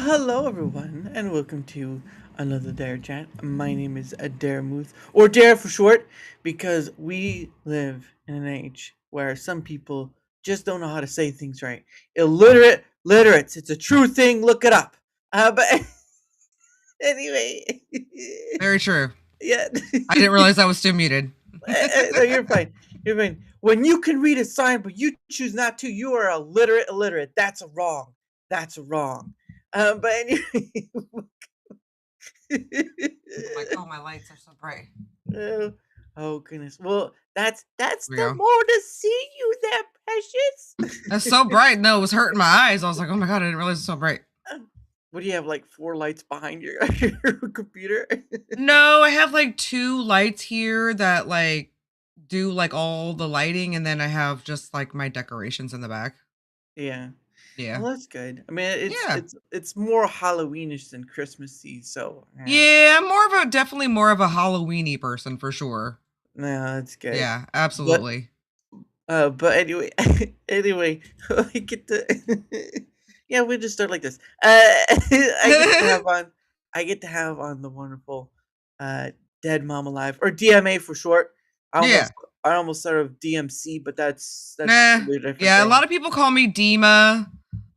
Hello everyone, and welcome to another DaraChat. My name is Daramuth, or Dara for short, because we live in an age where some people just don't know how to say things right. Illiterate, literates. It's a true thing. Look it up. But anyway, Very true. yeah. I didn't realize I was still muted. No, you're fine. You're fine. When you can read a sign, but you choose not to, you are illiterate. That's a wrong. That's a wrong. But anyway. I'm like, oh, my lights are so bright. Oh, oh goodness. Well, that's There we the go. more to see you there, That's precious. so bright. No, it was hurting my eyes. I was like, oh my god, I didn't realize it's so bright. What do you have, like four lights behind your computer? No, I have like two lights here that like do like all the lighting, and then I have just like my decorations in the back. Yeah. Yeah. Well, that's good. I mean, it's Yeah. it's it's more Halloweenish than Christmassy, so yeah. Yeah, I'm definitely more of a Halloweeny person for sure. No, that's good. Yeah, But absolutely. but anyway, anyway, I get to yeah, we just start like this. I get to have on the wonderful uh Dead Mom Alive, or DMA for short. I Yeah. almost I almost thought of DMC, but that's Nah. a really different Yeah, a lot thing. of people call me Dima.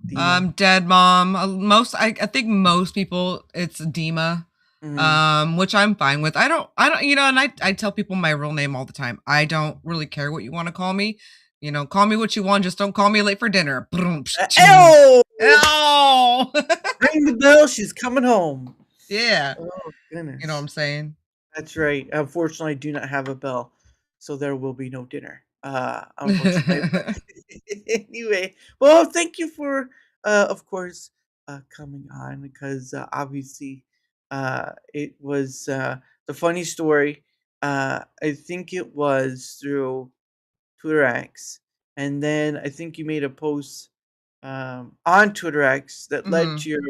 Dima. Dead mom. I think most people it's Dima. Mm. Which I'm fine with. I don't and I tell people my real name all the time. I don't really care what you want to call me. Call me what you want, just don't call me late for dinner. Ew! Oh. Ring the bell, she's coming home. Yeah. Oh You know what goodness. I'm saying? That's right. Unfortunately, I do not have a bell, so there will be no dinner. Unfortunately, but anyway, well, thank you for, of course, coming on because obviously, it was the funny story. I think it was through Twitter X, and then I think you made a post on Twitter X that led Mhm. to your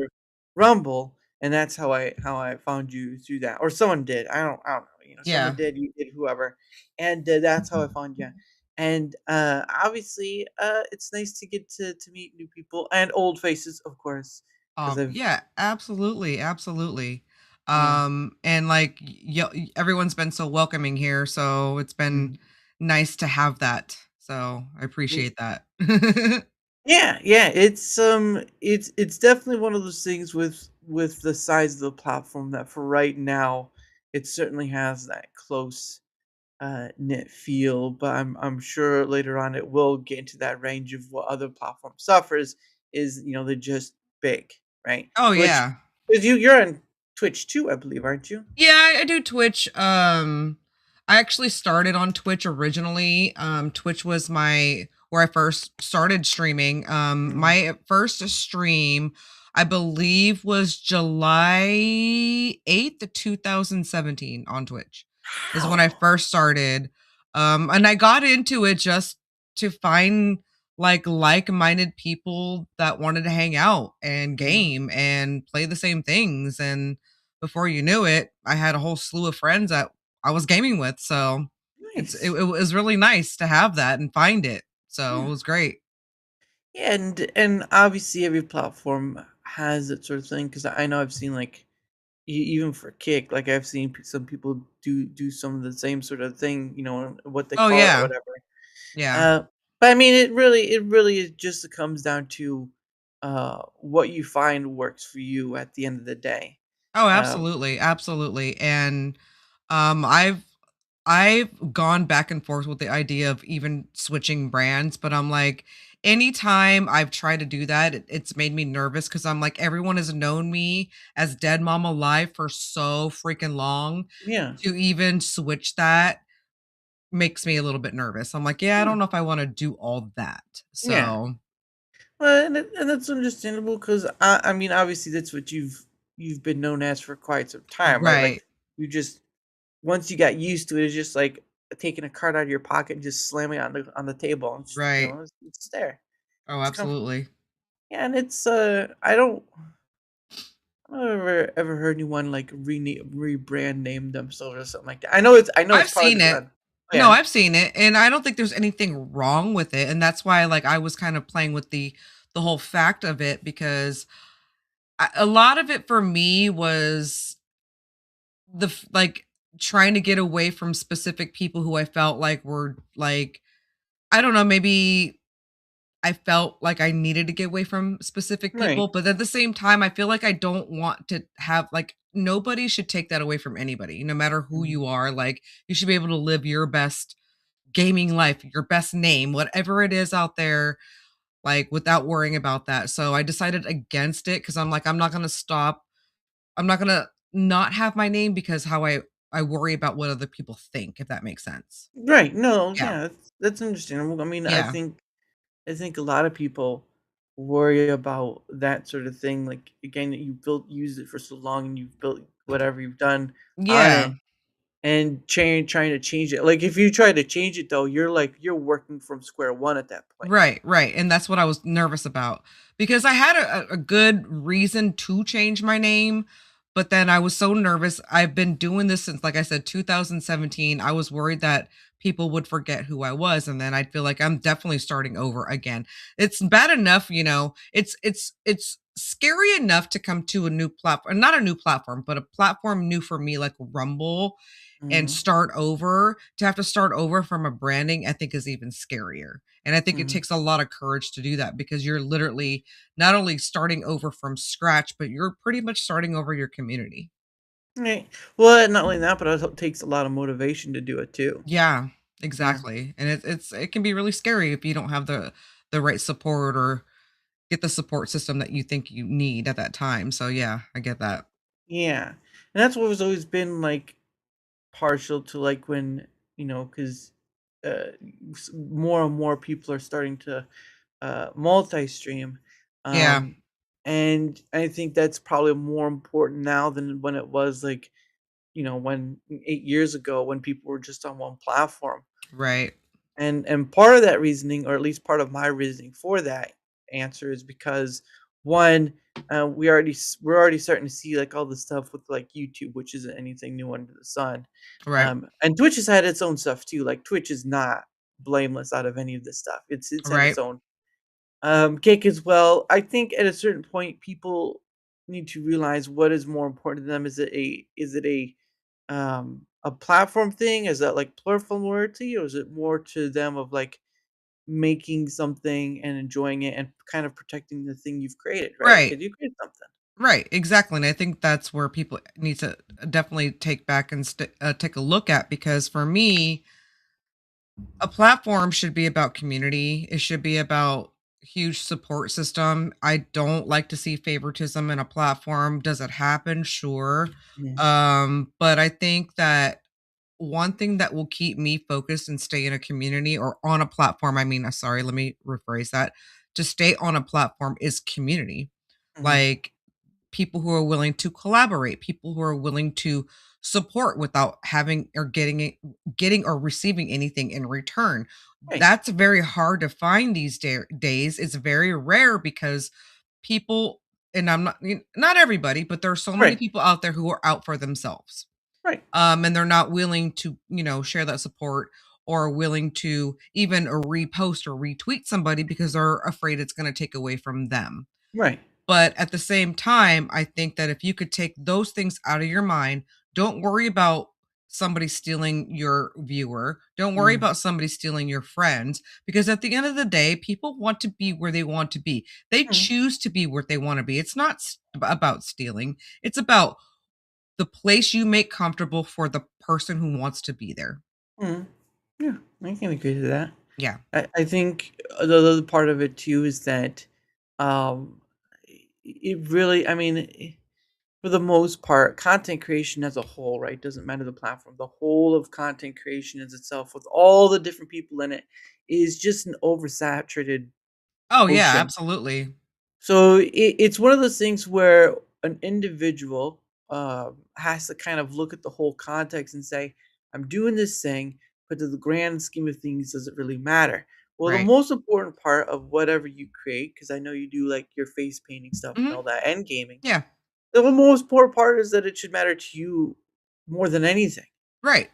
Rumble, and that's how I found you through that, or someone did. I don't know. Someone Yeah. did. You did. Whoever, and that's how I found you. And obviously, it's nice to get to meet new people and old faces, of course, because I've Yeah, absolutely, absolutely. yeah. And like everyone's been so welcoming here, so it's been Mhm. nice to have that. So I appreciate that. Yeah, yeah, it's definitely one of those things with the size of the platform that for right now, it certainly has that close knit feel, but I'm sure later on it will get into that range of what other platform suffers is, they're just big, right? Oh Which yeah. is you're on Twitch too, I believe, aren't you? Yeah, I do Twitch. I actually started on Twitch originally. Twitch was my where I first started streaming. Mhm. My first stream, I believe, was July 8th, 2017 on Twitch. Is when I Wow. first started. And I got into it just to find like-minded people that wanted to hang out and Mhm. game and play the same things, and before you knew it, I had a whole slew of friends that I was gaming with. So Nice. it was really nice to have that and find it. So it Yeah. was great. Yeah, and obviously every platform has that sort of thing because I know I've seen like even for Kick, like I've seen some people do some of the same sort of thing, what they Oh call it or yeah. whatever. Yeah. Uh, but I mean, it really is just comes down to what you find works for you at the end of the day. Oh, Um, absolutely. Absolutely. And I've gone back and forth with the idea of even switching brands, but I'm like, anytime I've tried to do that, it's made me nervous because I'm like, everyone has known me as Dead Mom Alive for so freaking long. yeah, To even switch that makes me a little bit nervous. I'm like, yeah, I yeah, don't know if I want to do all that. yeah. So, Well, and that's understandable because I mean, obviously that's what you've been known as for quite some time, right? Like right, you just once you got used to it, it's just like taking a card out of your pocket and just slamming it on the table. And just, right. it's just there. Oh, It's comfortable. absolutely. Yeah, and it's I don't ever heard anyone like rebrand name themselves or something like that. I know it's I've part of seen the it. run. Oh, No, yeah. I've seen it, and I don't think there's anything wrong with it. And that's why, like, I was kind of playing with the whole fact of it because A lot of it for me was like trying to get away from specific people who I felt like were like, I don't know, maybe I felt like I needed to get away from specific Right. people, but at the same time, I feel like I don't want to have like nobody should take that away from anybody, no matter who Mhm. you are. Like you should be able to live your best gaming life, your best name, whatever it is out there, like without worrying about that. So I decided against it because I'm like, I'm not gonna stop. I'm not gonna not have my name because how I worry about what other people think, if that makes sense. Right. No, Yeah. yeah, that's understandable. I mean, Yeah. I think a lot of people worry about that sort of thing. Like again, you built used it for so long and you've built whatever you've done on Yeah. it and trying to change it. Like if you try to change it though, you're like you're working from square one at that point. Right, right, and that's what I was nervous about because I had a good reason to change my name, but then I was so nervous. I've been doing this since, like I said, 2017. I was worried that people would forget who I was, and then I'd feel like I'm definitely starting over again. It's bad enough, it's scary enough to come to a new platform, not a new platform, but a platform new for me, like Rumble, and Mhm. start over. To have to start over from a branding, I think is even scarier. And I think it Mhm. takes a lot of courage to do that because you're literally not only starting over from scratch, but you're pretty much starting over your community. Right. Well, not only that, but it also takes a lot of motivation to do it too. Yeah, Yeah. exactly. And it can be really scary if you don't have the right support or get the support system that you think you need at that time. So yeah, I get that. Yeah. And that's what was always been like partial to like when, because more and more people are starting to multi-stream. Yeah, Um, and I think that's probably more important now than when it was like, when 8 years ago when people were just on one platform. right. And part of that reasoning, or at least part of my reasoning for that answer, is because one, we're already starting to see like all the stuff with like YouTube, which isn't anything new under the sun. Right. And Twitch has had its own stuff too. Like Twitch is not blameless out of any of this stuff. It's had its Right. own kick as well. I think at a certain point, people need to realize what is more important to them. Is it a platform thing? Is that like platform loyalty, or is it more to them of like making something and enjoying it and kind of protecting the thing you've created, right? Right. Because you created something. Right, exactly, and I think that's where people need to definitely take back and take a look at because for me, a platform should be about community. It should be about huge support system. I don't like to see favoritism in a platform. Does it happen? Sure. Yeah. But I think that one thing that will keep me focused and stay in a community or on a platform, I mean, sorry, let me rephrase that. To stay on a platform is community. Mhm. Like people who are willing to collaborate, people who are willing to support without having or getting or receiving anything in return. Right. That's very hard to find these days. It's very rare because people, and I'm not not everybody, but there are so many Right. people out there who are out for themselves. Right. And they're not willing to, share that support or willing to even repost or retweet somebody because they're afraid it's going to take away from them. Right. But at the same time, I think that if you could take those things out of your mind, don't worry about somebody stealing your viewer. Don't worry Mm. about somebody stealing your friends because at the end of the day, people want to be where they want to be. They Mm. choose to be where they want to be. It's not about stealing. It's about the place you make comfortable for the person who wants to be there. Mm. Yeah, I can agree to that. Yeah. I think the other part of it too is that um, it really, I mean, for the most part, content creation as a whole, right? Doesn't matter the platform. The whole of content creation as itself, with all the different people in it, is just an oversaturated Oh yeah, ocean. absolutely. So it's one of those things where an individual has to kind of look at the whole context and say, I'm doing this thing, but to the grand scheme of things, does it really matter? Well, the Right. most important part of whatever you create, because I know you do like your face painting stuff and Mhm. all that, and gaming, Yeah. the most important part is that it should matter to you more than anything. Right.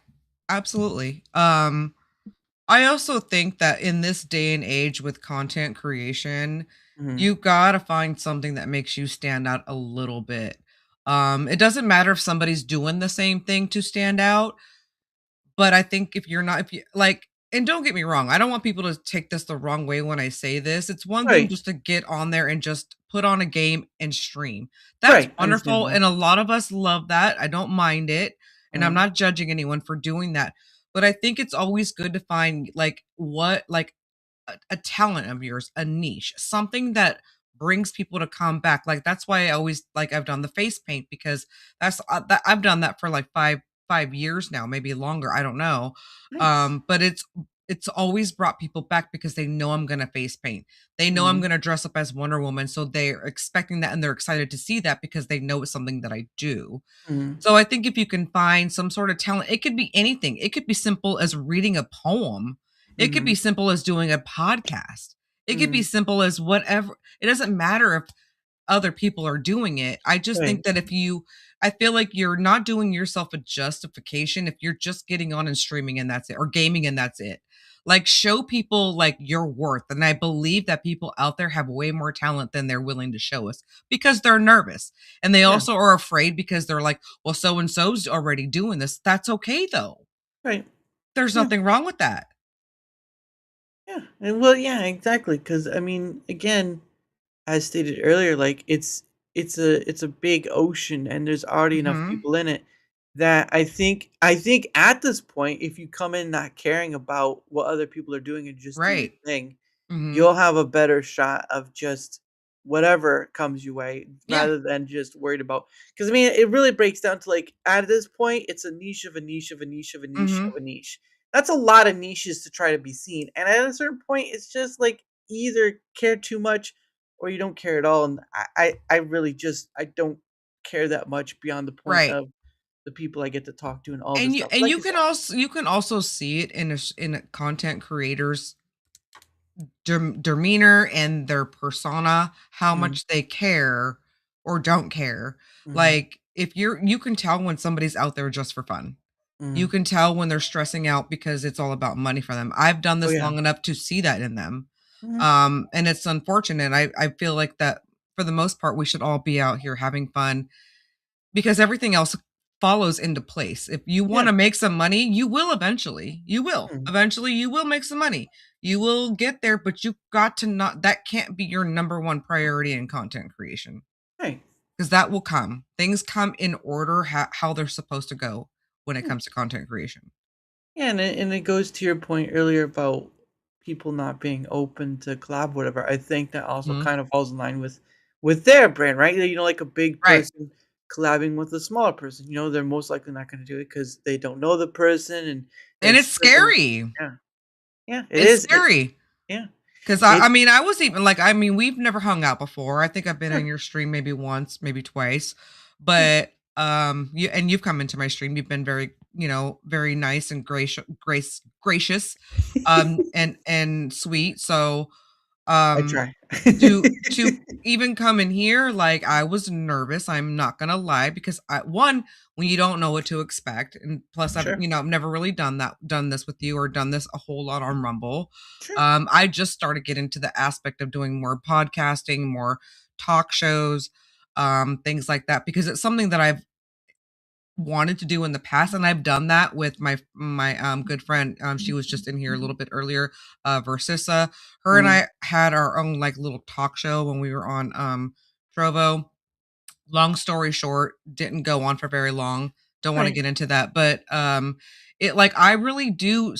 Absolutely. I also think that in this day and age with content creation, Mhm. You gotta find something that makes you stand out a little bit. It doesn't matter if somebody's doing the same thing to stand out, but I think if you're not if you like and don't get me wrong, I don't want people to take this the wrong way when I say this. It's one thing Right. just to get on there and just put on a game and stream. That's Right. wonderful, Understandable. and a lot of us love that. I don't mind it, and I'm Mhm. not judging anyone for doing that. But I think it's always good to find like a talent of yours, a niche, something that brings people to come back. Like that's why I always like I've done the face paint because I've done that for like 5 years now, maybe longer. I don't know, Nice. but it's always brought people back because they know I'm gonna face paint. They know I'm Mhm. gonna dress up as Wonder Woman, so they're expecting that and they're excited to see that because they know it's something that I do. Mhm. So I think if you can find some sort of talent, it could be anything. It could be simple as reading a poem. It could be Mhm. simple as doing a podcast. It could be Mhm. simple as whatever. It doesn't matter if other people are doing it. I just think Right. that I feel like you're not doing yourself a justification if you're just getting on and streaming and that's it, or gaming and that's it. Like show people like your worth. And I believe that people out there have way more talent than they're willing to show us because they're nervous. And they Yeah. also are afraid because they're like, well, so and so's already doing this. That's okay though. Right. There's Yeah. nothing wrong with that. Yeah. And well, yeah, exactly. Because I mean, again, as stated earlier, like it's a big ocean, and there's already enough Mhm. people in it that I think at this point, if you come in not caring about what other people are doing and just do your Right. thing, Mhm. you'll have a better shot of just whatever comes your way Yeah. rather than just worried about. Because I mean, it really breaks down to like at this point, it's a niche of a niche of a niche of a niche Mhm. of a niche. That's a lot of niches to try to be seen. And at a certain point, it's just like either care too much or you don't care at all. And I really just I don't care that much beyond the point Right. of the people I get to talk to and all this And you stuff. and Like you I can said, also see it in a content creators demeanor and their persona, how mm, much they care or don't care. mm, Like if you can tell when somebody's out there just for fun. You mm. can tell when they're stressing out because it's all about money for them. I've done Oh this yeah. long enough to see that in them. Mhm. And it's unfortunate. I feel like that for the most part we should all be out here having fun because everything else follows into place. If you Yeah. wanna make some money, you will eventually. You will. Mm. Eventually, you will make some money. You will get there, but you've got to not that can't be your number one priority in content creation Right. because that will come. Things come in order how they're supposed to go when it Yeah. comes to content creation. Yeah, and it goes to your point earlier about people not being open to collab, whatever. I think that also Mhm. kind of falls in line with their brand, right? You know, like a big Right. person collabing with a smaller person. You know, they're most likely not going to do it because they don't know the person, and And it's it's doesn't. scary. Yeah, yeah, it It's is. scary. Yeah, 'Cause I it. mean, I was even like I mean, we've never hung out before. I think I've been in Sure, your stream maybe once, maybe twice, yeah, but, you've come into my stream. You've been very, very nice and gracious, and sweet. So, I um, try. to even come in here, like, I was nervous, I'm not gonna lie, because when you don't know what to expect, and plus Sure, I've never really done this with you or done this a whole lot on Rumble. sure, I just started getting to the aspect of doing more podcasting, more talk shows, things like that, because it's something that I've wanted to do in the past, and I've done that with my good friend. She was just in here a little bit earlier, Versissa. Her and mhm, I had our own like little talk show when we were on Trovo. Long story short, didn't go on for very long. Don't want to right, get into that, but it like I really do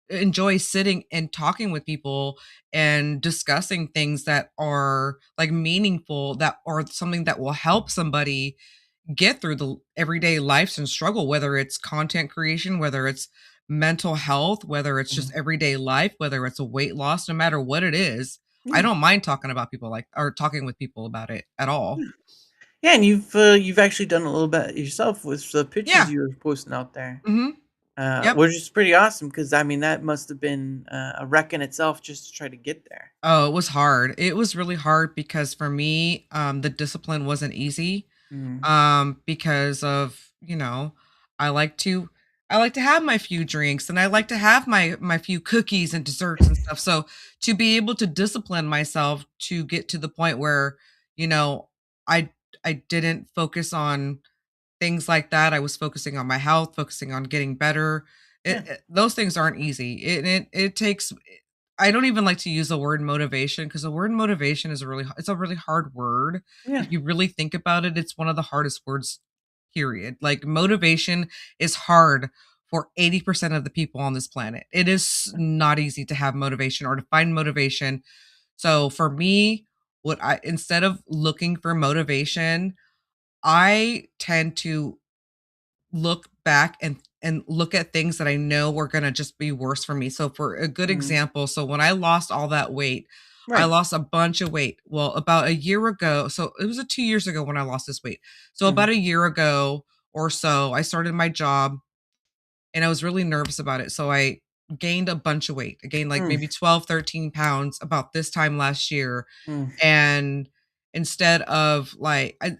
enjoy sitting and talking with people and discussing things that are like meaningful, that are something that will help somebody get through the everyday lives and struggle, whether it's content creation, whether it's mental health, whether it's just mhm, everyday life, whether it's a weight loss, no matter what it is. I yeah. don't mind talking about people like or talking with people about it at all. Yeah, and you've actually done a little bit yourself with the pictures Yeah. you were posting out there, Mhm. Yep. which is pretty awesome. Because I mean, that must have been, a wreck in itself just to try to get there. Oh, it was hard. It was really hard because for me, the discipline wasn't easy. Mhm, Because of, I like to I like to have my few drinks and I like to have my few cookies and desserts and stuff. So to be able to discipline myself to get to the point where, you know, I I didn't focus on things like that. I was focusing on my health, focusing on getting better. Yeah, Those things aren't easy. It takes I don't even like to use the word motivation because the word motivation is it's a really hard word. yeah, If you really think about it, it's one of the hardest words, period. Like motivation is hard for 80% of the people on this planet. It is not easy to have motivation or to find motivation. So for me, what I instead of looking for motivation, I tend to look back and look at things that I know were gonna just be worse for me. So for a good mhm, example, so when I lost all that weight, I right, lost a bunch of weight. Well, about a year ago, so it was 2 years ago when I lost this weight. So mhm, about a year ago or so, I started my job and I was really nervous about it. So I gained a bunch of weight. I gained like mm, maybe 12, 13 pounds about this time last year. mm, And instead of like I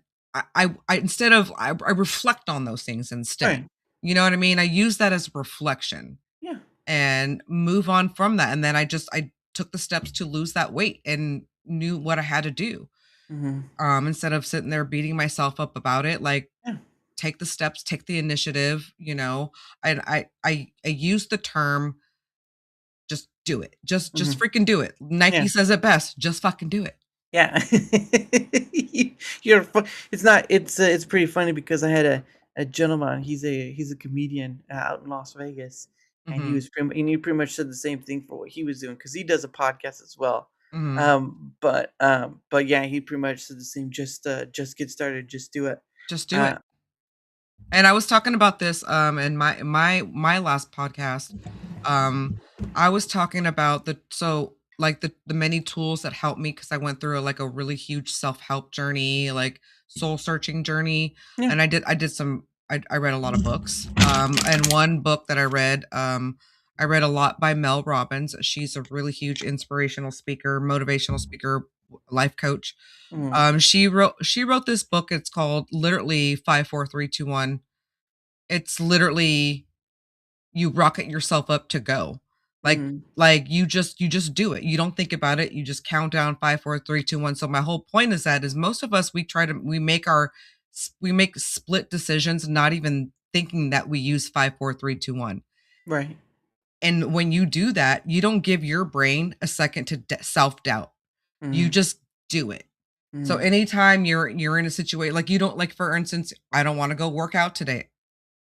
instead of I reflect on those things instead. right, You know what I mean? I use that as a reflection yeah, and move on from that. And then I took the steps to lose that weight and knew what I had to do. mhm, Instead of sitting there beating myself up about it, like yeah, take the steps, take the initiative, and I use the term just do it. Just mhm, freaking do it. yeah. Nike says it best, just fucking do it. Yeah. You you're fu it's not it's pretty funny because I had a gentleman, he's a comedian out in Las Vegas, and he Mhm. was pretty and he pretty much said the same thing for what he was doing because he does a podcast as well. Mhm. But yeah, he pretty much said the same, just get started, just do it. Just do Uh, it. And I was talking about this, in my last podcast. Um, I was talking about the many tools that helped me because I went through, like, a really huge self-help journey, like, soul-searching journey, yeah. and I read a lot of books, and one book that I read a lot by Mel Robbins. She's a really huge inspirational speaker, motivational speaker, life coach. Mhm, She wrote this book, it's called literally 5, 4, 3, 2, 1. It's literally you rocket yourself up to go. Like mhm, you just do it. You don't think about it. You just count down 5, 4, 3, 2, 1. So my whole point is most of us we make split decisions, not even thinking that we use 5, 4, 3, 2, 1. right. And when you do that, you don't give your brain a second to self-doubt. You Mhm, just do it. So mhm, anytime you're in a situation like you don't like for instance, I don't want to go work out today.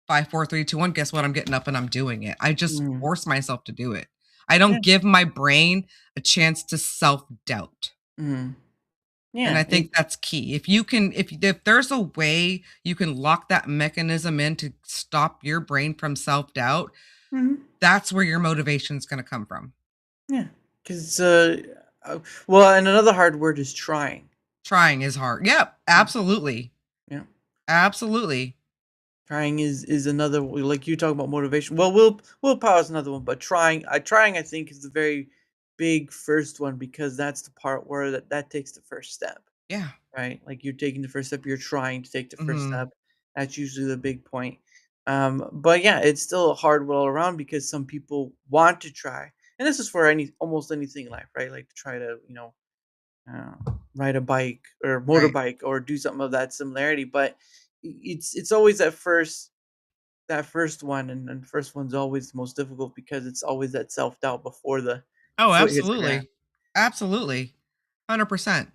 5, 4, 3, 2, 1. Guess what? I'm getting up and I'm doing it. I just mhm, force myself to do it. I yeah, don't give my brain a chance to self-doubt. mhm, And yeah, I think that's key. If there's a way you can lock that mechanism in to stop your brain from self-doubt, mhm. that's where your motivation is gonna come from. Yeah, 'cause, uh well, and another hard word is trying. Trying is hard. Yep, Yeah, absolutely. yeah. Absolutely. Trying is another like you talk about motivation. Well, willpower is another one, but trying I think is the very big first one because that's the part where that takes the first step, Yeah. right? Like you're taking the first step, you're trying to take the first Mhm. step. That's usually the big point. But yeah, it's still a hard all around because some people want to try, and this is for almost anything in life, right? Like to try to uh, ride a bike or Right. motorbike or do something of that similarity. But it's always that first one, and the first one's always the most difficult because it's always that self doubt before the Oh, foot hits the ground. absolutely. Absolutely. 100%.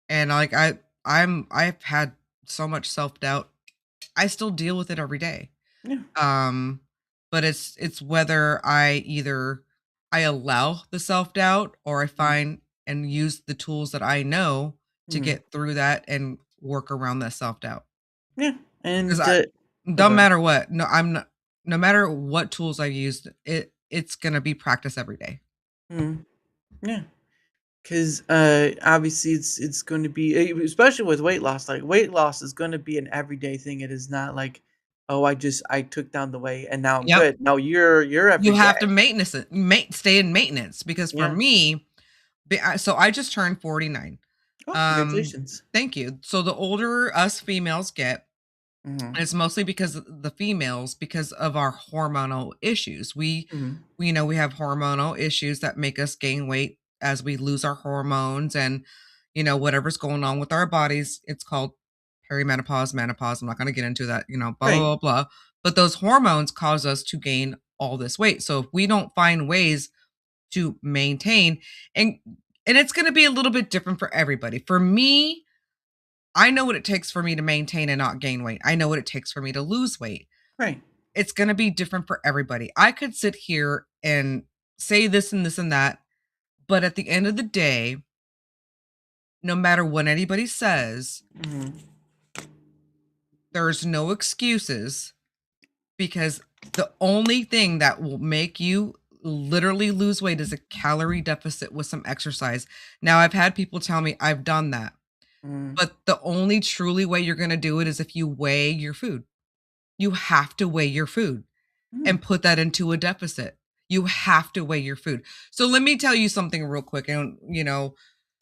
And, like, I've had so much self-doubt. I still deal with it every day. Yeah. Um, but it's whether I allow the self-doubt or I Mm, find and use the tools that I know to mhm. get through that and work around that self-doubt. Yeah. 'Cause And I oh, go don't ahead. matter what. No matter what tools I used, it's gonna be practice every day. Mhm. Yeah. Because obviously it's going to be especially with weight loss. Like weight loss is going to be an everyday thing. It is not like, oh, I took down the weight and now I'm Yep. good. No, you're You every have to day. maintenance it, stay in maintenance because for Yeah. me, so I just turned 49. Oh, Um, congratulations. Thank you. So the older us females get, Mhm. And it's mostly because the females, because of our hormonal issues. Mhm. We have hormonal issues that make us gain weight as we lose our hormones and, whatever's going on with our bodies. It's called perimenopause, menopause. I'm not going to get into that, blah, Right. blah, blah, blah. But those hormones cause us to gain all this weight. So if we don't find ways to maintain, and and it's going to be a little bit different for everybody. For me, I know what it takes for me to maintain and not gain weight. I know what it takes for me to lose weight. Right. It's going to be different for everybody. I could sit here and say this and this and that, but at the end of the day, no matter what anybody says, Mhm. there's no excuses, because the only thing that will make you literally lose weight is a calorie deficit with some exercise. Now, I've had people tell me I've done that, Mhm. but the only truly way you're going to do it is if you weigh your food. You have to weigh your food Mhm. and put that into a deficit. You have to weigh your food. So let me tell you something real quick. And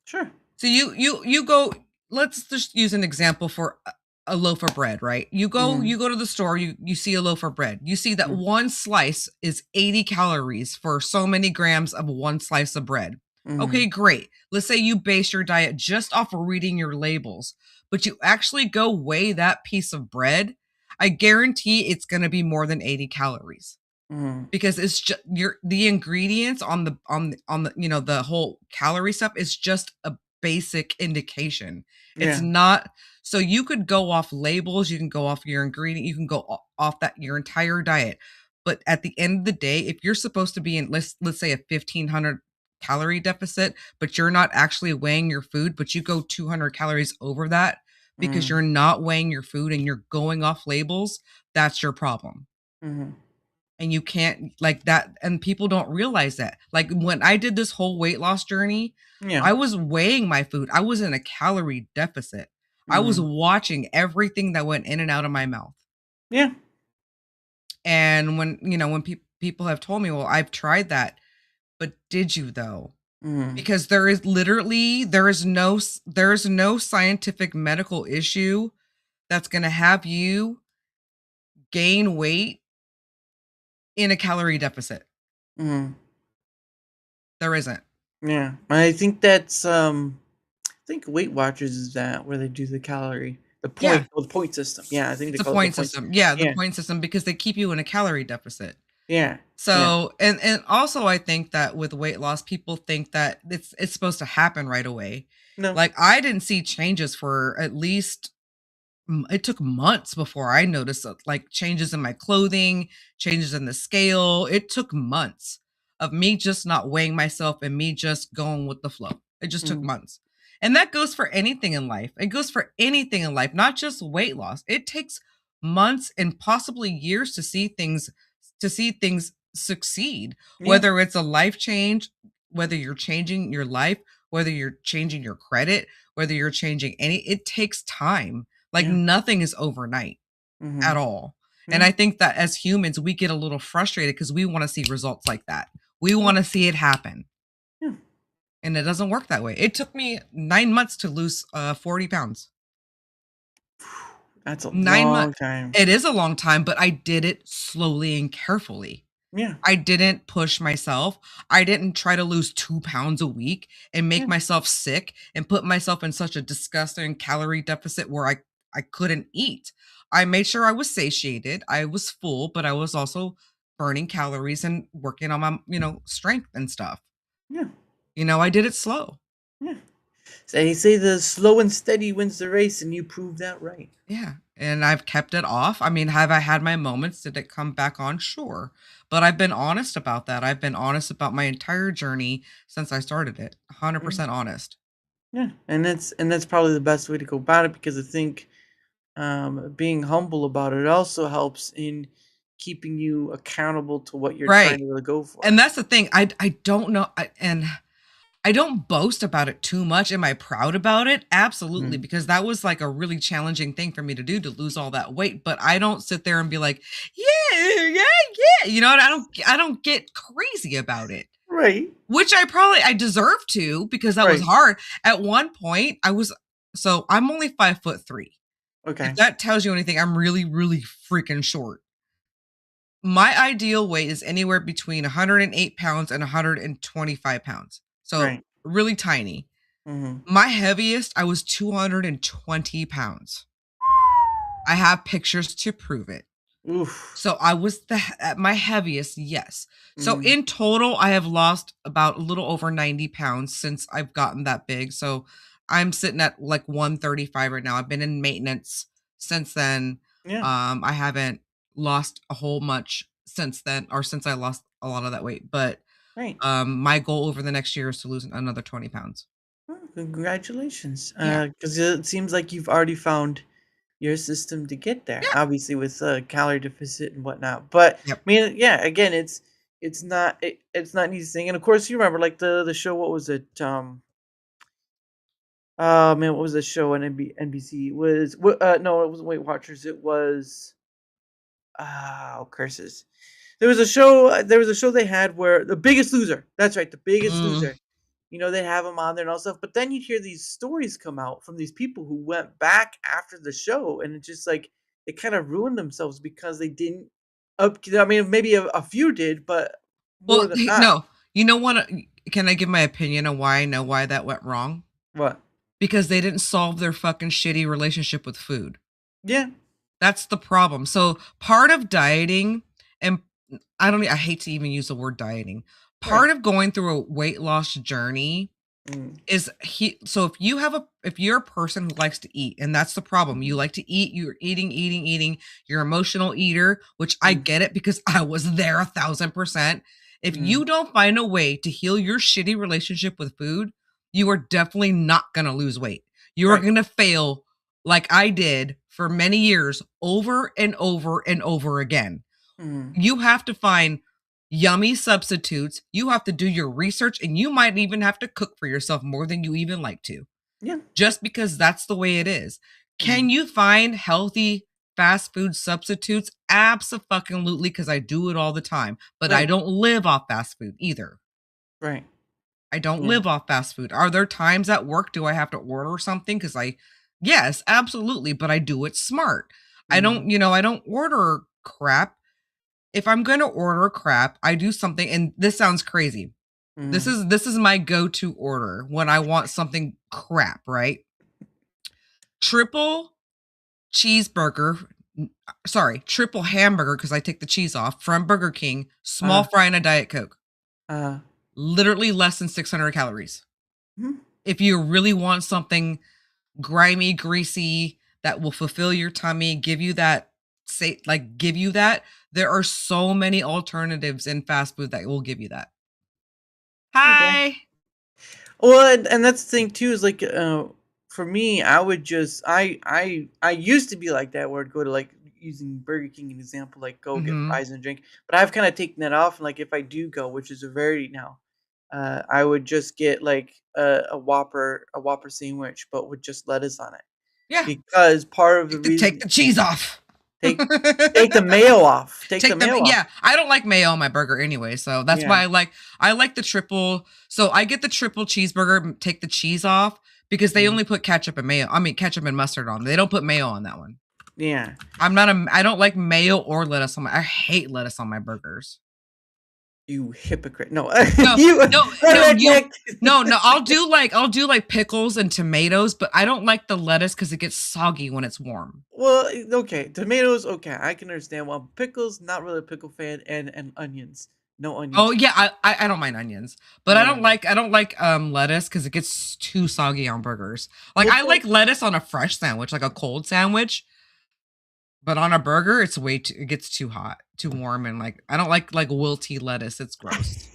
Sure. so you go. Let's just use an example for a loaf of bread, right? Mhm. You go to the store. You see a loaf of bread. You see that Mhm. one slice is 80 calories for so many grams of one slice of bread. Okay, Mhm. great. Let's say you base your diet just off of reading your labels, but you actually go weigh that piece of bread. I guarantee it's going to be more than 80 calories, Mhm. because it's just the ingredients on the the whole calorie stuff is just a basic indication. It's Yeah. not. So you could go off labels, you can go off your ingredient, you can go off that your entire diet, but at the end of the day, if you're supposed to be in, let's say, a 1,500 calorie deficit, but you're not actually weighing your food, but you go 200 calories over that because Mhm. you're not weighing your food and you're going off labels, that's your problem. Mhm. And you can't like that, and people don't realize that. Like, when I did this whole weight loss journey, Yeah. I was weighing my food. I was in a calorie deficit. I was Mhm. watching everything that went in and out of my mouth. Yeah. And when people have told me, "Well, I've tried that." But did you though? Mhm. Because there is no scientific medical issue that's going to have you gain weight in a calorie deficit. Mhm. There isn't. Yeah. I think that's I think Weight Watchers is that where they do Yeah. the point system. Yeah, I think they It's a call it the point points. system. Yeah, the Yeah. point system, because they keep you in a calorie deficit. Yeah. Yeah. So, and also I think that with weight loss, people think that it's supposed to happen right away. No. Like, I didn't see changes for at least it took months before I noticed, like, changes in my clothing, changes in the scale. It took months of me just not weighing myself and me just going with the flow. It just took Mhm. months. And that goes for anything in life. It goes for anything in life, not just weight loss. It takes months and possibly years to see things succeed, Yeah. whether it's a life change, whether you're changing your life, whether you're changing your credit, whether you're changing it takes time. Like, Yeah. nothing is overnight at Mhm. all. And Yeah. I think that as humans, we get a little frustrated because we want to see results like that. We Yeah. want to see it happen. Yeah. And it doesn't work that way. It took me 9 months to lose 40 pounds. That's a 9 months. long time. It is a long time, but I did it slowly and carefully. Yeah. I didn't push myself. I didn't try to lose 2 pounds a week and make Yeah. myself sick and put myself in such a disgusting calorie deficit where I couldn't eat. I made sure I was satiated. I was full, but I was also burning calories and working on my, strength and stuff. Yeah. I did it slow. Yeah. So they say the slow and steady wins the race, and you proved that right. Yeah. And I've kept it off. I mean, have I had my moments? Did it come back on? Sure. But I've been honest about that. I've been honest about my entire journey since I started it. Mm. 100% honest. Yeah, and that's probably the best way to go about it because I think being humble about it also helps in keeping you accountable to what you're trying Right. to really go And for. that's the thing. I don't know, and I don't boast about it too much. Am I proud about it? Absolutely, Mhm. because that was like a really challenging thing for me to do, to lose all that weight. But I don't sit there and be like, yeah, yeah, yeah. I don't get crazy about it. Right. Which I deserve to, because that was Right. hard. At one point, I'm only 5'3". If Okay. that tells you anything, I'm really, really freaking short. My ideal weight is anywhere between 108 pounds and 125 pounds. So Right. really tiny. Mhm. My heaviest, I was 220 pounds. I have pictures to prove it. Oof. So I was at my heaviest, yes. So Mm. in total, I have lost about a little over 90 pounds since I've gotten that big. So I'm sitting at like 135 right now. I've been in maintenance since then. Yeah. I haven't lost a whole much since then, or since I lost a lot of that weight. But Right. my goal over the next year is to lose another 20 pounds. Oh, congratulations. Yeah. Because it seems like you've already found your system to get there. Yeah. Obviously, with calorie deficit and whatnot. But I Yep. mean, yeah. Again, it's not an easy thing. And of course, you remember like the show. What was it? Oh man, what was the show on NBC? It was no, it wasn't Weight Watchers. It was curses. There was a show they had where The Biggest Loser. That's right, The Biggest Mm. Loser. You know, they'd have him on there and all stuff. But then you'd hear these stories come out from these people who went back after the show, and it just like they kind of ruined themselves because they didn't up. I mean, maybe a few did, but more Well, than not. no. You know what? Can I give my opinion on why I know why that went wrong? What? Because they didn't solve their fucking shitty relationship with food. Yeah. That's the problem. So part of dieting, and I hate to even use the word dieting. Right. Part of going through a weight loss journey Mm. is so if you're a person who likes to eat, and that's the problem, you like to eat, you're eating, you're an emotional eater, which I Mm. get it because I was there 1,000%. If Mm. you don't find a way to heal your shitty relationship with food, you are definitely not going to lose weight. You are Right. going to fail like I did for many years, over and over and over again. Mm. You have to find yummy substitutes. You have to do your research, and you might even have to cook for yourself more than you even like to, Yeah. just because that's the way it is. Can Mm. you find healthy fast food substitutes? Absolutely, because I do it all the time. But I Right. don't live off fast food either. Right. I don't Yeah. live off fast food. Are there times at work do I have to order something? Because yes, absolutely, but I do it smart. Mm. I don't order crap. If I'm going to order crap, I do something, and this sounds crazy. Mm. This is my go-to order when I want something crap, right? Triple cheeseburger, triple hamburger because I take the cheese off from Burger King, small Uh. fry and a Diet Coke. Uh. Literally less than 600 calories. Mhm. If you really want something grimy, greasy that will fulfill your tummy, give you that, there are so many alternatives in fast food that will give you that. Okay. Hi. Well, and that's the thing too is like for me, I would just I used to be like that where I'd go to like using Burger King an example, like go get Mhm. fries and drink. But I've kind of taken that off, and like if I do go, which is a rarity now, I would just get like a Whopper sandwich, but with just lettuce on it, Yeah. because part of the Take reason the cheese off. take take the mayo off, take the Take them mayo off. Yeah, I don't like mayo on my burger anyway, so that's Yeah. why I like the triple. So I get the triple cheeseburger, take the cheese off because they Mm. only put ketchup and mustard on. They don't put mayo on that one. Yeah. I don't like mayo or lettuce on I hate lettuce on my burgers. You hypocrite. No, No, you no, redneck. no, I'll do like pickles and tomatoes, but I don't like the lettuce because it gets soggy when it's warm. Well, okay, tomatoes, okay, I can understand. Well, pickles, not really a pickle fan, and onions, no Oh onions. yeah, I don't mind onions, but Yeah. I don't like lettuce because it gets too soggy on burgers. Like Well, I like lettuce on a fresh sandwich, like a cold sandwich, but on a burger, it gets too hot, too warm, and like I don't like wilty lettuce. It's gross.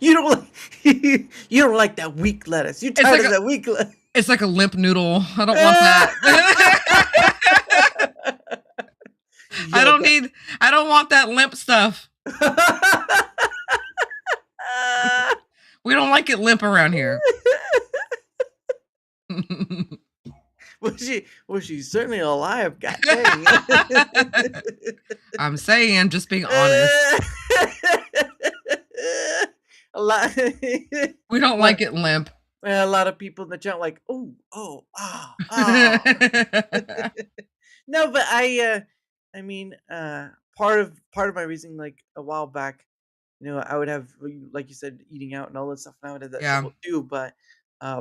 you don't like you don't like that weak lettuce. You It's tired like of that weak lettuce. it's like a limp noodle. I don't want that. I Yeah, don't that. need. I don't want that limp stuff. We don't like it limp around here. Well, she's certainly alive. God dang. I'm saying, just being honest. A lot. We don't What? like it limp. A lot of people in the chat like, "Oh, oh, ah, ah." No, but I mean, part of my reason, like, a while back, I would have, like you said, eating out and all that stuff, and I would have that Yeah. trouble too, but,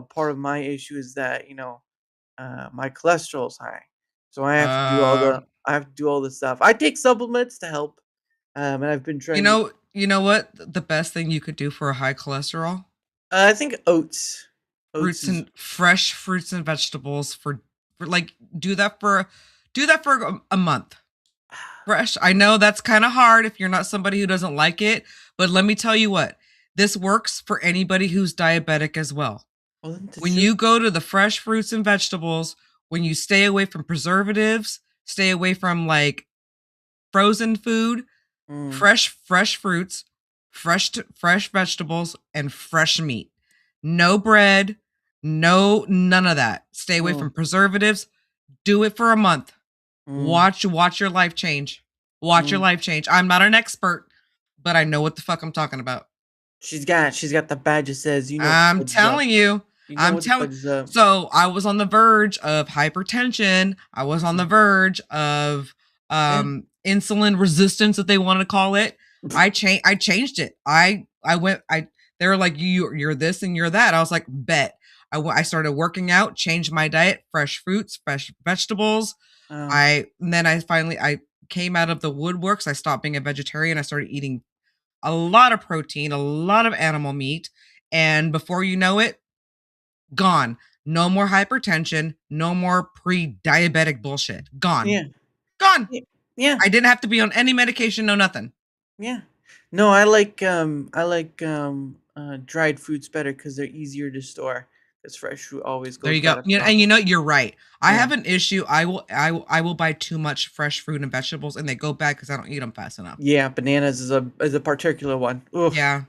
part of my issue is that, my cholesterol's high, so Uh, I have to do all this stuff. I take supplements to help, and I've been you trying to know you know what? The best thing you could do for a high cholesterol? I think oats. Oats is Fresh fruits and vegetables for, like, do that for a month. Fresh. I know that's kinda hard if you're not somebody who doesn't like it, but let me tell you what, this works for anybody who's diabetic as well. well, that's When true. you go to the fresh fruits and vegetables, when you stay away from preservatives, stay away from, like, frozen food, Mm, fresh fruits, fresh vegetables, and fresh meat. No bread, none of that. Stay away mm, from preservatives. Do it for a month. mm, Watch your life change. Watch your mm. life change. I'm not an expert, but I know what the fuck I'm talking about. She's got the badge that says, "You know what the I'm fudge is up." telling you. You know I'm what the telling fudge is up. So, I was on the verge of hypertension. I was on the Mm, verge of, yeah. insulin resistance, that they wanna call it. I changed it. I went I They were like, You're this and you're that." I was like, "Bet." I started working out, changed my diet, fresh fruits, fresh vegetables. Oh, And then I came out of the woodworks. I stopped being a vegetarian. I started eating a lot of protein, a lot of animal meat, and before you know it, gone. No more hypertension, no more pre-diabetic bullshit. Gone. yeah. Gone. Yeah. Yeah. I didn't have to be on any medication, no nothing. Yeah. No, I like, dried fruits better because 'cause they're easier to store. Because fresh fruit always There goes you go. bad if You it's know, on. and you're right. I Yeah. have an issue. I will buy too much fresh fruit and vegetables and they go bad because I don't eat them fast enough. Yeah, bananas is a particular one. Oof. Yeah.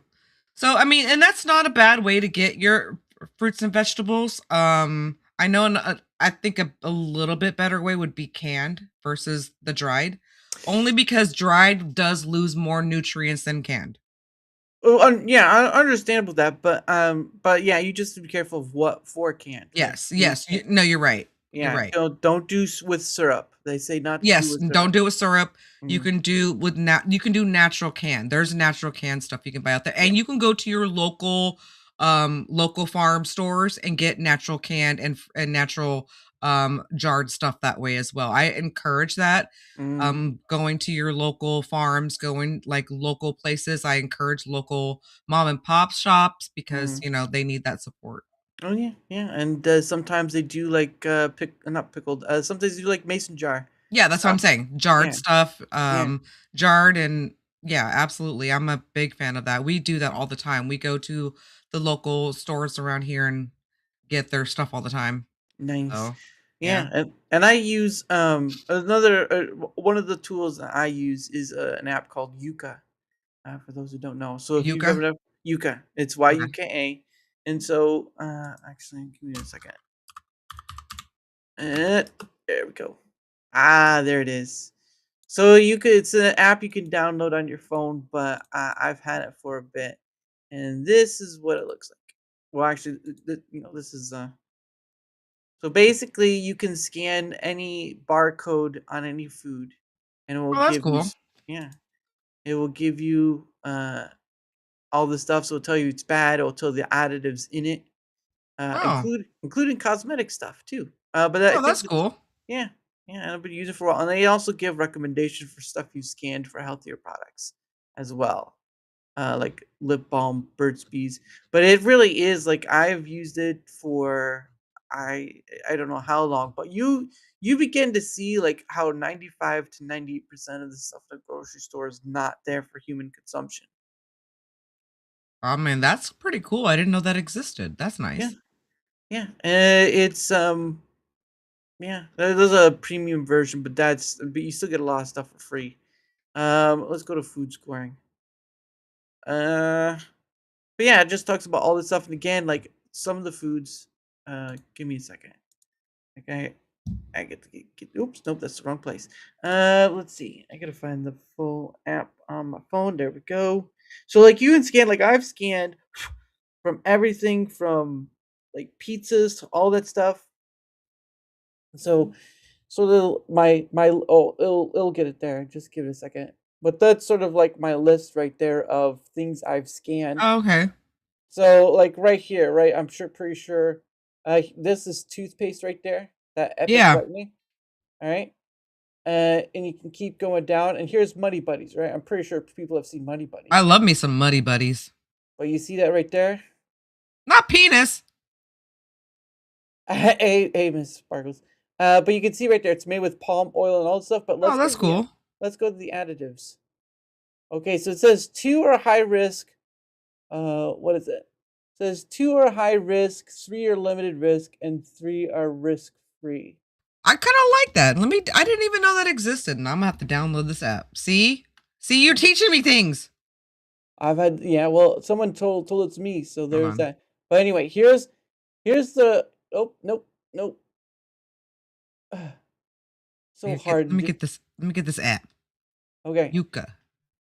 So, I mean, and that's not a bad way to get your fruits and vegetables. I know, I think a little bit better way would be canned versus the dried, only because dried does lose more nutrients than canned. Oh, yeah, understandable that, but yeah, you just have to be careful of what for canned. Like, Yes, you yes. can't. No, you're right. You're Yeah, right. don't do with syrup. They say not to do Yes, with don't syrup. do with syrup. Mm, You can do natural can. There's natural can stuff you can buy out there. yeah. And you can go to your local farm stores and get natural canned and natural jarred stuff that way as well. I encourage that. Mm, Going to your local farms, going like local places. I encourage local mom and pop shops because, mm. they need that support. Oh yeah, yeah, and sometimes they do like not pickled. Sometimes they do like mason jar Yeah, that's what I'm stuff. saying. Jarred Yeah, stuff, yeah, jarred and yeah, absolutely. I'm a big fan of that. We do that all the time. We go to the local stores around here and get their stuff all the time. nice. So, yeah. Yeah, and I use another one of the tools that I use is an app called Yuka. For those who don't know, so if you've ever Yucca? done Yuka, it's Okay. Yuka, and so actually, give me a second. There we go. There it is. So it's an app you can download on your phone, but I've had it for a bit, and this is what it looks like. Well, actually, this is so basically you can scan any barcode on any food, and it will Oh, that's give you cool. yeah, it will give you all the stuff. So it'll tell you it's bad. It'll tell the additives in it, Oh. including cosmetic stuff too. But I Oh, think that's it's cool. yeah, yeah, and I've been using it for a while, and they also give recommendations for stuff you scanned for healthier products as well, like lip balm, Burt's Bees. But it really is like I've used it for I I don't know how long, but you begin to see like how 95 to 98% of the stuff at the grocery store is not there for human consumption. I mean, that's pretty cool. I didn't know that existed. That's Yeah, nice. yeah, it's yeah, there's a premium version, but you still get a lot of stuff for free. Let's go to food scoring. Uh, but yeah, it just talks about all this stuff, and again, like some of the foods. Give me a second. Okay, I get to get. Oops, nope, that's the wrong place. Let's see. I gotta find the full app on my phone. There we go. So like you can scan, like I've scanned from everything from like pizzas, all that stuff. So it'll get it there. Just give it a second. But that's sort of like my list right there of things I've scanned. Oh, okay. So like right here, right? I'm sure pretty sure this is toothpaste right there. That Epic Yeah. Whitening. All right. And you can keep going down. And here's Muddy Buddies, right? I'm pretty sure people have seen Muddy I Buddies. love me some Muddy Buddies. But you see that right there? Not penis. Hey, Miss Sparkles. But you can see right there, it's made with palm oil and all that stuff. But Oh, that's cool. let's go to the additives. Okay, so it says 2 are high risk. What is it? It says 2 are high risk, 3 are limited risk, and 3 are risk free. I kind of like that. I didn't even know that existed, and I'm gonna have to download this app. See, you're teaching me things. Yeah, well, someone told it to me, so Hold there's on. that. But anyway, here's the oh nope. So Let me hard. get this. Let me get this app. Okay. Yuka.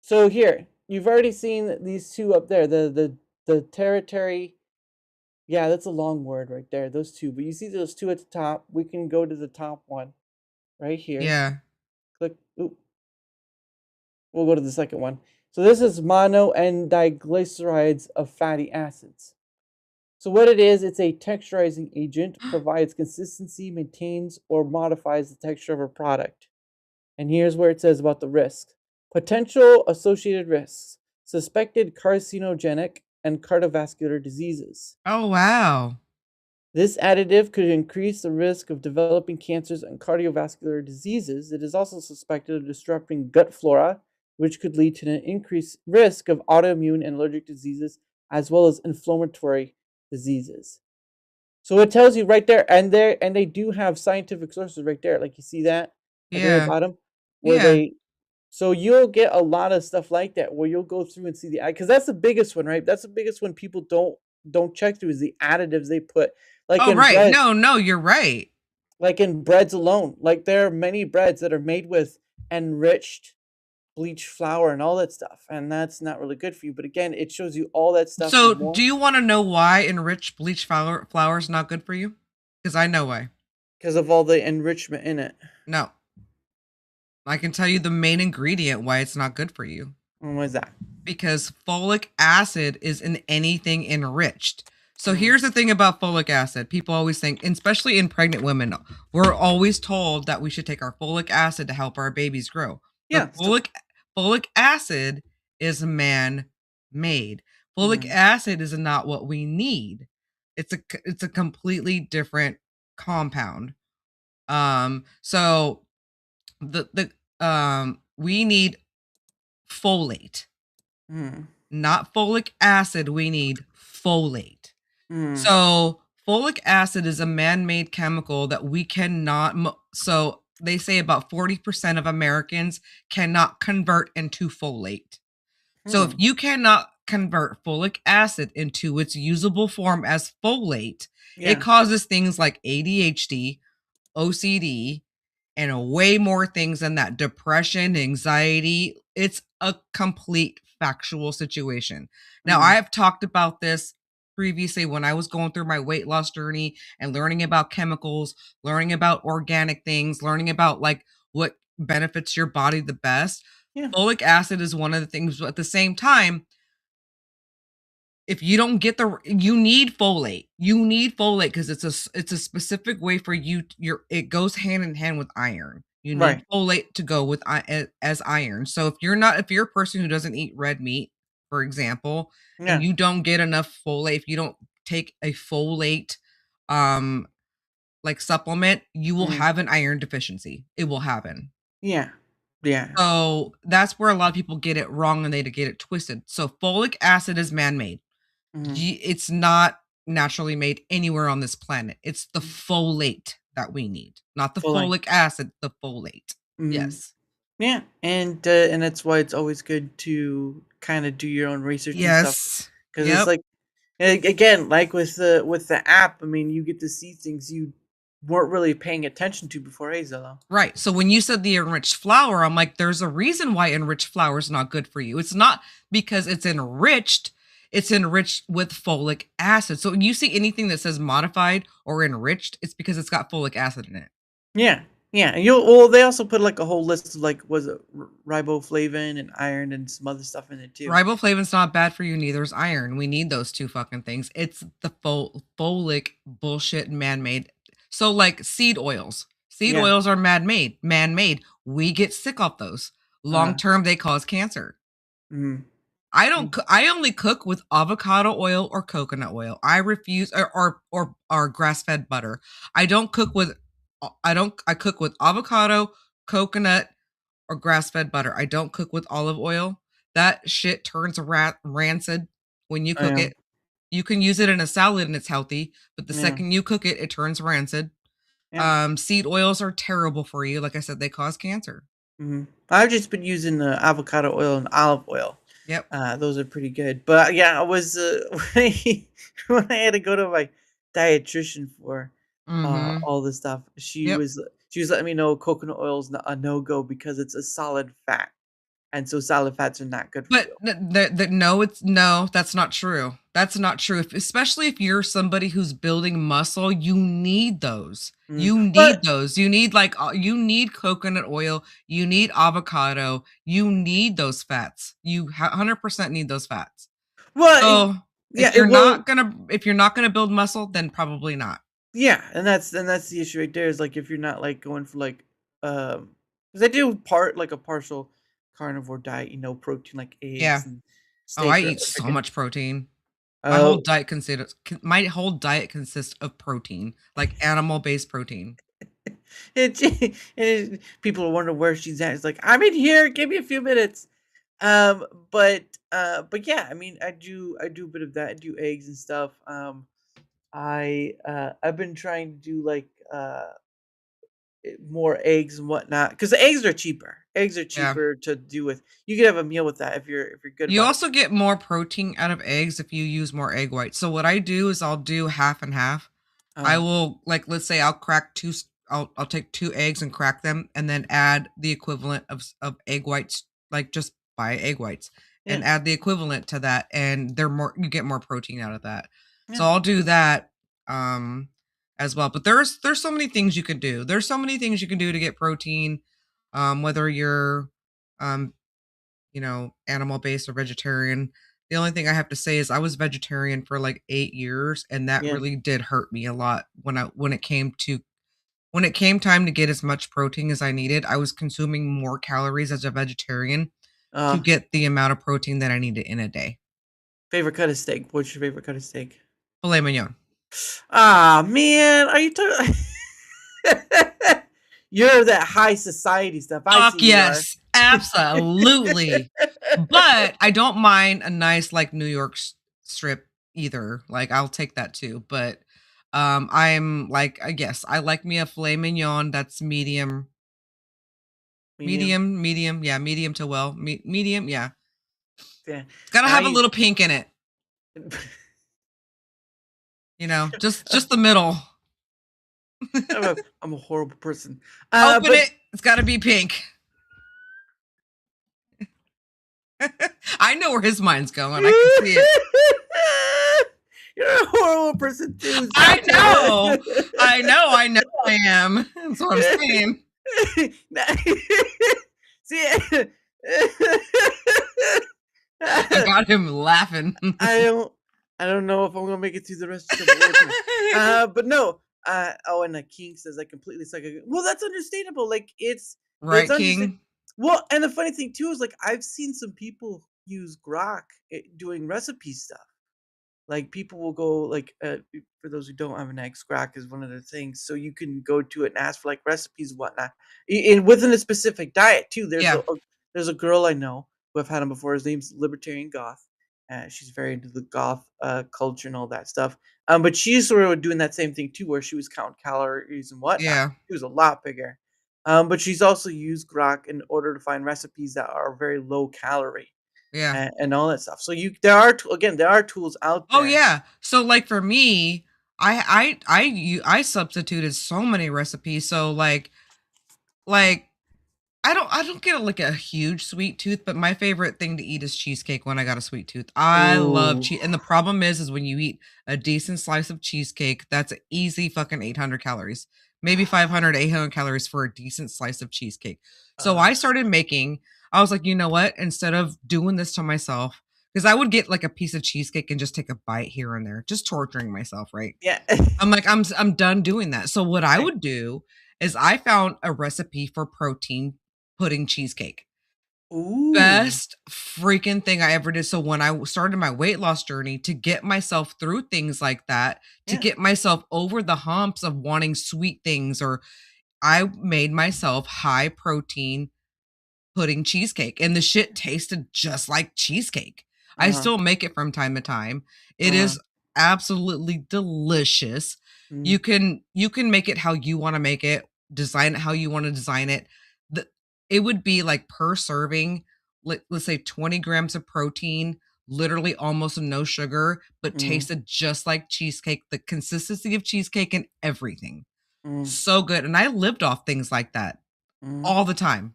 So here, you've already seen these two up there. The territory. Yeah, that's a long word right there. Those two. But you see those two at the top. We can go to the top one right here. Yeah. Click. Oop. We'll go to the second one. So this is mono and diglycerides of fatty acids. So what it is, it's a texturizing agent, provides consistency, maintains or modifies the texture of a product. And here's where it says about the risks. Potential associated risks. Suspected carcinogenic and cardiovascular diseases. Oh wow. This additive could increase the risk of developing cancers and cardiovascular diseases. It is also suspected of disrupting gut flora, which could lead to an increased risk of autoimmune and allergic diseases, as well as inflammatory diseases. So it tells you right there, and they do have scientific sources right there. Like you see that at the very Yeah. bottom, where Yeah. so you'll get a lot of stuff like that where you'll go through and see the because that's the biggest one, right? That's the biggest one people don't check through is the additives they put, like Oh in right. bread, No, you're right. like in breads alone. Like there are many breads that are made with enriched bleach flour and all that stuff, and that's not really good for you. But again, it shows you all that stuff So, and do more you want to know why enriched bleach flour is not good for you? Because I know why. because of all the enrichment in it. No, I can tell you the main ingredient why it's not good for you. And what is that? Because folic acid is in anything enriched. So Mm. here's the thing about folic acid. People always think, especially in pregnant women, we're always told that we should take our folic acid to help our babies grow. Yeah. But folic acid is man-made. Folic Mhm. acid is not what we need. It's a completely different compound. So the we need folate, Mm. not folic acid. We need folate. Mm. So, folic acid is a man made chemical that we cannot. So, they say about 40% of Americans cannot convert into folate. So, if Hmm. you cannot convert folic acid into its usable form as folate, it Yeah. causes things like ADHD, OCD, and way more things than that. Depression, anxiety. It's a complete factual situation. Now, I Mm. have talked about this previously when I was going through my weight loss journey and learning about chemicals, learning about organic things, learning about like what benefits your body the best. Yeah. Folic acid is one of the things, but at the same time, if you don't get you need folate. You need folate because it's a specific way for it goes hand in hand with iron. You need Right. folate to go with as iron. So if you're a person who doesn't eat red meat, for example, and Yeah. you don't get enough folate, if you don't take a folate um like supplement, you will Mm. have an iron deficiency. It will happen. Yeah. Yeah. So that's where a lot of people get it wrong and they get it twisted. So folic acid is man-made. Mhm. It's not naturally made anywhere on this planet. It's the folate that we need, not the Fully. folic acid, the folate. Mhm. Yes. Yeah, and that's why it's always good to kinda do your own research and stuff, Yes. because it's Yep. like again, like with the app, I mean, you get to see things you weren't really paying attention to before, eh, Zillow? Right. So when you said the enriched flour, I'm like, there's a reason why enriched flour is not good for you. It's not because it's enriched. it's enriched with folic acid. So you see anything that says modified or enriched, it's because it's got folic acid in it. Yeah, yeah, and you well, they also put, like, a whole list of, like, was it r riboflavin and iron and some other stuff in it too. Riboflavin's not bad for you, neither is iron. We need those 2 fucking things. It's the folic bullshit man-made. So, like, seed oils. Seed Yeah, oils are man-made. We get sick off those. Long uh, term, they cause cancer. mhm, mm, I only cook with avocado oil or coconut oil. I refuse or grass-fed butter. I don't cook with I cook with avocado, coconut, or grass-fed butter. I don't cook with olive oil. That shit turns rancid when you cook yeah, it. You can use it in a salad and it's healthy, but the yeah, second you cook it, it turns rancid. yeah, Seed oils are terrible for you. Like I said, they cause cancer. mhm. I've just been using the avocado oil and olive oil. Yep. Those are pretty good, but, yeah, I was, when I had to go to my dietitian for, Mhm. all this stuff, Yep. she was letting me know coconut oil is a no-go because it's a solid fat, and so solid fats are not good for But you. no, it's no, that's not true. That's not true. Especially if you're somebody who's building muscle, you need those. Mm, You but need those. You need you need coconut oil, you need avocado, you need those fats. You 100% need those fats. well, So, yeah, it will. if you're not gonna build muscle, then probably not. Yeah, and that's the issue right there is, like, if you're not, like, going for, like, because I do a partial carnivore diet, protein like eggs Yeah. and Oh, I steak or eat so chicken. much protein. Oh, My whole diet consists of protein, like animal-based protein. people are wondering where she's at. It's like, "I'm in here, give me a few minutes." But yeah, I mean, I do a bit of that. I do eggs and stuff. I've been trying to do, like, more eggs and whatnot because the eggs are cheaper. Eggs are Yeah. cheaper to do with. You could have a meal with that if you're good You about it. also get more protein out of eggs if you use more egg whites. So what I do is I'll do half and half. I Uh, will like let's say I'll crack I'll take 2 eggs and crack them and then add the equivalent of egg whites, like just buy egg whites yeah, and add the equivalent to that and they're more you get more protein out of that. yeah, So I'll do that um as well. But there's so many things you can do. There's so many things you can do to get protein whether you're um animal based or vegetarian. The only thing I have to say is I was vegetarian for like 8 years and that yeah. really did hurt me a lot when it came time to get as much protein as I needed. I was consuming more calories as a vegetarian to Uh, get the amount of protein that I needed in a day. favorite cut of steak. What's your favorite cut of steak? Filet mignon. Ah, man, are you talking? You're that high society stuff. I Fuck see you are. yes. Absolutely. But I don't mind a nice like New York strip either. Like I'll take that too. But I'm like I guess I like me a filet mignon that's Medium. yeah, medium to well, medium, yeah. Yeah. It's got to I have a use. little pink in it, just the middle. I'm a horrible person. Open But it. It's got to be pink. I know where his mind's going. I can see it. you're a horrible person too. I Stop know. it. I know I am. That's what I'm saying. See, I got him laughing. I don't I don't know if I'm gonna make it through the rest of the world. But no. Oh, and the king says I completely suck. Well, that's understandable. Like it's Right, understand. King? Well, and the funny thing too is like I've seen some people use grok doing recipe stuff. Like, people will go, like, for those who don't have an ex, Grok is one of the things, so you can go to it and ask for, like, recipes and whatnot. And within a specific diet too, Yeah, there's a girl I know who I've had him before, his name's Libertarian Goth, she's very into the goth, culture and all that stuff, but she's sort of doing that same thing too, where she was counting calories and whatnot. yeah, She was a lot bigger, but she's also used Grok in order to find recipes that are very low calorie yeah. and all that stuff. So there are again there are tools out Oh, there. yeah. So, like, for me, I substituted so many recipes, so, like I don't get, like, a huge sweet tooth, but my favorite thing to eat is cheesecake when I got a sweet tooth. I love Ooh. cheese, and the problem is when you eat a decent slice of cheesecake, that's a easy fucking 800 calories, maybe 500, 800 calories for a decent slice of cheesecake. So Uh, I started making I was like, "You know what? Instead of doing this to myself, because I would get, like, a piece of cheesecake and just take a bite here and there, just torturing myself, right? yeah. I'm like, I'm done doing that. So what I Right. would do is I found a recipe for protein pudding cheesecake. Ooh. Best freaking thing I ever did. So when I started my weight loss journey to get myself through things like that, to Yeah. get myself over the humps of wanting sweet things, or I made myself high protein pudding cheesecake, and the shit tasted just like cheesecake. I Uh-huh. still make it from time to time. It Uh-huh. is absolutely delicious. Mm, You can make it how you wanna make it, design it how you wanna design it. The It would be like per serving, let's say 20 grams of protein, literally almost no sugar, but mm, tasted just like cheesecake, the consistency of cheesecake and everything. mm, So good, and I lived off things like that mm. all the time.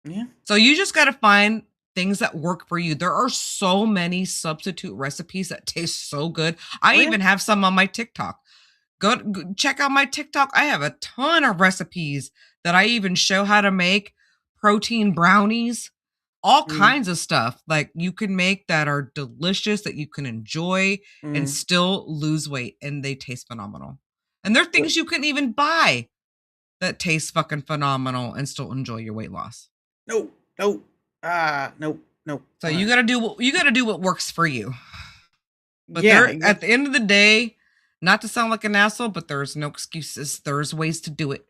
Yeah. So you just gotta find things that work for you. There are so many substitute recipes that taste so good. I Oh, yeah. even have some on my TikTok. Check out my TikTok. I have a ton of recipes that I even show how to make protein brownies, all Mm, kinds of stuff like you can make that are delicious that you can enjoy and mm. still lose weight, and they taste phenomenal. And they're What? things you couldn't even buy that taste fucking phenomenal and still enjoy your weight loss. No. No. Nope. Nope. So you gotta do what works for you. But Yeah, there, I at guess. the end of the day, not to sound like an asshole, but there's no excuses. There's ways to do it.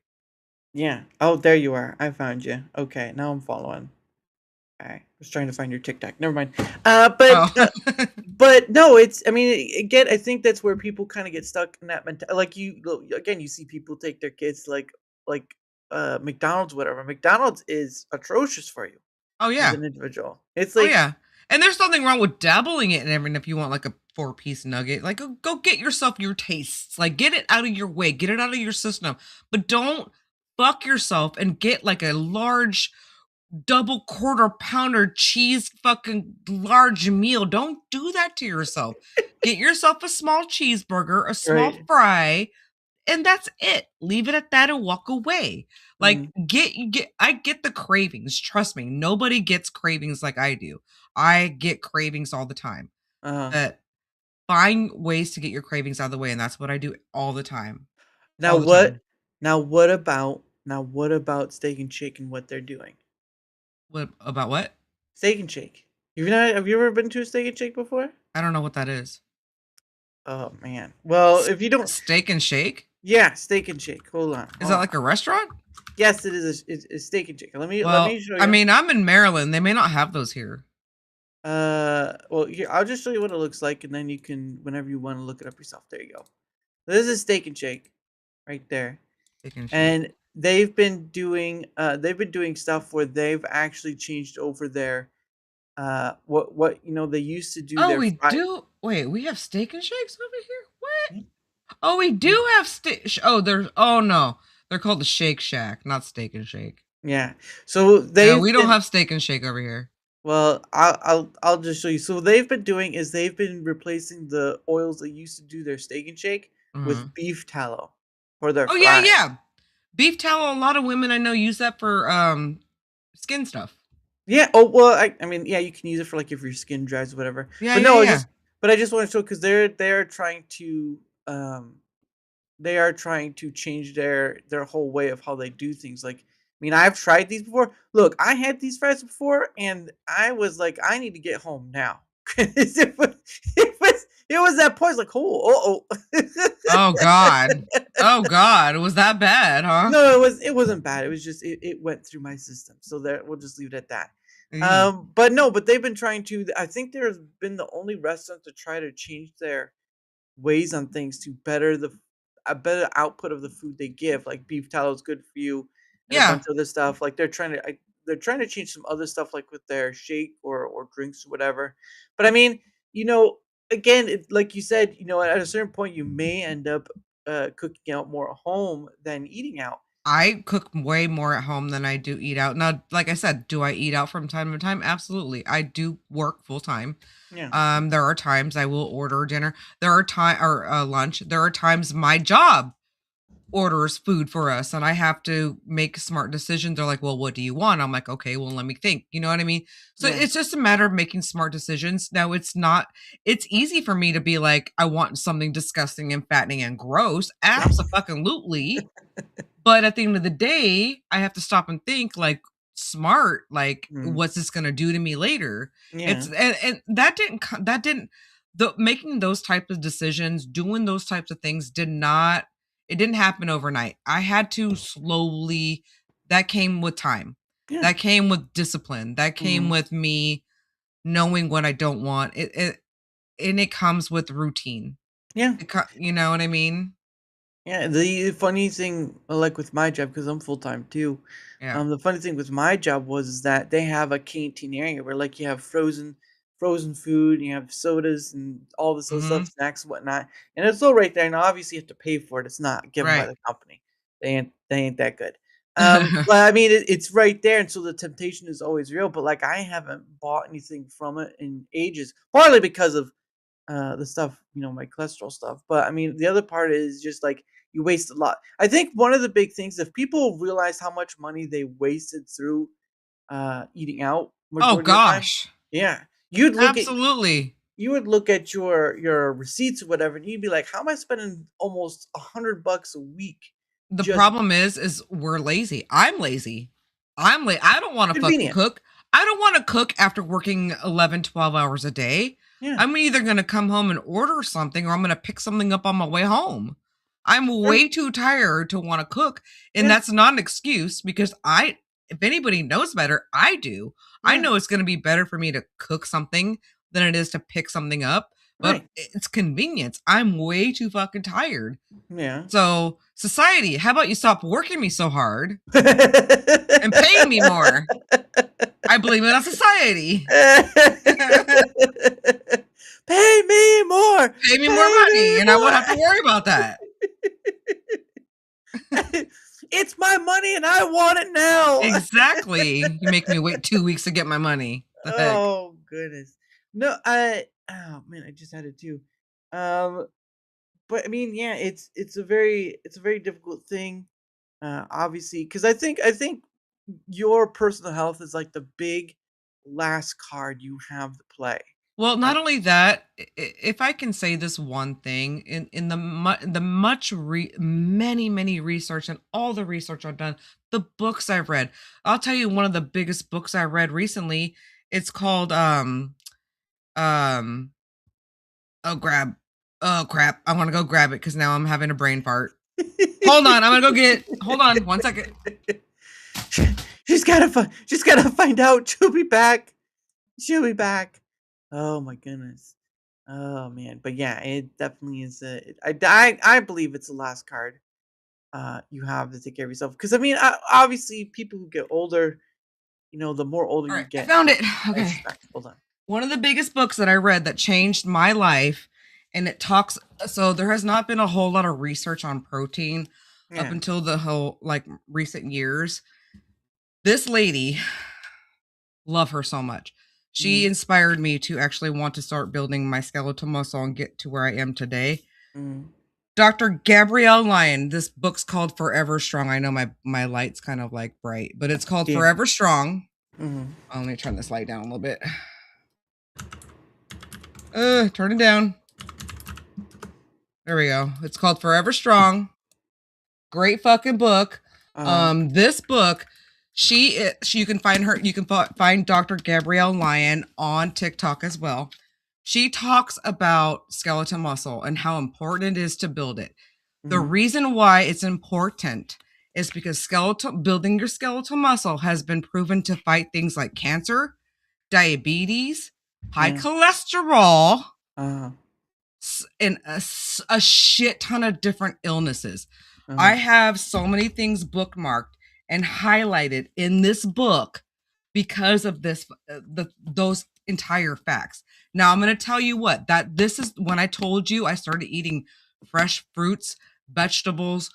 Yeah. Oh, there you are. I found you. Okay, now I'm following. I was trying to find your TikTok. Never mind. Uh, Oh. but uh, but no, it's. I mean, again, I think that's where people kind of get stuck in that mentality. Like again, you see people take their kids like McDonald's, whatever. McDonald's is atrocious for you Oh, as yeah. an individual. It's Oh, like yeah. And there's nothing wrong with dabbling it in everything if you want, like, a four-piece nugget. Like, go get yourself your tastes. Like, get it out of your way, get it out of your system, but don't fuck yourself and get, like, a large double quarter pounder cheese fucking large meal. Don't do that to yourself. Get yourself a small cheeseburger, a small right. fry, and that's it. Leave it at that and walk away. Like Mm, get I get the cravings. Trust me. Nobody gets cravings like I do. I get cravings all the time. uh-huh. But find ways to get your cravings out of the way, and that's what I do all the time. Now All the what? time. Now what about Steak and Shake and what they're doing? What about what? Steak and Shake. Have you ever been to a Steak and Shake before? I don't know what that is. Oh man. Well, S- if you don't, Steak and shake? yeah, Steak and Shake. Hold on. Is Hold that on. like a restaurant? Yes, it is. It's Steak and Shake. Let me Well, show I you. mean, I'm in Maryland. They may not have those here. Well, here I'll just show you what it looks like, and then you can, whenever you want to look it up yourself. There you go. This is Steak and Shake, right there, Steak and shake. and they've been doing stuff where they've actually changed over their what they used to do Oh, their we fry. do. Wait, we have steak and shakes over here? What? Oh, we do have steak. Oh, there's. Oh no, they're called the Shake Shack, not Steak and Shake. Yeah. So No, they've we don't been have Steak and Shake over here. well, I'll just show you. So they've been doing is they've been replacing the oils that used to do their steak and shake Mhm. with beef tallow for their Oh yeah, fries. yeah. Beef tallow. A lot of women I know use that for skin stuff. Yeah. Oh well, I mean, yeah, you can use it for like if your skin dries or whatever. Yeah, But yeah, no, yeah. I just want to show because they're trying to change their whole way of how they do things. Like, I mean, I've tried these before. Look, I had these fries before, and I was like, I need to get home now. 'Cause it was that point. Like, oh, Oh God. Oh God. Was that bad, huh? no, it wasn't bad. It was just it went through my system. So that we'll just leave it at that. Mm. But no, but they've been trying to. I think there's been the only restaurant to try to change their ways on things to better a better output of the food they give. Like beef tallow is good for you, and a Yeah. bunch of other stuff. Like they're trying to change some other stuff, like with their shake or drinks or whatever. But I mean, you know, again, like you said, at a certain point, you may end up cooking out more at home than eating out. I cook way more at home than I do eat out. Now, like I said, do I eat out from time to time? Absolutely. I do work full time. Yeah. There are times I will order dinner. There are time or lunch. There are times my job orders food for us and I have to make smart decisions. They're like, "Well, what do you want?" I'm like, "Okay, well, let me think." You know what I mean? So Yeah. it's just a matter of making smart decisions. Now, it's easy for me to be like, I want something disgusting and fattening and gross. Absolutely. But at the end of the day, I have to stop and think like smart, like Mm. what's this going to do to me later? Yeah. And that didn't the making those types of decisions, doing those types of things it didn't happen overnight. I had to slowly that came with time. Yeah. That came with discipline. That came Mhm. with me knowing what I don't want. And it comes with routine. Yeah. You know what I mean? Yeah, the funny thing, like with my job, because I'm full time too. Yeah. The funny thing with my job was is that they have a canteen area where like you have frozen food, you have sodas and all this other stuff, Mhm. snacks and whatnot, and it's all right there. And obviously you have to pay for it. It's not given by Right. the company. They ain't that good. But I mean it's right there, and so the temptation is always real. But like I haven't bought anything from it in ages, partly because of the stuff, my cholesterol stuff. But I mean, the other part is just like you waste a lot. I think one of the big things, if people realize how much money they wasted through eating out Oh majority of the time, gosh. yeah, you'd look at Absolutely. you would look at your receipts or whatever, and you'd be like, how am I spending almost $100 a week The just problem is we're lazy. I'm lazy. I don't wanna fucking convenient? cook. I don't wanna cook after working 11, 12 hours a day. Yeah, I'm either gonna come home and order something or I'm gonna pick something up on my way home. I'm sure, way too tired to wanna cook, and yeah, that's not an excuse because if anybody knows better, I do. I yeah, know it's gonna be better for me to cook something than it is to pick something up, but right, it's convenience. I'm way too fucking tired. yeah. So, society, how about you stop working me so hard and paying me more? I blame it on society. Pay me more! Pay me more Pay money, me and I won't have to more! worry about that. It's my money and I want it now! Exactly. You make me wait 2 weeks to get my money. The heck? Oh, goodness. No, oh, man, I just had it too. Um, but I mean, yeah, it's a very difficult thing, obviously, because I think your personal health is like the big last card you have to play. Well, Uh, not only that, if I can say this one thing, in the many research and all the research I've done, the books I've read, I'll tell you one of the biggest books I read recently. It's called um oh grab oh crap, I want to go grab it because now I'm having a brain fart. Hold on, I'm gonna go get it. Hold on 1 second. she's gotta find out. She'll be back. She'll be back. Oh my goodness. Oh man. But yeah, it definitely is. I believe it's the last card. You have to take care of yourself because I mean, obviously, people who get older, the more older All you right, I get, found it. I Okay. expect. Hold on. One of the biggest books that I read that changed my life, and it talks so there has not been a whole lot of research on protein up Yeah. until the whole like recent years. This lady, love her so much. She Mm-hmm. inspired me to actually want to start building my skeletal muscle and get to where I am today. Mm-hmm. Dr. Gabrielle Lyon, this book's called Forever Strong. I know my light's kind of like bright, but it's called Yeah. Forever Strong. Mm-hmm. Oh, let me turn this light down a little bit. Turn it down. There we go. It's called Forever Strong. Great fucking book. Uh. This book, you can find her. You can find Dr. Gabrielle Lyon on TikTok as well. She talks about skeletal muscle and how important it is to build it. The Mm-hmm. reason why it's important is because building your skeletal muscle has been proven to fight things like cancer, diabetes, high Yeah. cholesterol, Uh. and a shit ton of different illnesses. Uh. I have so many things bookmarked and highlighted in this book because of those entire facts. Now I'm going to tell you what that this is when I told you I started eating fresh fruits, vegetables,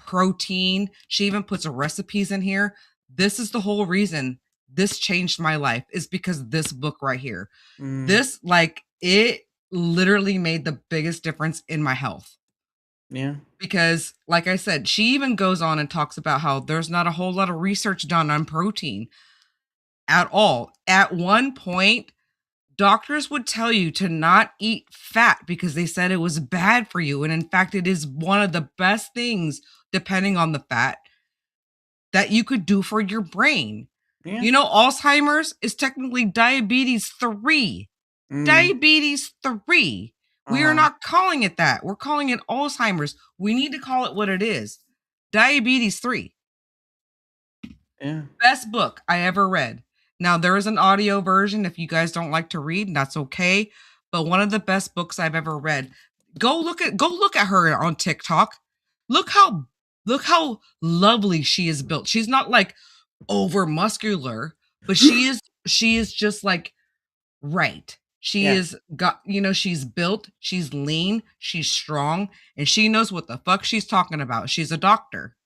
protein. She even puts recipes in here. This is the whole reason this changed my life is because this book right here. Mm, This, like, it literally made the biggest difference in my health. yeah. Because, like I said, she even goes on and talks about how there's not a whole lot of research done on protein at all. At one point, doctors would tell you to not eat fat because they said it was bad for you. And in fact, it is one of the best things, depending on the fat, that you could do for your brain. Yeah. You know, Alzheimer's is technically diabetes 3. Mm, Diabetes 3. We are uh-huh. not calling it that. We're calling it Alzheimer's. We need to call it what it is. Diabetes 3. Yeah. Best book I ever read. Now there is an audio version if you guys don't like to read, that's okay, but one of the best books I've ever read. Go look at her on TikTok. Look how look how lovely she is built. She's not like over muscular, but she is just like right. She Yeah. is got, she's built, she's lean, she's strong, and she knows what the fuck she's talking about. She's a doctor.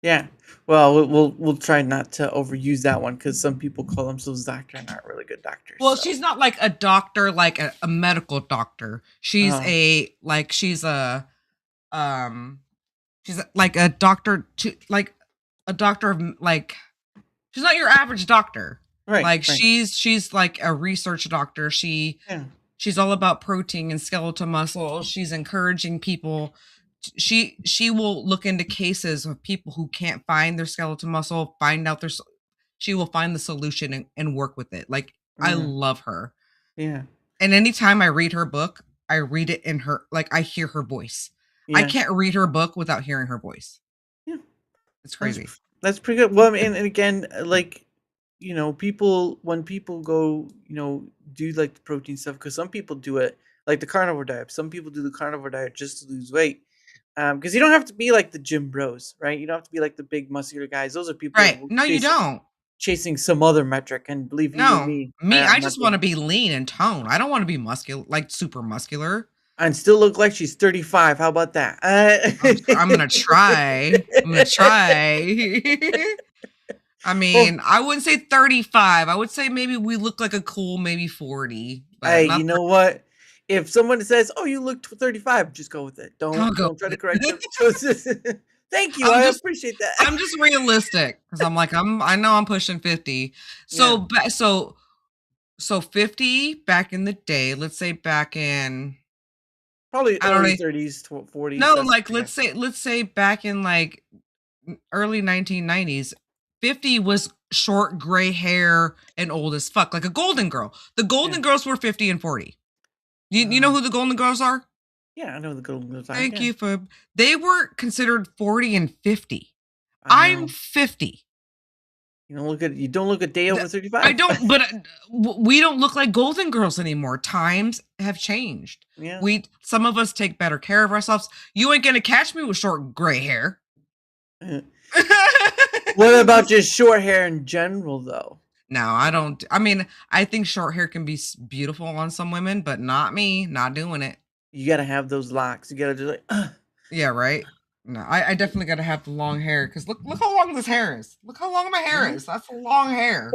Yeah. Well, we'll try not to overuse that one because some people call themselves doctor and not really good doctors. Well, So, she's not like a doctor, like a medical doctor. uh, Um, like a doctor to like a doctor of like she's not your average doctor. right, Like right. she's like a research doctor. Yeah, She's all about protein and skeletal muscle. She's encouraging people. She will look into cases of people who can't find their skeletal muscle, find out she will find the solution and work with it. Like I yeah, love her. yeah, And anytime I read her book, I read it in her like I hear her voice. I yeah, can't read her book without hearing her voice. yeah. It's That's crazy. that's pretty good. Well, I mean, and again, like, people when people go, do like the protein stuff because some people do it like the carnivore diet. Some people do the carnivore diet just to lose weight. Because you don't have to be like the gym bros, right? You don't have to be like the big muscular guys. Those are people Right. who No, you don't. chasing some other metric. And believe you No. me, Me, I I'm not just want doing. to be lean and tone. I don't want to be muscular, like super muscular. And still look like she's 35. How about that? I'm gonna try. I'm gonna try. I Well, mean, I wouldn't say 35. I would say maybe we look like a cool maybe 40, but hey, not you know what? If someone says, "Oh, you look 35," just go with it. 30. I'll go Don't try to with correct it. them. Just thank you. I'm I just appreciate that. I'm just realistic because I'm like I know I'm pushing 50. Yeah, So 50 back in the day, let's say back in probably I don't early know. 30s, 40s. No, That's like pretty good. let's say back in like early 1990s, 50 was short gray hair and old as fuck, like a golden girl. The Yeah. golden girls were 50 and 40. You know Uh, who the golden girls are? yeah, I know the Golden Girls are. Thank Yeah. you for they were considered 40 and 50. I'm Wow. 50. You don't look a day The over I 35. don't but, we don't look like golden girls anymore. Times have changed. Yeah. We some of us take better care of ourselves. You ain't gonna catch me with short gray hair. Uh, What about just short hair in general, though? No, I don't I mean, I think short hair can be beautiful on some women, but not me, not doing it. You gotta have those locks. You gotta just like, Yeah, right? No, I definitely gotta have the long hair because look how long this hair is. Look how long my hair yeah. is. That's long hair.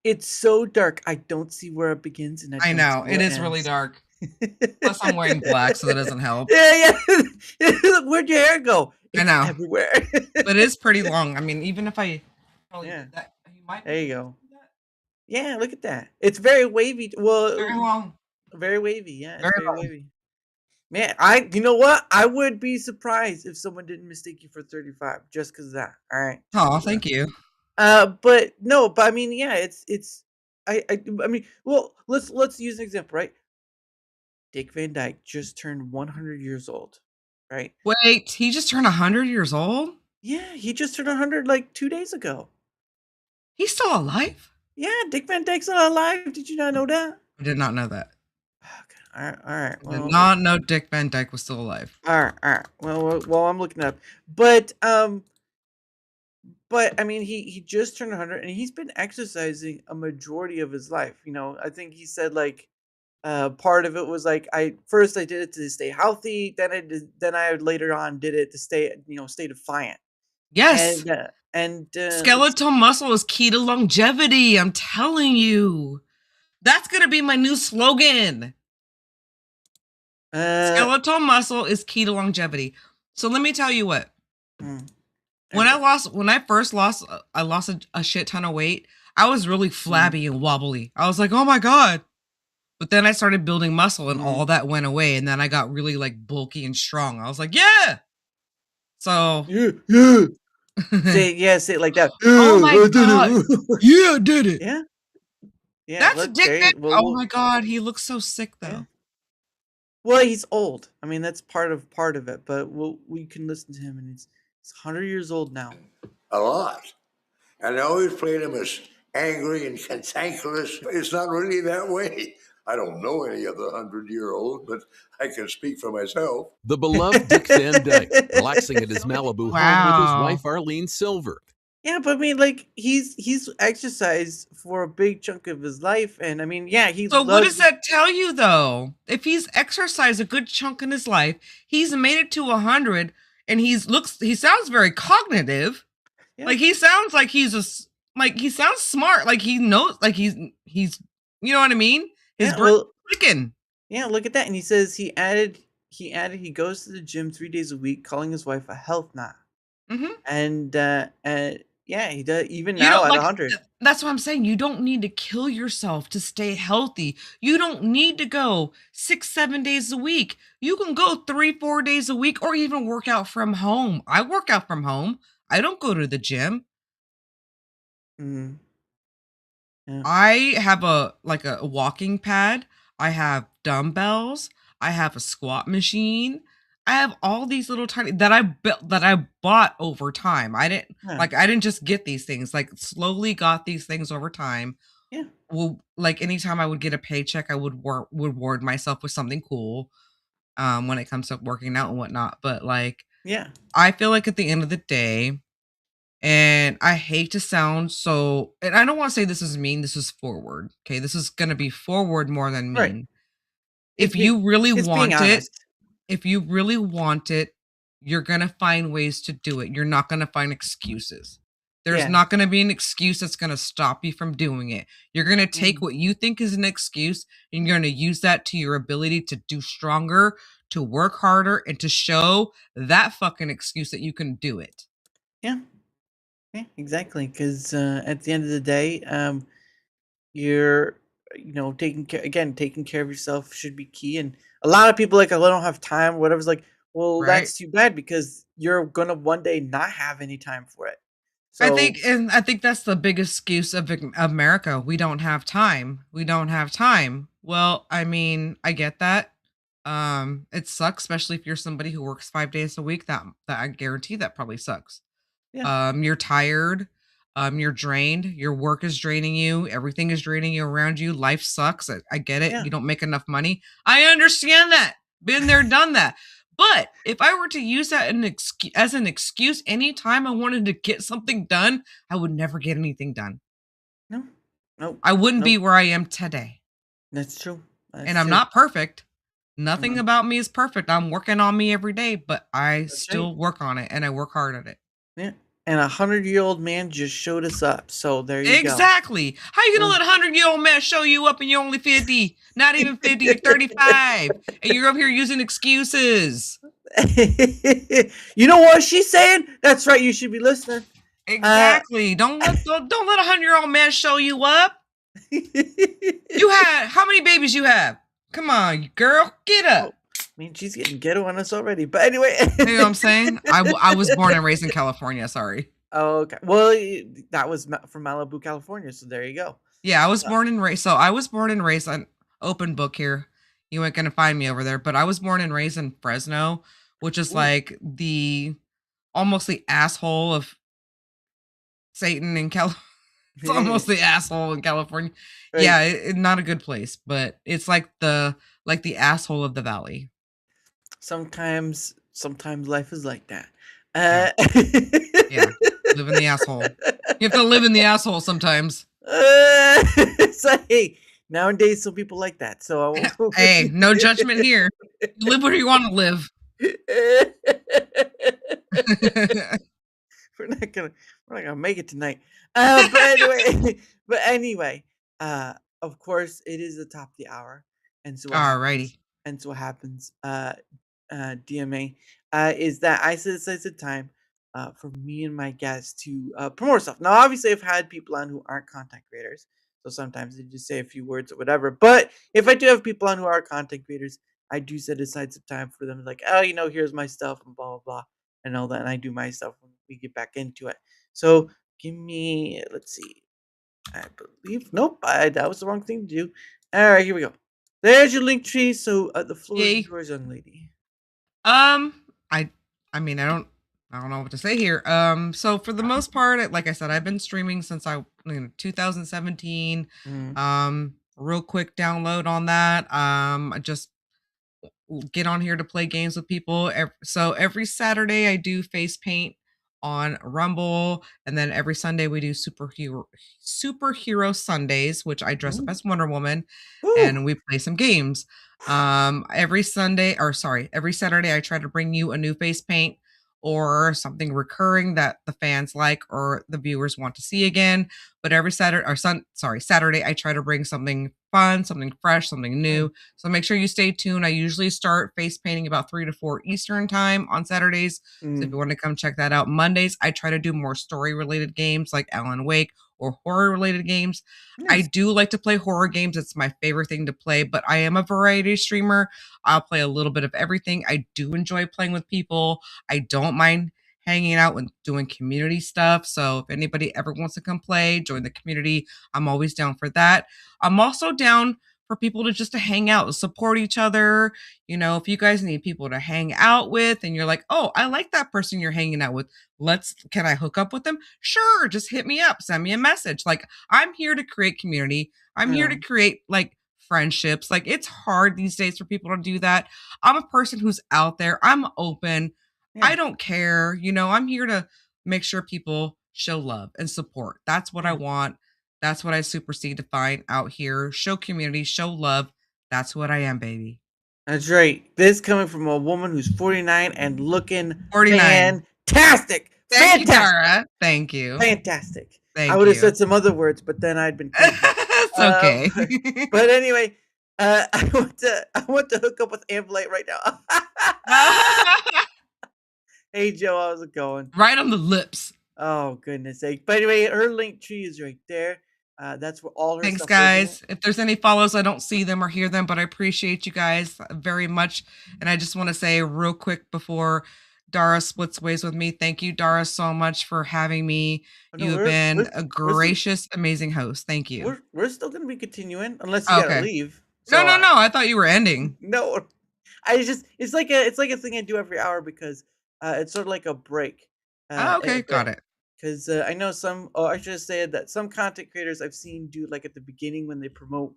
It's so dark. I don't see where it begins and I I don't see know, it where it is really ends. dark. Plus I'm wearing black, so that doesn't help. Yeah, yeah. Where'd your hair go? I It's know, everywhere. but it is pretty long. I mean, even if I probably Yeah, did that, you might be there able you to go. see that. Yeah, look at that. It's very wavy. Very Well, long. very wavy. Yeah, it's Very very long. wavy. Man, you know what? I would be surprised if someone didn't mistake you for 35 just because of that. All right, just Oh, because of that. thank you. But no, but I mean, yeah, I mean, well, let's use an example, right? Dick Van Dyke just turned 100 years old, right? Wait, he just turned 100 years old? Yeah, he just turned 100 like 2 days ago. He's still alive? Yeah, Dick Van Dyke's not alive. Did you not know that? I did not know that. Okay, all right, all right. I did Well, not know Dick Van Dyke was still alive. all right, all right. Well, I'm looking up, but I mean, he just turned 100, and he's been exercising a majority of his life. I think he said like part of it was like I did it to stay healthy, then I later on did it to stay defiant. Yes. And Skeletal muscle is key to longevity. I'm telling you. That's going to be my new slogan. uh, Skeletal muscle is key to longevity. So let me tell you what. mm, When okay. I first lost, I lost a shit ton of weight. I was really Mm, flabby and wobbly. I was like, oh my God. But then I started building muscle and mm. all that went away. And then I got really like bulky and strong. I was like, yeah. So, Yeah, yeah. Say it like that. Yeah, oh my I did God. it. Yeah, I did it. Yeah, yeah. That's Look, Dick there. Dick. Oh Well, my God. He looks so sick yeah. though. Well, he's old. I mean, that's part of it. But we can listen to him, and he's 100 years old now. A lot. And I always played him as angry and cantankerous. It's not really that way. I don't know any other 100-year-old, but I can speak for myself. The beloved Dick Van Dyke, relaxing at his Malibu home with his Wow. wife Arlene Silver. Yeah, but I mean, like he's exercised for a big chunk of his life, and I mean, yeah, he So what does loves. that tell you though? If he's exercised a good chunk in his life, he's made it to 100 and he sounds very cognitive. Yeah, Like he sounds like like he sounds smart, like he knows like he's you know what I mean? His yeah. brain's Well, clicking. yeah. Look at that, and he says he goes to the gym 3 days a week, calling his wife a health nut, Mhm. and yeah, he does even You now don't at like 100. that's what I'm saying. You don't need to kill yourself to stay healthy. You don't need to go 6, 7 days a week. You can go 3, 4 days a week or even work out from home. I work out from home. I don't go to the gym. Mm, yeah, I have a walking pad. I have dumbbells. I have a squat machine. I have all these little tiny that I built that I bought over time. yeah, I didn't just get these things. Like slowly got these things over time. yeah, Well, like anytime I would get a paycheck, I would reward myself with something cool. When it comes to working out and whatnot. But like yeah. I feel like at the end of the day, and I hate to sound so, and I don't want to say this is mean, this is forward. Okay. This is going to be forward more than Right. mean. It's If being you really it's being want it, honest. if you really want it, you're going to find ways to do it. You're not going to find excuses. There's Yeah. not going to be an excuse that's going to stop you from doing it. You're going to take Mm, what you think is an excuse and you're going to use that to your ability to do stronger, to work harder, and to show that fucking excuse that you can do it. yeah. Yeah. Exactly. Because at the end of the day, you're taking care of yourself should be key, and a lot of people like, "Oh, I don't have time," or whatever's like, well, Right. that's too bad because you're gonna one day not have any time for it. So I think that's the biggest excuse of America. We don't have time. We don't have time. Well, I mean, I get that. It sucks, especially if you're somebody who works 5 days a week. That I guarantee that probably sucks. yeah, You're tired. You're drained. Your work is draining you. Everything is draining you around you. Life sucks. I get it. yeah, You don't make enough money. I understand that. Been there, done that. But if I were to use that as an excuse anytime I wanted to get something done, I would never get anything done. no, no, I wouldn't no, be where I am today. that's true. And That's I'm true. not perfect. Nothing Mhm. about me is perfect. I'm working on me every day, but I That's right. still work on it and I work hard at it. Yeah, and 100-year-old man just showed us up. So there you go. Exactly. How you gonna Uh, let a 100-year-old man show you up and you're only 50? Not even 50, you're 35. And you're up here using excuses. you know what she's saying? That's right. You should be listening. Uh, Exactly. Don't let a 100-year-old man show you up. You had how many babies you have? Come on, girl, get oh, up. I mean, she's getting ghetto on us already. But anyway. You know what I'm saying? I was born and raised in California. Sorry. Oh, okay. Well, that was from Malibu, California. So there you go. Yeah, I was Uh, born and raised. So I was born and raised on open book here. You ain't gonna find me over there, but I was born and raised in Fresno, which is ooh, like the almost the asshole of Satan in Cal. It's almost the asshole in California. right. Yeah, not a good place, but it's like the asshole of the valley. Sometimes life is like that. Yeah, Uh, yeah. Live in the asshole. You have to live in the asshole sometimes. so hey, nowadays some people like that. So I won't go Hey, no judgment here. You live where you want to live. we're not gonna we're not gonna make it tonight. But anyway, but anyway, uh, of course, it is the top of the hour, and so what happens? Alrighty. And so what happens? DMA, is that I set aside some time for me and my guests to promote stuff. Now, obviously, I've had people on who aren't content creators, so sometimes they just say a few words or whatever. But if I do have people on who are content creators, I do set aside some time for them, like, oh, here's my stuff and blah blah blah and all that, and I do my stuff when we get back into it. So give me, let's see, I believe, nope, that was the wrong thing to do. All right, here we go. There's your link tree. So the floor is Yay. yours, young lady. Um, I I mean, I don't know what to say here. So for the most part, like I said, I've been streaming since 2017. Mm, Real quick download on that. I just get on here to play games with people. So every Saturday I do face paint on Rumble, and then every Sunday we do superhero Sundays, which I dress up ooh, as Wonder Woman, ooh, and we play some games. Every Saturday I try to bring you a new face paint or something recurring that the fans like or the viewers want to see again. But every Saturday I try to bring something fun, something fresh, something mm, new. So make sure you stay tuned. I usually start face painting about 3 to 4 Eastern time on Saturdays. So if mm, you want to come check that out, Mondays, I try to do more story related games like Alan Wake or horror related games. I nice. do like to play horror games. It's my favorite thing to play, but I am a variety streamer. I'll play a little bit of everything. I do enjoy playing with people. I don't mind hanging out and doing community stuff. So if anybody ever wants to come play, join the community, I'm always down for that. I'm also down for people to hang out, support each other. If you guys need people to hang out with and you're like, "Oh, I like that person you're hanging out with. Can I hook up with them?" Sure, just hit me up, send me a message. Like, I'm here to create community. I'm here Yeah, to create like friendships. Like, it's hard these days for people to do that. I'm a person who's out there. I'm open. yeah, I don't care. I'm here to make sure people show love and support. That's what I yeah. want. That's what I supersede to find out here. Show community, show love. That's what I am, baby. That's right. This coming from a woman who's 49 and looking 49. fantastic, Thank you, fantastic, Dara. Thank you. fantastic. I Thank would have you. said some other words, but then I'd been canceled. It's Uh, okay. but anyway, I want to hook up with Ambilight right now. Hey Joe, how's it going? Right on the lips. Oh goodness sake! But anyway, her link tree is right there. That's where all her Thanks, stuff is in it. guys. If there's any follows, I don't see them or hear them, but I appreciate you guys very much. And I just want to say real quick before Dara splits ways with me, thank you, Dara, so much for having me. Oh, no, You have we're been we're a we're still, gracious, amazing host. Thank you. we're still gonna be continuing unless you gotta Okay. leave. No, So no, no. I thought you were ending. no, I just it's like a thing I do every hour because it's sort of like a break, Oh, a okay. Got bit. it. Because I know some, oh, I should have said that some content creators I've seen do like at the beginning when they promote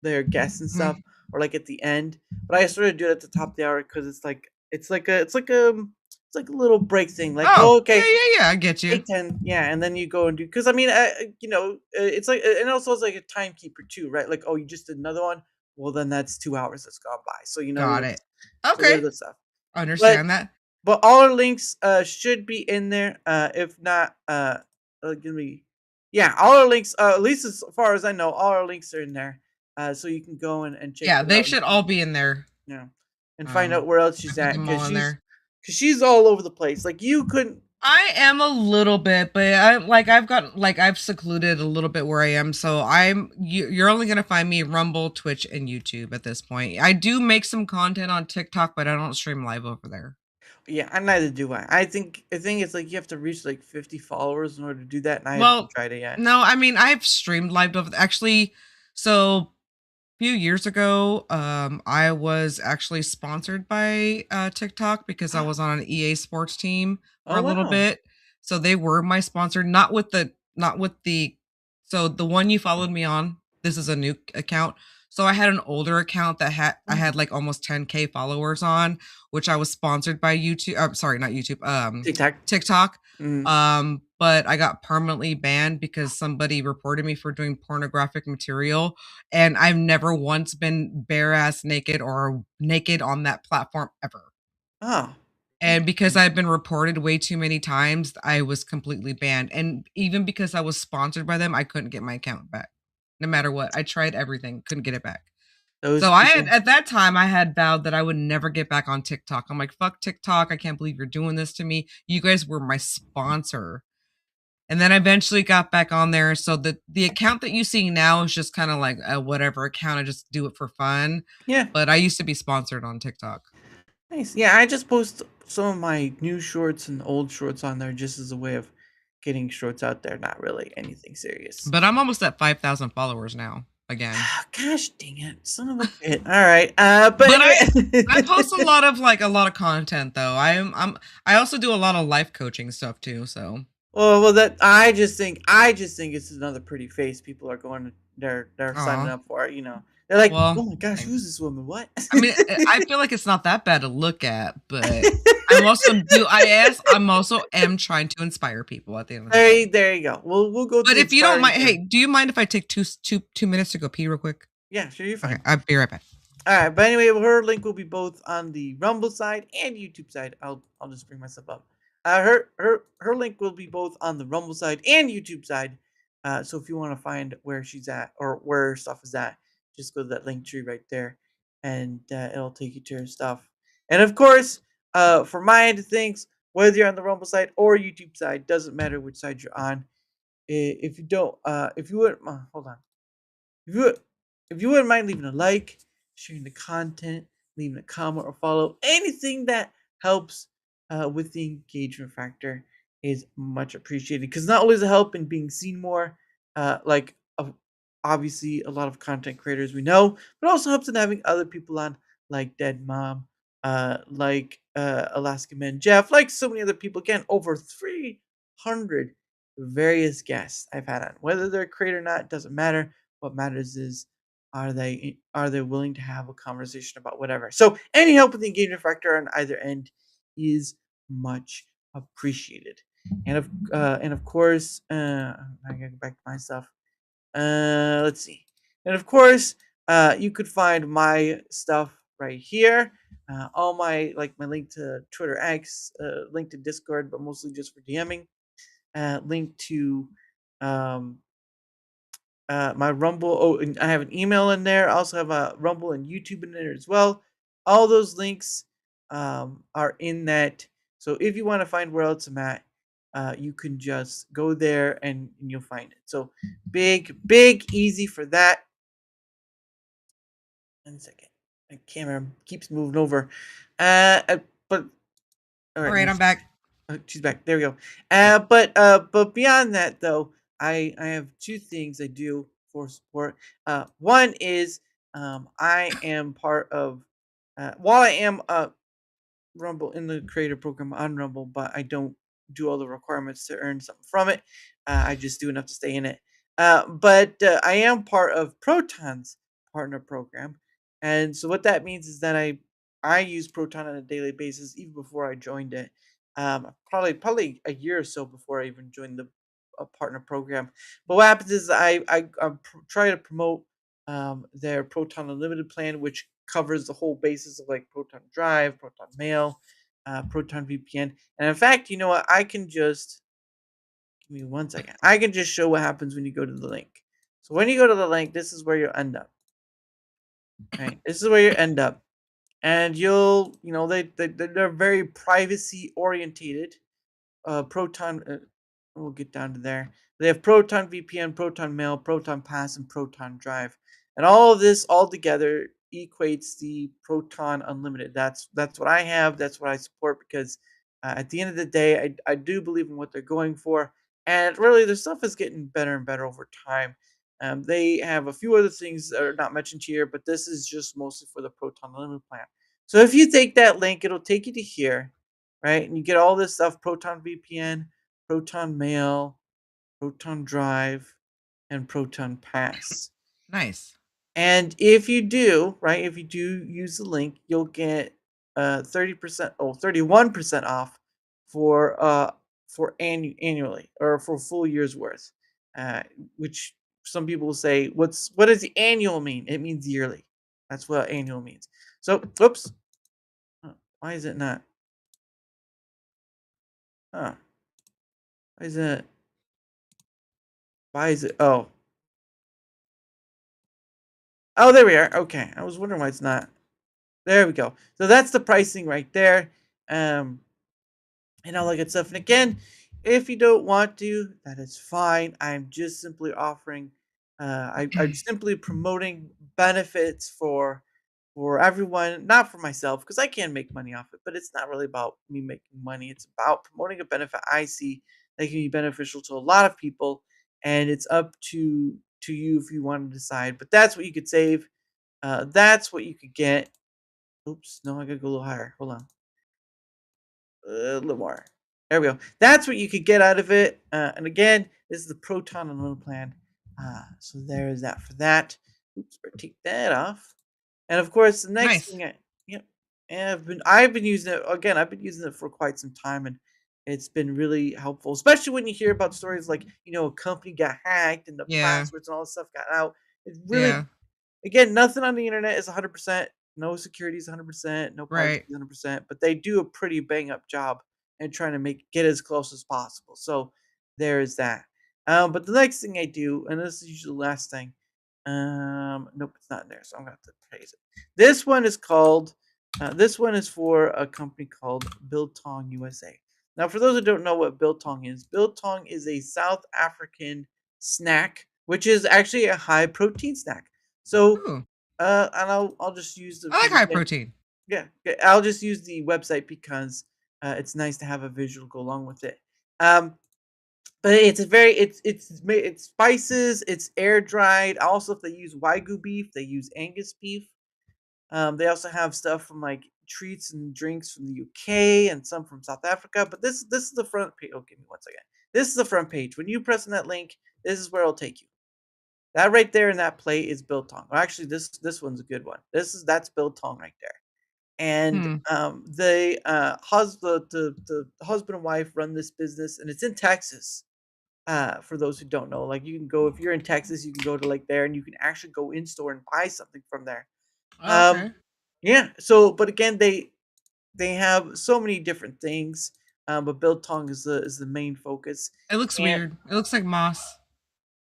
their guests and stuff, Mhm. or like at the end. But I sort of do it at the top of the hour because it's like a little break thing. Like, Oh, oh, yeah, okay, yeah, yeah. I get you. take 10, yeah, and then you go and do. Because I mean, it's like, and also it's like a timekeeper too, right? Like, oh, you just did another one. Well, then that's 2 hours that's gone by. So Got it. so there's Okay. the stuff. But Understand that. but all our links should be in there. If not, give me, yeah, all our links. At least as far as I know, all our links are in there. So you can go and check Yeah, it they out and should all be in there. find out where else I she's put at them all in there. because she's all over the place. Like you couldn't. I am a little bit, but I've secluded a little bit where I am. So you're only gonna find me Rumble, Twitch, and YouTube at this point. I do make some content on TikTok, but I don't stream live over there. Yeah, and neither do I. I think it's like you have to reach like 50 followers in order to do that, and I haven't Well, tried it yet. no, I mean I've streamed live over actually. So few years ago, I was actually sponsored by TikTok because I was on an EA Sports team for Oh a little wow. bit. So they were my sponsor, not with the so the one you followed me on. This is a new account. So I had an older account that I Mm, had like almost 10K followers on, which I was sponsored by YouTube. Sorry, not YouTube. TikTok. TikTok. Mm. But I got permanently banned because somebody reported me for doing pornographic material, and I've never once been bare ass naked or naked on that platform ever. Oh. And because I've been reported way too many times, I was completely banned. And even because I was sponsored by them, I couldn't get my account back. No matter what. I tried everything, couldn't get it back. Those So I had people. at that time I had vowed that I would never get back on TikTok. I'm like, fuck TikTok. I can't believe you're doing this to me. You guys were my sponsor. And then I eventually got back on there. So the account that you see now is just kind of like a whatever account. I just do it for fun. Yeah. But I used to be sponsored on TikTok. Nice. Yeah, I just post some of my new shorts and old shorts on there just as a way of getting shorts out there. Not really anything serious. But I'm almost at 5,000 followers now again. Gosh dang it, son of a bit. All right. But But I post anyway. a lot of content though. I also do a lot of life coaching stuff too, so Well, that I just think it's another pretty face. People are going, they're signing aw. up for it. They're like, Well, oh my gosh, thanks. who's this woman? What? I mean, I feel like it's not that bad to look at, but I'm also am trying to inspire people at the end of the day. There you go. We'll go to But the if you don't inspiring mind, part. hey, do you mind if I take 2 minutes to go pee real quick? Yeah, sure, you're Okay, fine. I'll be right back. All right, but anyway, her link will be both on the Rumble side and YouTube side. I'll just bring myself up. Her link will be both on the Rumble side and YouTube side. So if you want to find where she's at or where her stuff is at, just go to that link tree right there, and it'll take you to her stuff. And of course, for my end of things, whether you're on the Rumble side or YouTube side, doesn't matter which side you're on. If you don't, if you would, hold on. If you would, if you wouldn't mind leaving a like, sharing the content, leaving a comment or follow, anything that helps with the engagement factor is much appreciated. Because not only does it help in being seen more, like obviously a lot of content creators we know, but also helps in having other people on, like Dead Mom, like Alaska Man Jeff, like so many other people. Again, over 300 various guests I've had on. Whether they're a creator or not, doesn't matter. What matters is are they willing to have a conversation about whatever. So any help with the engagement factor on either end is much appreciated. And of course, I gotta go back to my stuff. Let's see. And of course, you could find my stuff right here. All my link to Twitter X, link to Discord, but mostly just for DMing. Link to um, my Rumble. Oh, and I have an email in there. I also have a Rumble and YouTube in there as well. All those links are in that. So if you want to find where else I'm at, you can just go there and you'll find it. So big, easy for that. 1 second. My camera keeps moving over. But all All right, right, no, I'm back. she's back. There we go. But beyond that though, I have two things I do for support. One is I am part of while I am Rumble in the creator program on Rumble, but I don't do all the requirements to earn something from it. I just do enough to stay in it. But I am part of Proton's partner program, and so what that means is that I use Proton on a daily basis, even before I joined it. Probably a year or so before I even joined the partner program. But what happens is try to promote their Proton Unlimited plan, which covers the whole basis of like Proton Drive, Proton Mail, Proton VPN. And in fact, you know what? I can just give me 1 second. I can just show what happens when you go to the link. So when you go to the link, this is where you'll end up. Right? This is where you end up. And they're very privacy orientated. Proton. We'll get down to there. They have Proton VPN, Proton Mail, Proton Pass, and Proton Drive, and all of this all together equates the Proton Unlimited. That's what I have. That's what I support because at the end of the day, I do believe in what they're going for, and really their stuff is getting better and better over time. They have a few other things that are not mentioned here, but this is just mostly for the Proton Unlimited plan. So if you take that link, it'll take you to here, right? And you get all this stuff: Proton VPN, Proton Mail, Proton Drive, and Proton Pass. Nice. And if you do, right, if you do use the link, you'll get 30%, 31% off for annually or for full year's worth. Uh, which some people will say, what does the annual mean? It means yearly. That's what annual means. So, whoops. Why is it not? Huh. Why is it? Why is it? Oh. Oh, there we are. Okay. I was wondering why it's not. There we go. So that's the pricing right there. Um, and all that good stuff. And again, if you don't want to, that is fine. I'm just simply offering, I'm simply promoting benefits for everyone, not for myself, because I can make money off it. But it's not really about me making money. It's about promoting a benefit I see that can be beneficial to a lot of people, and it's up to you if you want to decide. But that's what you could save. That's what you could get. Oops, no, I gotta go a little higher. Hold on. A little more. There we go. That's what you could get out of it. And again, this is the Proton Unlimited plan. So there is that for that. Oops, or take that off. And of course, the next Nice. thing, yep, and I've been using it again. I've been using it for quite some time, and it's been really helpful, especially when you hear about stories like a company got hacked and the Yeah. passwords and all this stuff got out. It's really Yeah. Again, nothing on the internet is 100%. No security is 100%. No privacy Right. is 100%. But they do a pretty bang up job in trying to get as close as possible. So there is that. But the next thing I do, and this is usually the last thing. Nope, it's not in there. So I'm gonna have to praise it. This one is called. This one is for a company called Biltong USA. Now, for those who don't know what Biltong is a South African snack, which is actually a high protein snack. So, Ooh, and I'll just use the I like because high again, protein. yeah, I'll just use the website because it's nice to have a visual go along with it. Um, but it's spices, it's air dried. Also, if they use Wagyu beef, they use Angus beef. They also have stuff from like treats and drinks from the UK and some from South Africa. But this is the front page. Oh, give me one second. This is the front page. When you press on that link, this is where it'll take you. That right there in that plate is biltong. Well, actually, this one's a good one. That's biltong right there. And Hmm. the husband and wife run this business, and it's in Texas. For those who don't know, like you can go if you're in Texas, you can go to like there, and you can actually go in store and buy something from there. Oh, Um, okay. yeah. So, but again, they have so many different things. But biltong is the main focus. It looks And weird. It looks like moss.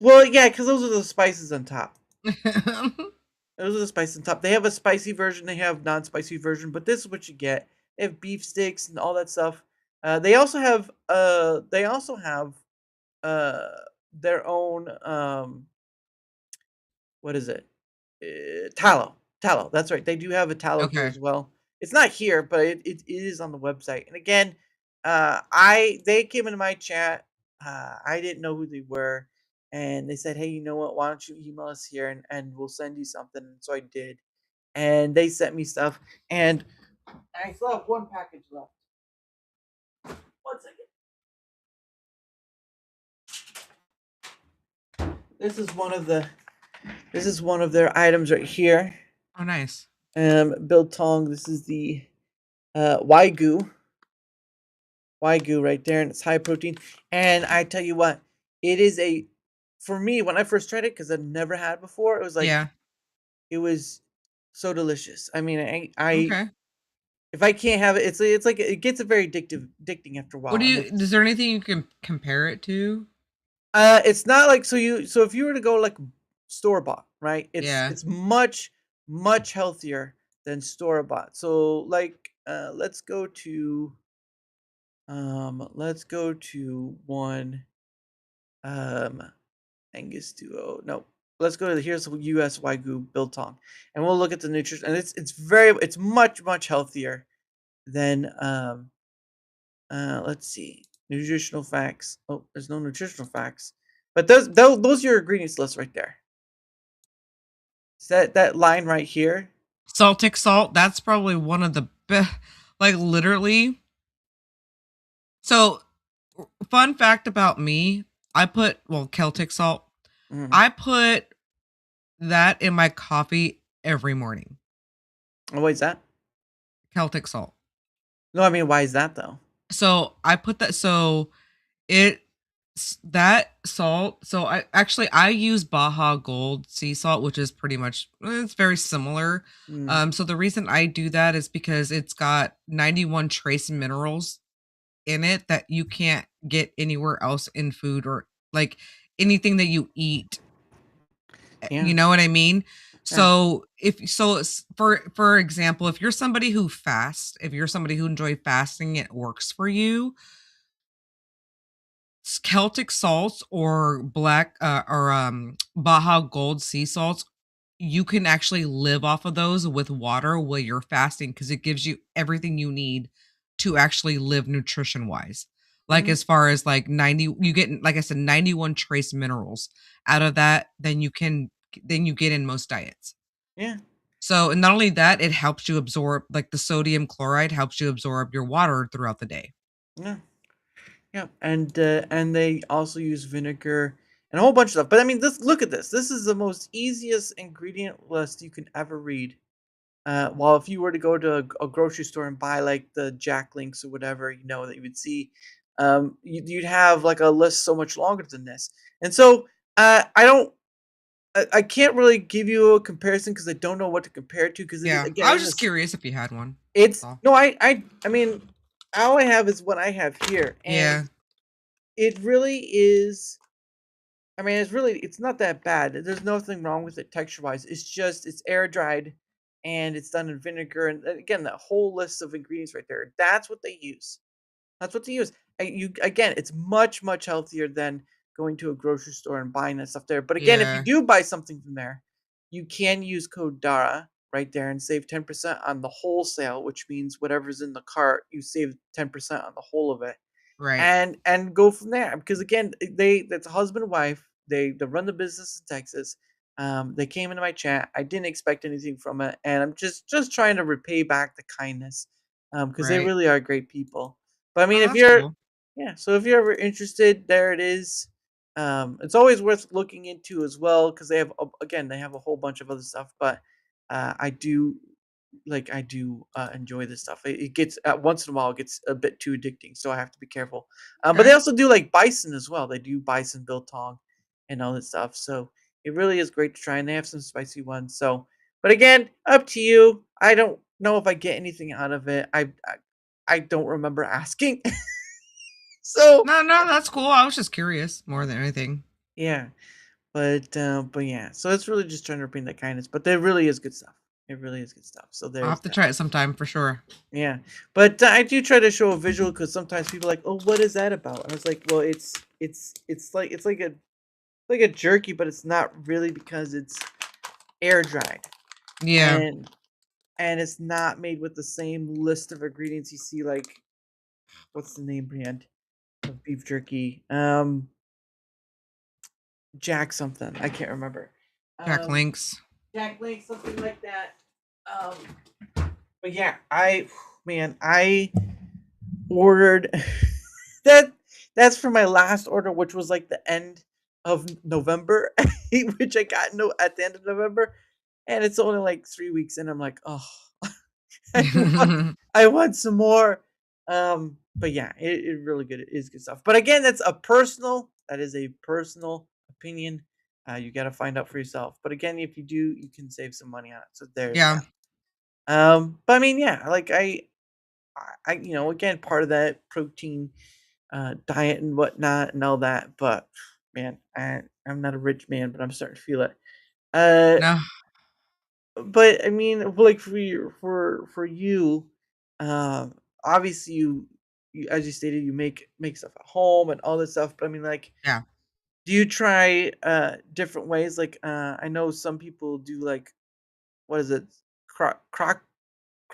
well, yeah, because those are the spices on top. Those are the spices on top. They have a spicy version, they have non-spicy version, but this is what you get. They have beef sticks and all that stuff. They also have uh their own what is it? Tallow. Tallow. That's right. They do have a tallow here Okay. as well. It's not here, but it is on the website. And again, I they came into my chat. I didn't know who they were, and they said, "Hey, you know what? Why don't you email us here and we'll send you something?" And so I did, and they sent me stuff, and I still have one package left. One second. This is one of the. This is one of their items right here. Oh, nice. Biltong. This is the Wagyu. Wagyu right there, and it's high protein. And I tell you what, it is a for me when I first tried it because I've never had it before. It was like Yeah. it was so delicious. I mean, I Okay. if I can't have it, it's like it gets a very addicting after a What while, do and you it's is there anything you can compare it to? it's not like so if you were to go like store bought, right? Yeah. It's much healthier than store bought. So like let's go to one um Angus Duo. No, let's go to here's US Wagyu Biltong, and we'll look at the nutrition. And it's much healthier than let's see nutritional facts. Oh, there's no nutritional facts, but those are your ingredients list right there. Is that line right here? Celtic salt, that's probably one of the best, like literally. So, fun fact about me, Celtic salt. Mm. I put that in my coffee every morning. Oh, why is that? Celtic salt. No, I mean, why is that though? So, I put that it that salt, so I use Baja Gold sea salt, which is pretty much it's very similar. Mm. So the reason I do that is because it's got 91 trace minerals in it that you can't get anywhere else in food or like anything that you eat. Yeah, You know what I mean? yeah, So for example, if you're somebody who fasts, if you're somebody who enjoy fasting, it works for you. Celtic salts or black or Baja Gold sea salts, you can actually live off of those with water while you're fasting because it gives you everything you need to actually live nutrition wise. Like mhm, as far as like 90, you get like I said, 91 trace minerals out of that, then you get in most diets. yeah, So and not only that, it helps you absorb like the sodium chloride helps you absorb your water throughout the day. yeah, yeah, and they also use vinegar and a whole bunch of stuff. But I mean, this look at this. This is the most easiest ingredient list you can ever read. Well, if you were to go to a grocery store and buy like the Jack Links or whatever, that you would see, you'd have like a list so much longer than this. And so I don't, I can't really give you a comparison because I don't know what to compare it to because it is Yeah. again I was it just is curious if you had one. That's it's all. no I mean all I have is what I have here and Yeah. it really is. I mean, it's not that bad. There's nothing wrong with it texture-wise. It's just it's air dried and it's done in vinegar and again, that whole list of ingredients right there. That's what they use. That's what they use. You again, it's much much healthier than going to a grocery store and buying that stuff there. But again, if you Yeah. do buy something from there, you can use code DARA right there and save 10% on the wholesale, which means whatever's in the cart, you save 10% on the whole of it Right. and go from there. Because again, that's a husband and wife. They run the business in Texas. They came into my chat. I didn't expect anything from it, and I'm just trying to repay back the kindness because they Right. really are great people. But I mean, Oh, if that's you're cool. yeah, so if you're ever interested, there it is. It's always worth looking into as well because they have again they have a whole bunch of other stuff. But I do enjoy this stuff. It gets once in a while it gets a bit too addicting, so I have to be careful. But they Okay. also do like bison as well. They do bison biltong and all this stuff. So it really is great to try, and they have some spicy ones. So, but again, up to you. I don't know if I get anything out of it. I don't remember asking. So No, no, that's cool. I was just curious more than anything. yeah, but yeah. So it's really just trying to bring that kindness. But there really is good stuff. It really is good stuff. So I'll there's have to that. try it sometime for sure. Yeah, but I do try to show a visual because sometimes people are like, "Oh, what is that about?" And I was like, "Well, it's like a jerky, but it's not really because it's air dried Yeah. and it's not made with the same list of ingredients you see like what's the name brand of beef jerky? Jack something I can't remember. Jack Um, Links. Jack Lake something like that. But yeah, I ordered that that's for my last order, which was like the end of November, which I got no at the end of November, and it's only like 3 weeks in. I'm like, oh, I want, I want some more. But yeah, it really good. It is good stuff. But again, that is a personal opinion. You got to find out for yourself. But again, if you do, you can save some money on it. So there's Yeah. that. But I mean, yeah, like again, part of that protein diet and whatnot and all that. But man, I'm not a rich man, but I'm starting to feel it. Uh, No. but I mean, like for you, obviously you as you stated, you make stuff at home and all this stuff. But I mean, like, Yeah. do you try different ways? Like, I know some people do like what is it, crock pot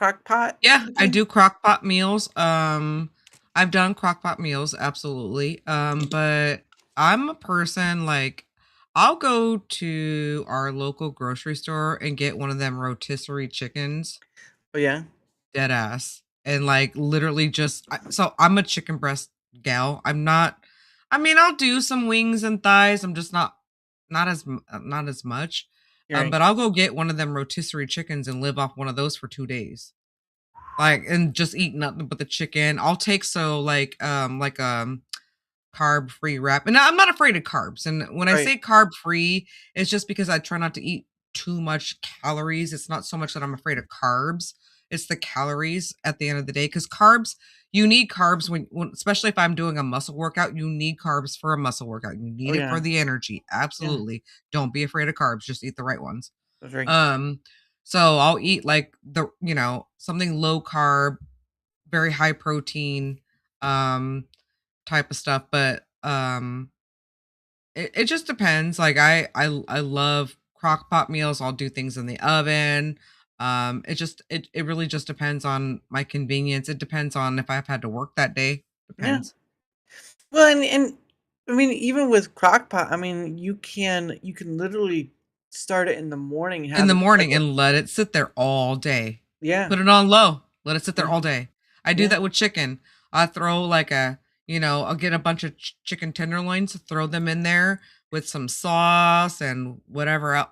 or Yeah, I something. do crock pot meals. I've done crock pot meals, absolutely. But I'm a person like I'll go to our local grocery store and get one of them rotisserie chickens, Oh yeah, dead ass, and like literally so I'm a chicken breast gal. I'm not. I mean, I'll do some wings and thighs. I'm just not as much. you're right. But I'll go get one of them rotisserie chickens and live off one of those for 2 days. Like, and just eat nothing but the chicken. I'll take carb free wrap. And I'm not afraid of carbs. And when I Right. say carb free, it's just because I try not to eat too much calories. It's not so much that I'm afraid of carbs. It's the calories at the end of the day, because carbs, you need carbs especially if I'm doing a muscle workout, you need carbs for a muscle workout. You Oh need it for yeah. the energy. Yeah. Absolutely. Don't be afraid of carbs. Just eat the right ones. That's right. Um, so I'll eat like something low carb, very high protein, type of stuff. But it just depends. Like I love crock pot meals. I'll do things in the oven. It really just depends on my convenience. It depends on if I've had to work that day. Yeah. Depends. Well, and I mean, even with crockpot, I mean, you can literally start it in the morning, In have the it like morning a and let it sit there all day. yeah, Put it on low. Let it sit there yeah, all day. I do yeah, that with chicken. I throw like I'll get a bunch of chicken tenderloins, throw them in there with some sauce and whatever else.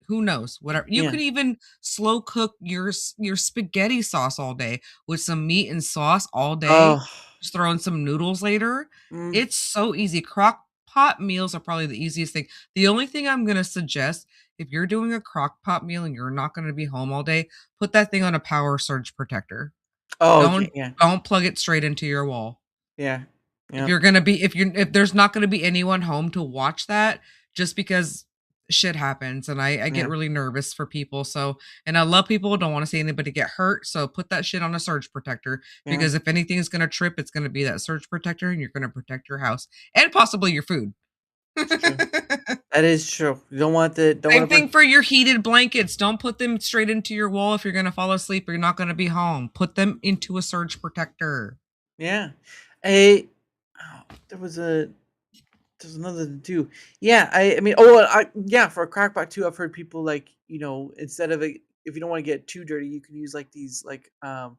Who knows? Whatever. You yeah. could even slow cook your spaghetti sauce all day with some meat and sauce all day. Oh, Just throw in some noodles later. mm, It's so easy. Crock pot meals are probably the easiest thing. The only thing I'm going to suggest, if you're doing a crock pot meal and you're not going to be home all day, put that thing on a power surge protector. oh, okay, Don't yeah, don't plug it straight into your wall. yeah, If yeah, you're gonna be if there's not gonna be anyone home to watch that, just because shit happens and I get yeah, really nervous for people. So, and I love people, don't want to see anybody get hurt. So put that shit on a surge protector, yeah. because if anything is gonna trip, it's gonna be that surge protector, and you're gonna protect your house and possibly your food. It's true. That is true. You don't want Same to burn. thing for your heated blankets. Don't put them straight into your wall if you're going to fall asleep or you're not going to be home. Put them into a surge protector. Yeah, a oh, there's another too. Yeah, I mean, yeah, for a crockpot too. I've heard people like instead of it, if you don't want to get too dirty, you can use like these like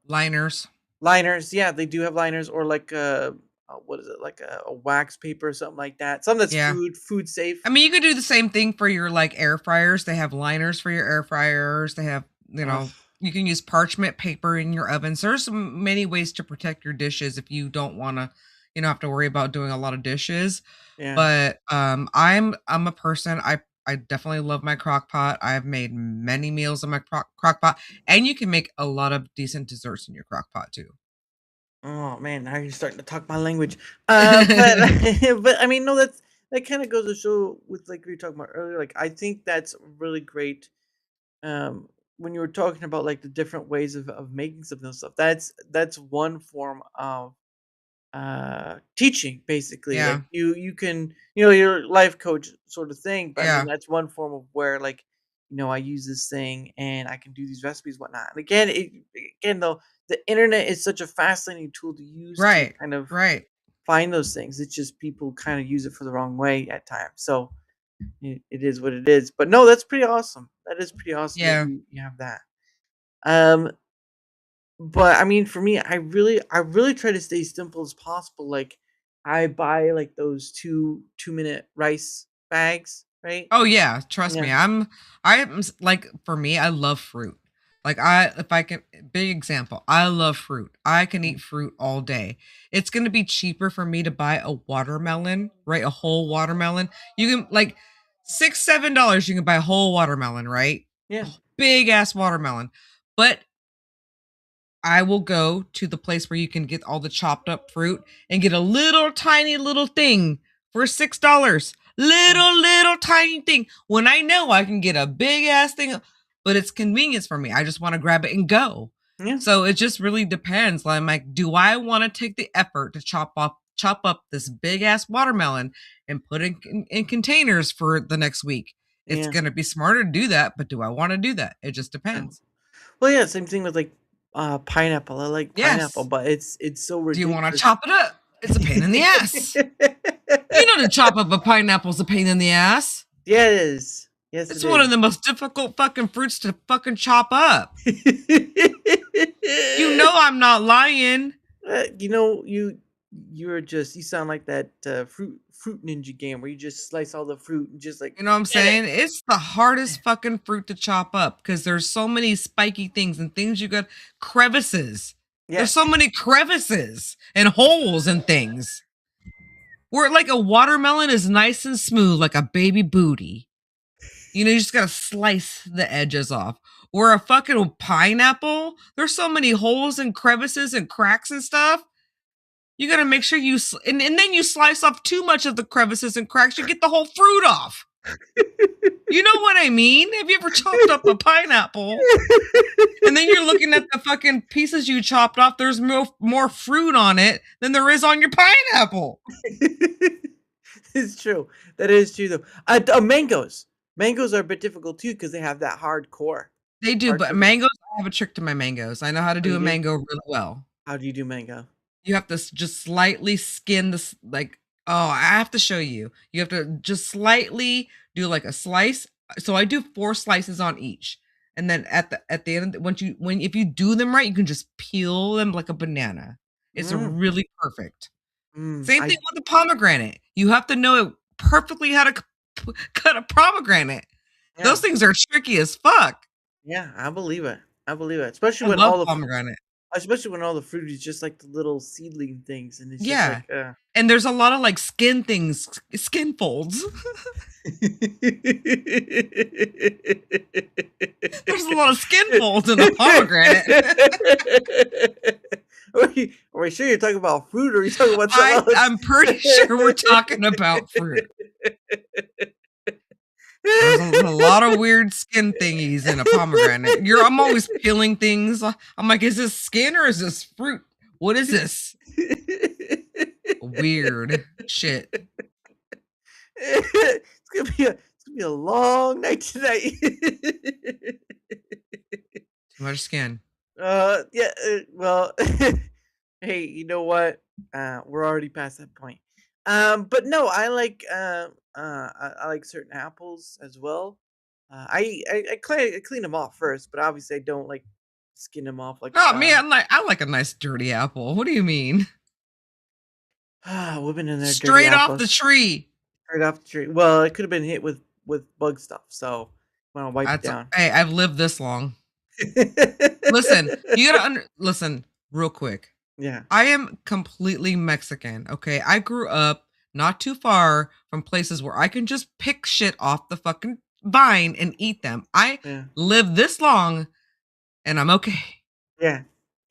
Liners. liners. Yeah, they do have liners or like what is it like a wax paper or something like that. Something that's Yeah. food safe. I mean, you could do the same thing for your like air fryers. They have liners for your air fryers. They have, Ugh, you can use parchment paper in your ovens. There's many ways to protect your dishes if you don't want to, have to worry about doing a lot of dishes. yeah. But I'm a person, I definitely love my crock pot. I've made many meals in my crock pot, and you can make a lot of decent desserts in your crock pot too. Oh man, now you're starting to talk my language. But but I mean, no, that kind of goes to show with like we were talking about earlier. Like I think that's really great. When you were talking about like the different ways of making something and stuff, that's one form of teaching basically. Like Yeah. you can your life coach sort of thing, but I mean Yeah. that's one form of where like I use this thing and I can do these recipes whatnot. And again though, the internet is such a fascinating tool to use to Right. kind of Right. find those things. It's just people kind of use it for the wrong way at times. So it is what it is. But no, that's pretty awesome. That is pretty awesome that Yeah. you have that. Um, but I mean, for me, I really try to stay simple as possible. Like I buy like those 2 minute rice bags, right? Oh yeah, trust Yeah, me. Like, for me, I love fruit. Like, if I can, big example, I love fruit. I can yeah, eat fruit all day. It's going to be cheaper for me to buy a watermelon, right? A whole watermelon. You can like $6, $7, you can buy a whole watermelon, right? yeah, Big ass watermelon. But I will go to the place where you can get all the chopped up fruit and get a little tiny little thing for $6. yeah, Little tiny thing. When I know I can get a big ass thing, but it's convenience for me. I just want to grab it and go. yeah, So it just really depends. I'm like, do I want to take the effort to chop up this big ass watermelon and put it in containers for the next week? It's yeah. gonna be smarter to do that, but do I want to do that? It just Yeah. depends. Well, yeah, same thing with like pineapple. I like pineapple, Yes. but it's so Do you wanna ridiculous. chop it up? It's a pain in the ass. You know, to chop up a pineapple's a pain in the ass. Yeah, it is. Yes, it It's one of is. the most difficult fucking fruits to fucking chop up. You know I'm not lying. You sound like that fruit ninja game where you just slice all the fruit and just like You know what I'm get it. saying? It's the hardest fucking fruit to chop up because there's so many spiky things and things you got crevices. Yeah, There's so many crevices and holes and things. Where like a watermelon is nice and smooth like a baby booty. You just gotta slice the edges off. Where a fucking pineapple, there's so many holes and crevices and cracks and stuff. You gotta make sure you and then you slice off too much of the crevices and cracks, you get the whole fruit off. You know what I mean? Have you ever chopped up a pineapple and then you're looking at the fucking pieces you chopped off? There's more fruit on it than there is on your pineapple. It's true. That is true, though. Mangoes. Mangoes are a bit difficult too because they have that hard core. They do, but mangoes, I have a trick to my mangoes. I know how to do a mango really well. How do you do mango? You have to just slightly skin this, like, oh, I have to show you. You have to just slightly do like a slice. So I do 4 slices on each. And then at the end, if you do them right, you can just peel them like a banana. It's really perfect. Same thing with the pomegranate. You have to know perfectly how to cut a pomegranate. Yeah. Those things are tricky as fuck. Yeah, I believe it. Especially when all the pomegranate. Especially when all the fruit is just like the little seedling things, and it's just like, and there's a lot of like skin folds. There's a lot of skin folds in a pomegranate. Are we sure you're talking about fruit, or are you talking about something else? I'm pretty sure we're talking about fruit. There's a lot of weird skin thingies in a pomegranate. I'm always peeling things. I'm like, is this skin or is this fruit? What is this? Weird shit. It's gonna be a long night tonight. Too much skin. Yeah. Well, hey, you know what? We're already past that point. But no, I like I like certain apples as well. I clean them off first, but obviously I don't like skin them off like. Oh man, I like a nice dirty apple. What do you mean? Women in there straight off the tree. Straight off the tree. Well, it could have been hit with bug stuff, so I'm gonna wipe it down. Hey, I've lived this long. Listen, you gotta listen real quick. Yeah. I am completely Mexican, okay? I grew up not too far from places where I can just pick shit off the fucking vine and eat them. I live this long and I'm okay. Yeah.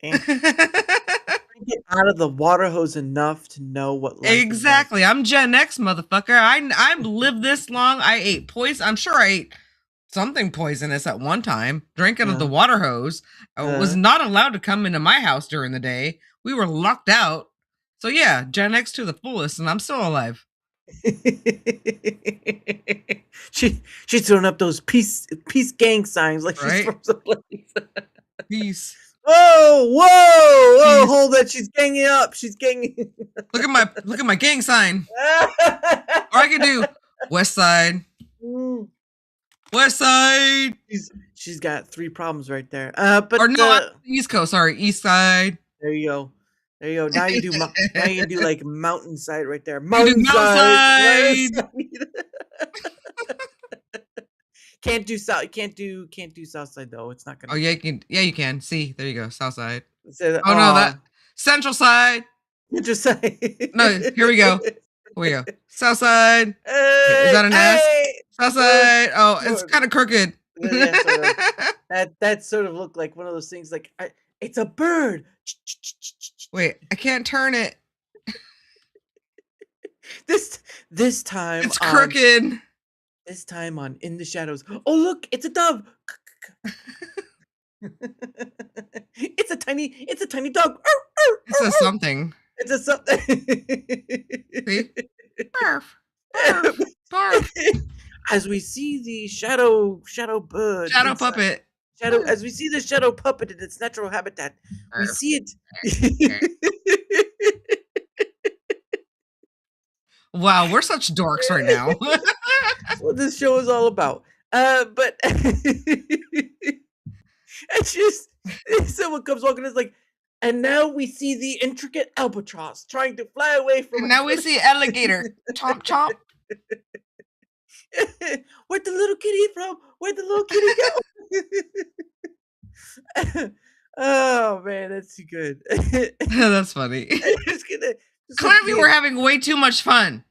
And get out of the water hose enough to know what life exactly. is like. I'm Gen X, motherfucker. I lived this long. I ate poison. I'm sure I ate something poisonous at one time. Drank out of the water hose. I was not allowed to come into my house during the day. We were locked out. So yeah, Gen X to the fullest, and I'm still alive. She's throwing up those peace gang signs like she's from someplace. Peace. Whoa! Hold that! She's ganging up. She's ganging. Look at my gang sign. Or I can do West Side. West Side. She's got 3 problems right there. East Coast. Sorry, East Side. There you go. Now you do like mountainside right there. Mountainside. Can't do south side though. It's not gonna. Oh yeah, you can. See, there you go. South side. No, that Central Side. Central side. No, here we go. South side. Is that an S? South side. Oh, it's kind of crooked. Yeah, sort of. That sort of looked like one of those things. Like it's a bird. Wait, I can't turn it. This time it's crooked. This time on In the Shadows. Oh look, it's a dove. It's a tiny dog. It's a something. It's a something. See? Barf. Barf. Barf. As we see the shadow bird. Shadow puppet. As we see the shadow puppet in its natural habitat, we see it. Wow, we're such dorks right now. That's what this show is all about. But it's just someone comes walking, it's like, and now we see the intricate albatross trying to fly away from. And now we see alligator. Chomp chomp. Where'd the little kitty from? Where'd the little kitty go? Oh man, that's too good. That's funny. Clearly, we're having way too much fun.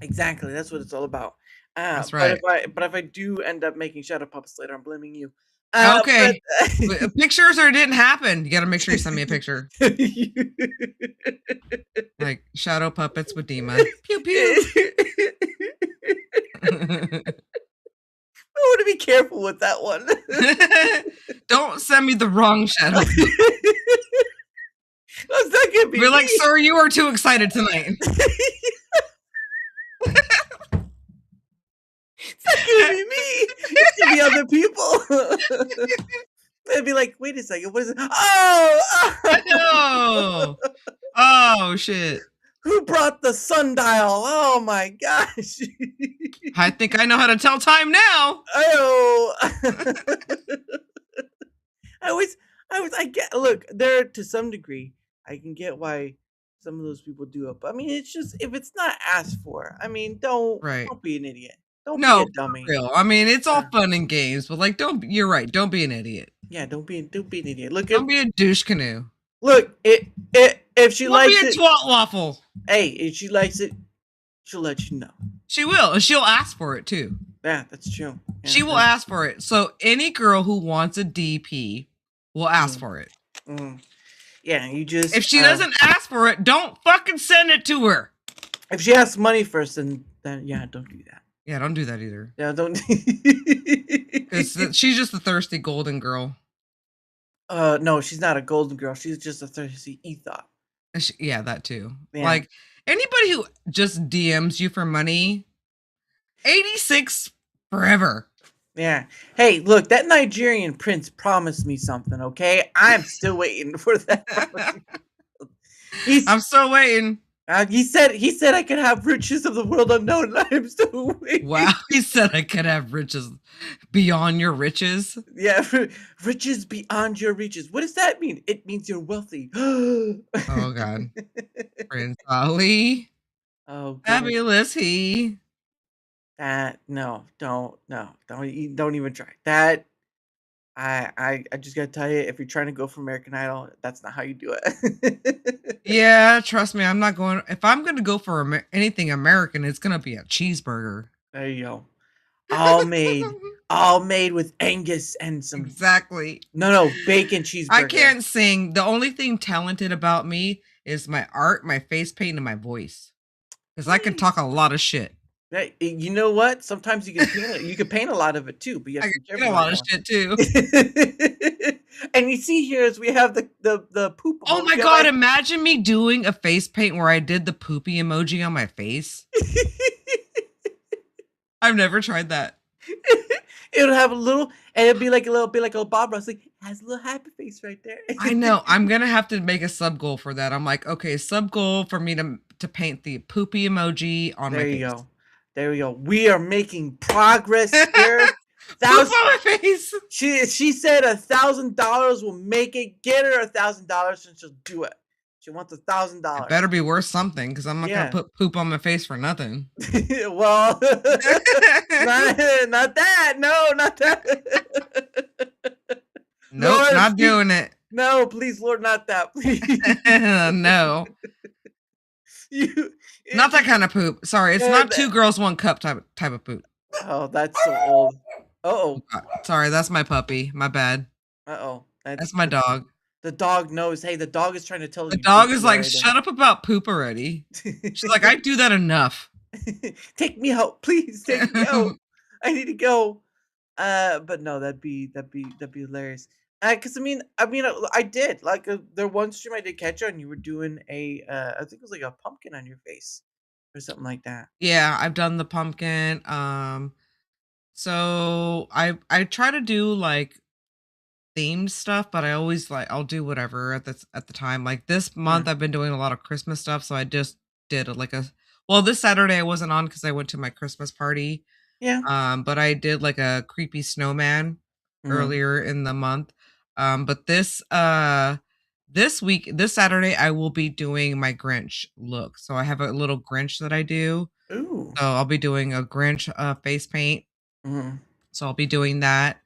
Exactly, that's what it's all about. That's right. But if I do end up making shadow puppets later, I'm blaming you. But Okay. Pictures or it didn't happen. You got to make sure you send me a picture. Like shadow puppets with Dima. Pew pew. I want to be careful with that one. Don't send me the wrong shadow. That's not gonna be We're me. like, sir, you are too excited tonight. It's not gonna be me. It's gonna be other people. They'd be like, wait a second, what is it? Oh, oh shit. Who brought the sundial? Oh my gosh. I think I know how to tell time now. Oh. I get, look, there to some degree, I can get why some of those people do it. But I mean, it's just, if it's not asked for, I mean, don't be an idiot. Don't be No, a dummy. for real. I mean, it's all fun and games, but like, you're right. Don't be an idiot. Yeah, don't be an idiot. Look, don't be a douche canoe. Look, if she likes it, don't be a twat waffle. Hey, if she likes it, she'll let you know. She will, and she'll ask for it too. Yeah, that's true. Yeah, she will ask for it. So any girl who wants a DP will ask for it. Yeah, you just, if she doesn't ask for it, don't fucking send it to her. If she asks money first, then yeah, don't do that. Yeah, don't do that either. Yeah, don't. Because she's just a thirsty golden girl. No, she's not a golden girl. She's just a thirsty ethot. Yeah, that too. Yeah. Like anybody who just DMs you for money, 86 forever. Yeah. Hey, look, that Nigerian prince promised me something. Okay, I'm still waiting for that. I'm still waiting. He said I could have riches of the world unknown, and I'm still waiting. Wow, he said I could have riches beyond your riches. Yeah, riches beyond your reaches. What does that mean? It means you're wealthy. Oh God, Prince Ali. Oh, fabulous he. That don't even try that. I just gotta tell you, if you're trying to go for American Idol, that's not how you do it. Yeah, trust me, I'm not going. If I'm gonna go for anything American, it's gonna be a cheeseburger. There you go, all made with Angus and some no bacon cheeseburger. I can't sing. The only thing talented about me is my art, my face paint, and my voice, because I can talk a lot of shit. Hey, you know what? Sometimes you can paint it. You can paint a lot of it too, but you have to be careful. A lot of shit too. And you see here is we have the poop. Oh my God! Imagine me doing a face paint where I did the poopy emoji on my face. I've never tried that. It'll have a little, and it'll be like a little bit like a Bob Ross, like has a little happy face right there. I know. I'm gonna have to make a sub goal for that. I'm like, okay, sub goal for me to paint the poopy emoji on my face. There you go. There we go. We are making progress here. Poop on my face. She said $1,000 will make it. Get her $1,000 and she'll do it. She wants $1,000. It better be worth something, because I'm not gonna put poop on my face for nothing. Well, not that. No, not that. Nope, Lord, not doing it. No, please, Lord, not that. Please. No. Not that kind of poop. Sorry, it's not 2 girls, 1 cup type of poop. Oh, that's so old. Uh-oh. Sorry, that's my puppy. My bad. Uh-oh. That's my dog. The dog knows. Hey, the dog is trying to tell you. The dog is like, shut up about poop already. She's like, I do that enough. Take me out, please. Take me out. I need to go. But no, that'd be hilarious. Because I mean, I did like there one stream I did catch you, and you were doing I think it was like a pumpkin on your face or something like that. Yeah, I've done the pumpkin. So I try to do like themed stuff, but I always I'll do whatever at the time. Like this month, I've been doing a lot of Christmas stuff, so I just did this Saturday I wasn't on because I went to my Christmas party. Yeah. But I did like a creepy snowman earlier in the month. But this Saturday, I will be doing my Grinch look. So I have a little Grinch that I do. Ooh. So I'll be doing a Grinch face paint. So I'll be doing that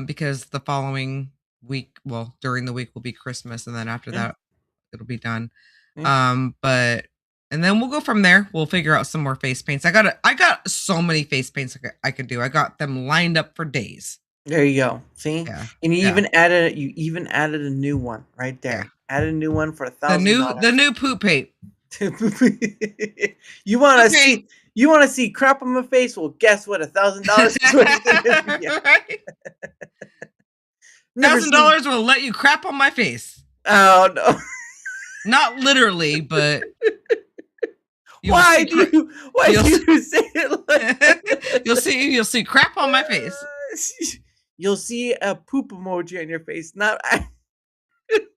because the following week, during the week will be Christmas, and then after that, it'll be done. And then we'll go from there. We'll figure out some more face paints. I got so many face paints I can do. I got them lined up for days. There you go. See? Yeah. And Yeah. you even added a new one right Yeah. there. Added a new one for The $1,000. new poop paint. You wanna Okay. see crap on my face? Well, guess what? $1,000 is what it's gonna be. Right? Never seen $1,000 will let you crap on my face. Oh, no. Not literally, but you'll Why see do you you'll say it like that? you'll see crap on my face. You'll see a poop emoji on your face, not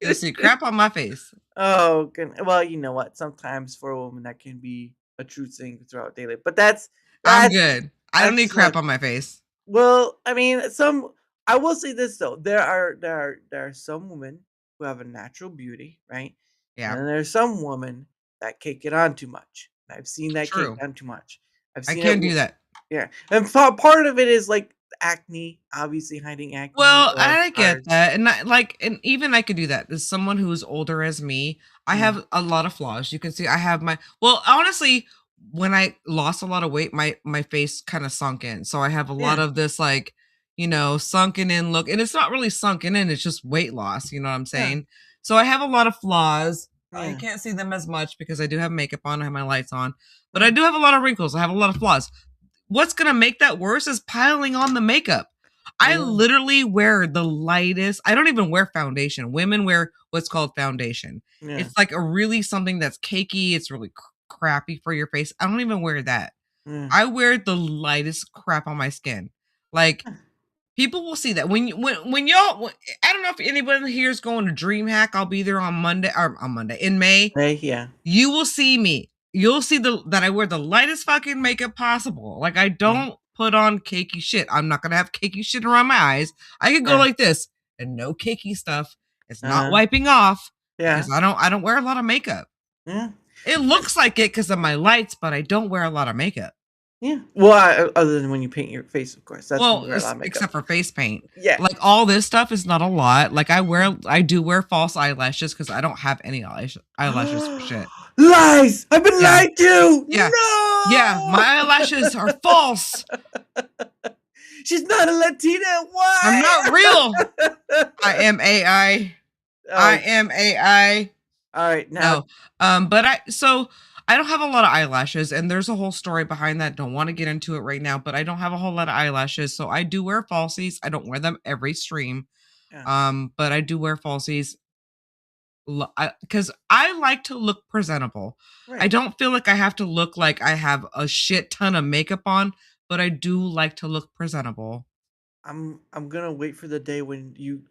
You'll see crap on my face. Oh, well, you know what? Sometimes for a woman that can be a true thing throughout daily. But that's I'm that's good. I don't need that's crap like on my face. well, I mean, I will say this though. There are some women who have a natural beauty, right? And Yeah, then there's some women that cake it on too much. I've seen that cake true. on too much. I've I seen it can't do that. yeah. And part of it is like acne, obviously hiding acne Well, or I get scars. that, and and even I could do that. As someone who is older as me, I Mm, have a lot of flaws. You can see I have my well, honestly, when I lost a lot of weight, my face kind of sunk in. So I have a lot yeah, of this like, sunken in look, and it's not really sunken in, it's just weight loss, you know what I'm yeah, saying? So I have a lot of flaws. I yeah. can't see them as much because I do have makeup on, I have my lights on, but I Mm, do have a lot of wrinkles. I have a lot of flaws. What's gonna make that worse is piling on the makeup. I yeah, literally wear the lightest. I don't even wear foundation. Women wear what's called foundation. yeah, It's like a really something that's cakey. It's really crappy for your face. I don't even wear that. yeah. I wear the lightest crap on my skin. Like people will see that when y'all. I don't know if anybody here is going to DreamHack. I'll be there on Monday or on Monday in May. Hey, yeah. You will see me. You'll see that I wear the lightest fucking makeup possible. Like I Yeah, don't put on cakey shit. I'm not gonna have cakey shit around my eyes. I could go yeah, like this and no cakey stuff. It's not uh, wiping off yeah, because I don't wear a lot of makeup. yeah. It looks like it because of my lights, but I don't wear a lot of makeup. Yeah. Well, other than when you paint your face, of course, that's when you Well, wear a lot of makeup. except for face paint. Yeah. Like all this stuff is not a lot. Like I do wear false eyelashes because I don't have any eyelashes for shit. Lies! I've been Yeah, lied to! yeah, yeah. My No! eyelashes are false. She's not a Latina. I'm Why? not real. I am AI. I Oh, am AI. all right. Now, No. But I don't have a lot of eyelashes, and there's a whole story behind that. Don't want to get into it right now, but I don't have a whole lot of eyelashes. So I do wear falsies. I don't wear them every stream. yeah, But I do wear falsies because I like to look presentable. I right. don't feel like I have to look like I have a shit ton of makeup on, but I do like to look presentable. I'm gonna wait for the day when you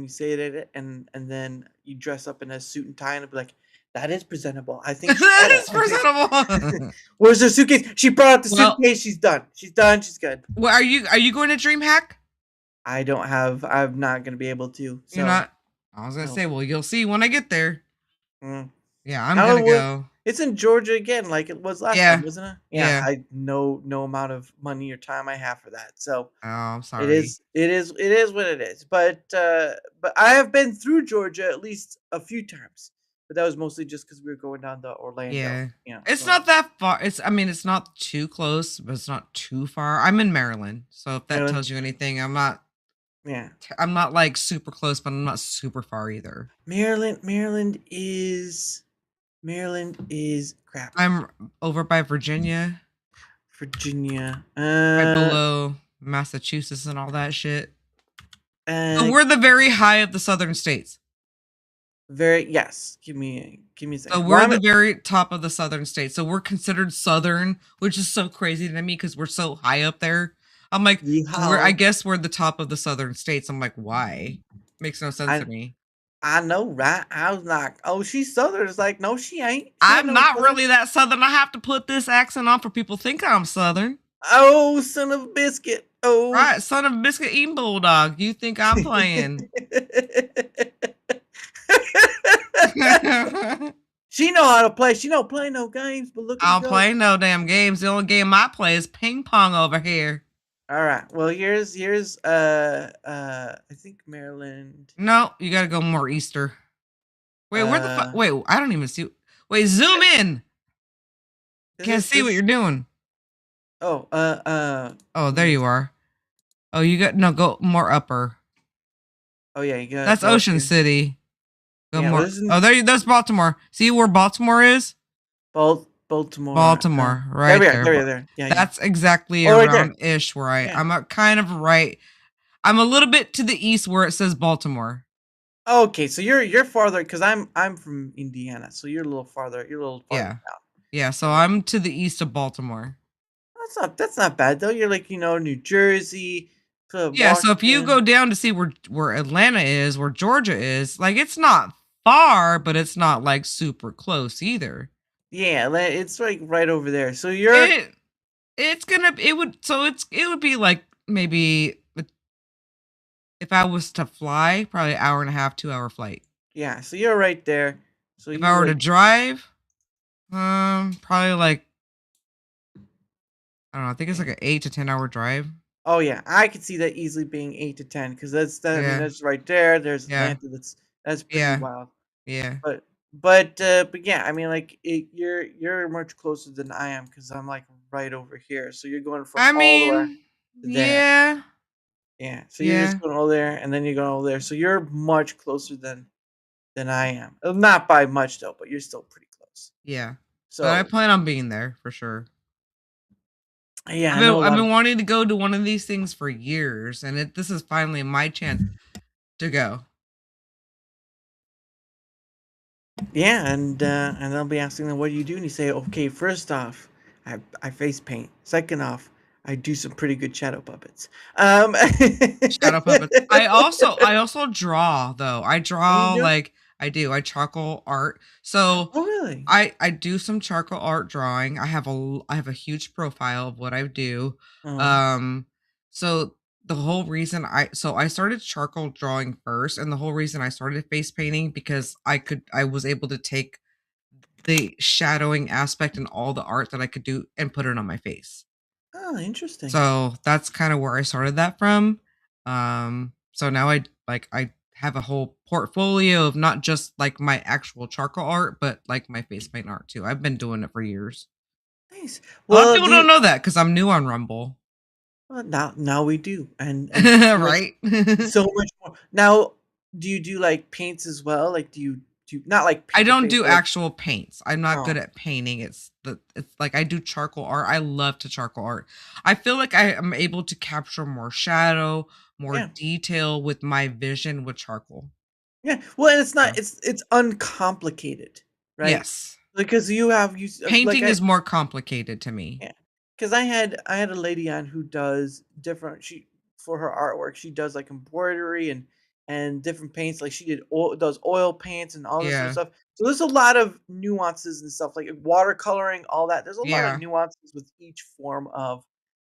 say it and then you dress up in a suit and tie and be like, that is presentable. I think she That got it. is I think. presentable. Where's her suitcase? She brought out the Well, suitcase. She's done. She's done. She's good. well, are you going to DreamHack? I'm not gonna be able to. You're So not? I was gonna no. say, well, you'll see when I get there. Mm. Yeah, I'm How gonna it was go. it's in Georgia again, like it was last time, Yeah, wasn't it? Yeah, yeah. I no amount of money or time I have for that. So Oh, I'm sorry. it is what it is. But I have been through Georgia at least a few times. But that was mostly just because we were going down to Orlando. Yeah. Yeah. It's So not that far. I mean, it's not too close, but it's not too far. I'm in Maryland, so if that Maryland. tells you anything, Yeah. I'm not like super close, but I'm not super far either. Maryland is crap. I'm over by Virginia, Virginia. right below Massachusetts and all that shit. So Uh we're the very high of the southern states. very yes. Give me a So second. Well, we're the very top of the southern states. So we're considered southern, which is so crazy to me because we're so high up there. I'm like, yeehaw. I guess we're the top of the southern states. I'm like, why? Makes no sense to I me. I know, right? I was like, "Oh, she's Southern." It's like, "No, she ain't. She ain't I'm no not Southern." really that southern. I have to put this accent on for people to think I'm southern. Oh, son of a biscuit. Oh. Right, son of a biscuit eating bulldog. You think I'm playing? She know how to play. She don't play no games, but look at her I'll go. play no damn games. The only game I play is ping pong over here. All right. Well, here's I think Maryland. No, you gotta go more Easter. Wait, where the fuck? Uh, Wait, I don't even see. Wait, zoom in. is Can't this see what this? you're doing. Oh, Oh, give there me a you sec. are. Oh, you got no, go more upper. Oh yeah, you gotta That's go up Ocean here. City. Go Yeah, well, more. this Oh, is there's Baltimore. See where Baltimore is? Baltimore. Baltimore, There right we are. there. There we are. There. Yeah, yeah. That's exactly Oh, right there. around ish where Yeah. I'm kind of right. I'm a little bit to the east where it says Baltimore. Okay, so you're farther because I'm from Indiana, so you're a little farther. You're a little farther Yeah. down. Yeah, so Okay, I'm to the east of Baltimore. that's not bad though. You're like New Jersey, to Yeah, so if you go Washington. down to see where Atlanta is, where Georgia is, like it's not far, but it's not like super close either. Yeah, it's like right over there. So you're It it's gonna it would be like maybe if I was to fly, probably an hour and a half, 2 hour flight. yeah, so you're right there. So If you I were to like drive, probably like I don't know, I think it's yeah. like an 8 to 10 hour drive. Oh yeah, I could see that easily being 8 to 10 because that's that. I mean, Yeah, that's right there. There's yeah, Atlanta. That's pretty yeah, wild. yeah. But yeah, I mean, like you're much closer than I am because I'm like right over here. So you're going from I all the way mean, to there. yeah, Yeah. So you're just yeah, going over there, and then you're going over there. So you're much closer than I am. Not by much though, but you're still pretty close. yeah. But I So plan on being there for sure. yeah, I know a I've lot of been wanting to go to one of these things for years, and this is finally my chance to go. yeah, and they'll be asking them, "What do you do?" And you say, "Okay, first off, I face paint. Second off, I do some pretty good shadow puppets." Shadow puppets. I also draw though. I Oh, you draw do? like I do. I charcoal art. So Oh, really? I do some charcoal art drawing. I have a huge profile of what I do. Uh-huh. Um so the whole reason I started charcoal drawing first, and the whole reason I started face painting because I was able to take the shadowing aspect and all the art that I could do and put it on my face. Oh, interesting. So that's kind of where I started that from. So now I have a whole portfolio of not just like my actual charcoal art, but like my face paint art too. I've been doing it for years. Nice. A lot of Well, people do don't you know that because I'm new on Rumble. well, now we do, and Right? so much more. Now, do you do, like, paints as well? Like, do you do not like I paint your don't face, do but, like actual paints. I'm not good oh, at painting. It's like I do charcoal art. I love to charcoal art. I feel like I am able to capture more shadow, more yeah. detail with my vision with charcoal. Yeah, well, and it's Yeah. not it's uncomplicated, right? Yes. Because you like Painting is more complicated to me. yeah, because I had a lady on who does different she for her artwork, she does, like, embroidery and different paints, like, she does oil paints and all this sort of Yeah. stuff. So there's a lot of nuances and stuff, like watercoloring, all that. There's a lot of Yeah. nuances with each form of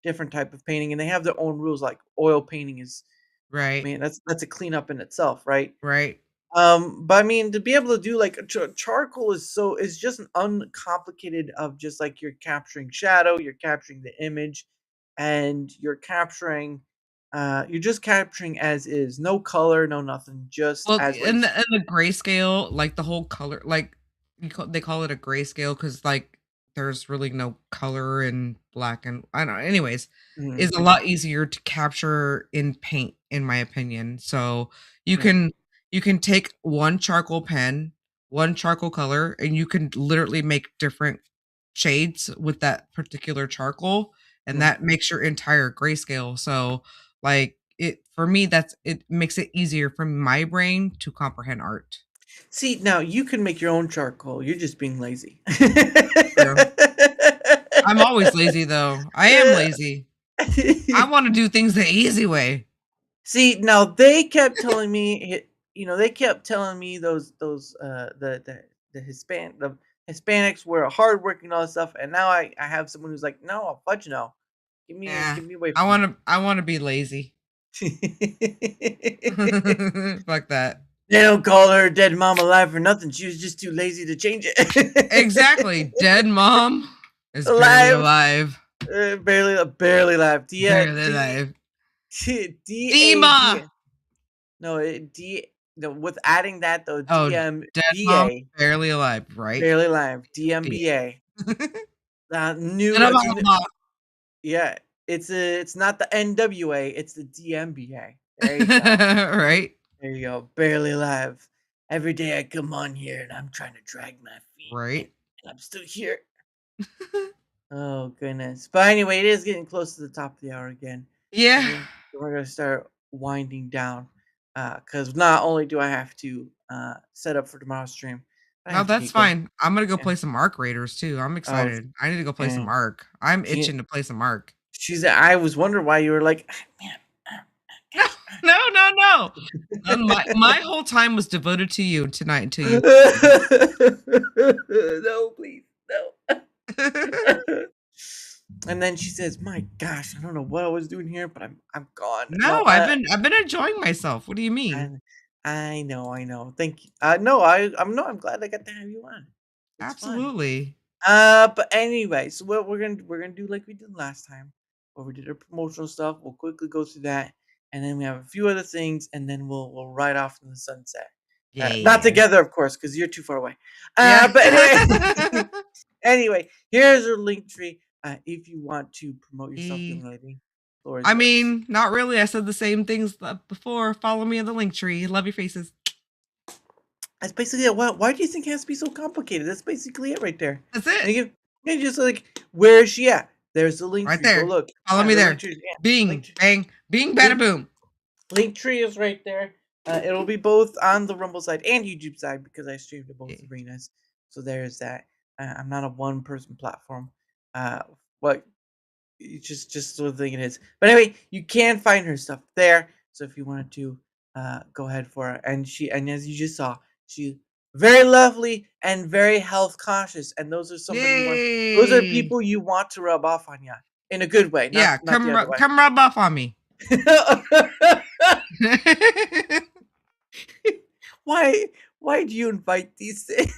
different type of painting, and they have their own rules, like oil painting is Right. man, that's a cleanup in itself, right? Right. But I mean, to be able to do like charcoal is just an uncomplicated of just like you're capturing shadow, you're capturing the image, and you're just capturing as is, no color, no nothing, just Well, as what you see. in the grayscale, like the whole color, like they call it a grayscale because like there's really no color in black and I don't know. Anyways, is Mhm. a lot easier to capture in paint, in my opinion. So you Yeah, can you can take one charcoal pen, one charcoal color, and you can literally make different shades with that particular charcoal, and mhm. that makes your entire grayscale. So like it for me, it makes it easier for my brain to comprehend art. See, now you can make your own charcoal. You're just being lazy. True. I'm always lazy though. I am lazy. I want to do things the easy way. See, now they kept telling me, they kept telling me the Hispanics were hardworking and all this stuff, and now I have someone who's like, no, fudge no, Yeah. give me away from I want to be lazy. that. Fuck that. They don't call her dead mom alive for nothing. She was just too lazy to change Exactly. it. Dead mom is barely Alive, alive. barely alive. Barely alive. D A Dima. D. No, no, with adding that though, Oh, dead mom DMBA, barely alive, right? barely alive, Yeah. DMBA. Dead New, it's a new, mama. yeah, It's not the NWA, it's the DMBA. There you go. Right? There you go. Barely alive. Every day I come on here and I'm trying to drag my feet Right? and I'm still here. Oh goodness. But anyway, it is getting close to the top of the hour again. I Yeah. think we're gonna start winding down. Because not only do I have to set up for tomorrow's stream, but I No, have to that's get going. fine. I'm gonna go Yeah. play some Ark Raiders too. I'm Oh, excited. I need to go play some and Ark. I'm she, itching to play some Ark. I was wondering why you were like, "Ah, man, No, gosh. no, no, no. My whole time was devoted to you tonight until you No, please, no. And then she says, "My gosh, I don't know what I was doing here, but I'm gone." No, No, I've been enjoying myself. What do you mean? I I know. Thank you. No, I'm glad I got to have you on. It's fun. Absolutely. But anyway, so what we're gonna do like we did last time, where we did our promotional stuff. We'll quickly go through that, and then we have a few other things, and then we'll ride off in the sunset. Not Yeah. together, of course, because you're too far away. Yeah. But anyway, anyway, here's our link tree. If you want to promote yourself, E young lady, floor is I yours. mean, not really. I said the same things before. Follow me in the link tree. Love your faces. That's basically it. Why do you think it has to be so complicated? That's basically it right there. That's And it. you just like, where is she at? There's the link Right tree. Go there. look. Follow Yeah, me the link there. tree. Yeah, link Bing, tree. bang, bing, bada Link, boom. link tree is right there. It'll be both on the Rumble side and YouTube side because I stream to both Yeah. arenas. So there's that. I'm not a one person platform. Uh, what it's just the thing it is. But anyway, you can find her stuff there. So if you wanted to, go ahead for it. And as you just saw, she very lovely and very health conscious. And those are Yay. people you want to rub off on you in a good way, Yeah, not the other way. come rub off on me. why why do you invite these things?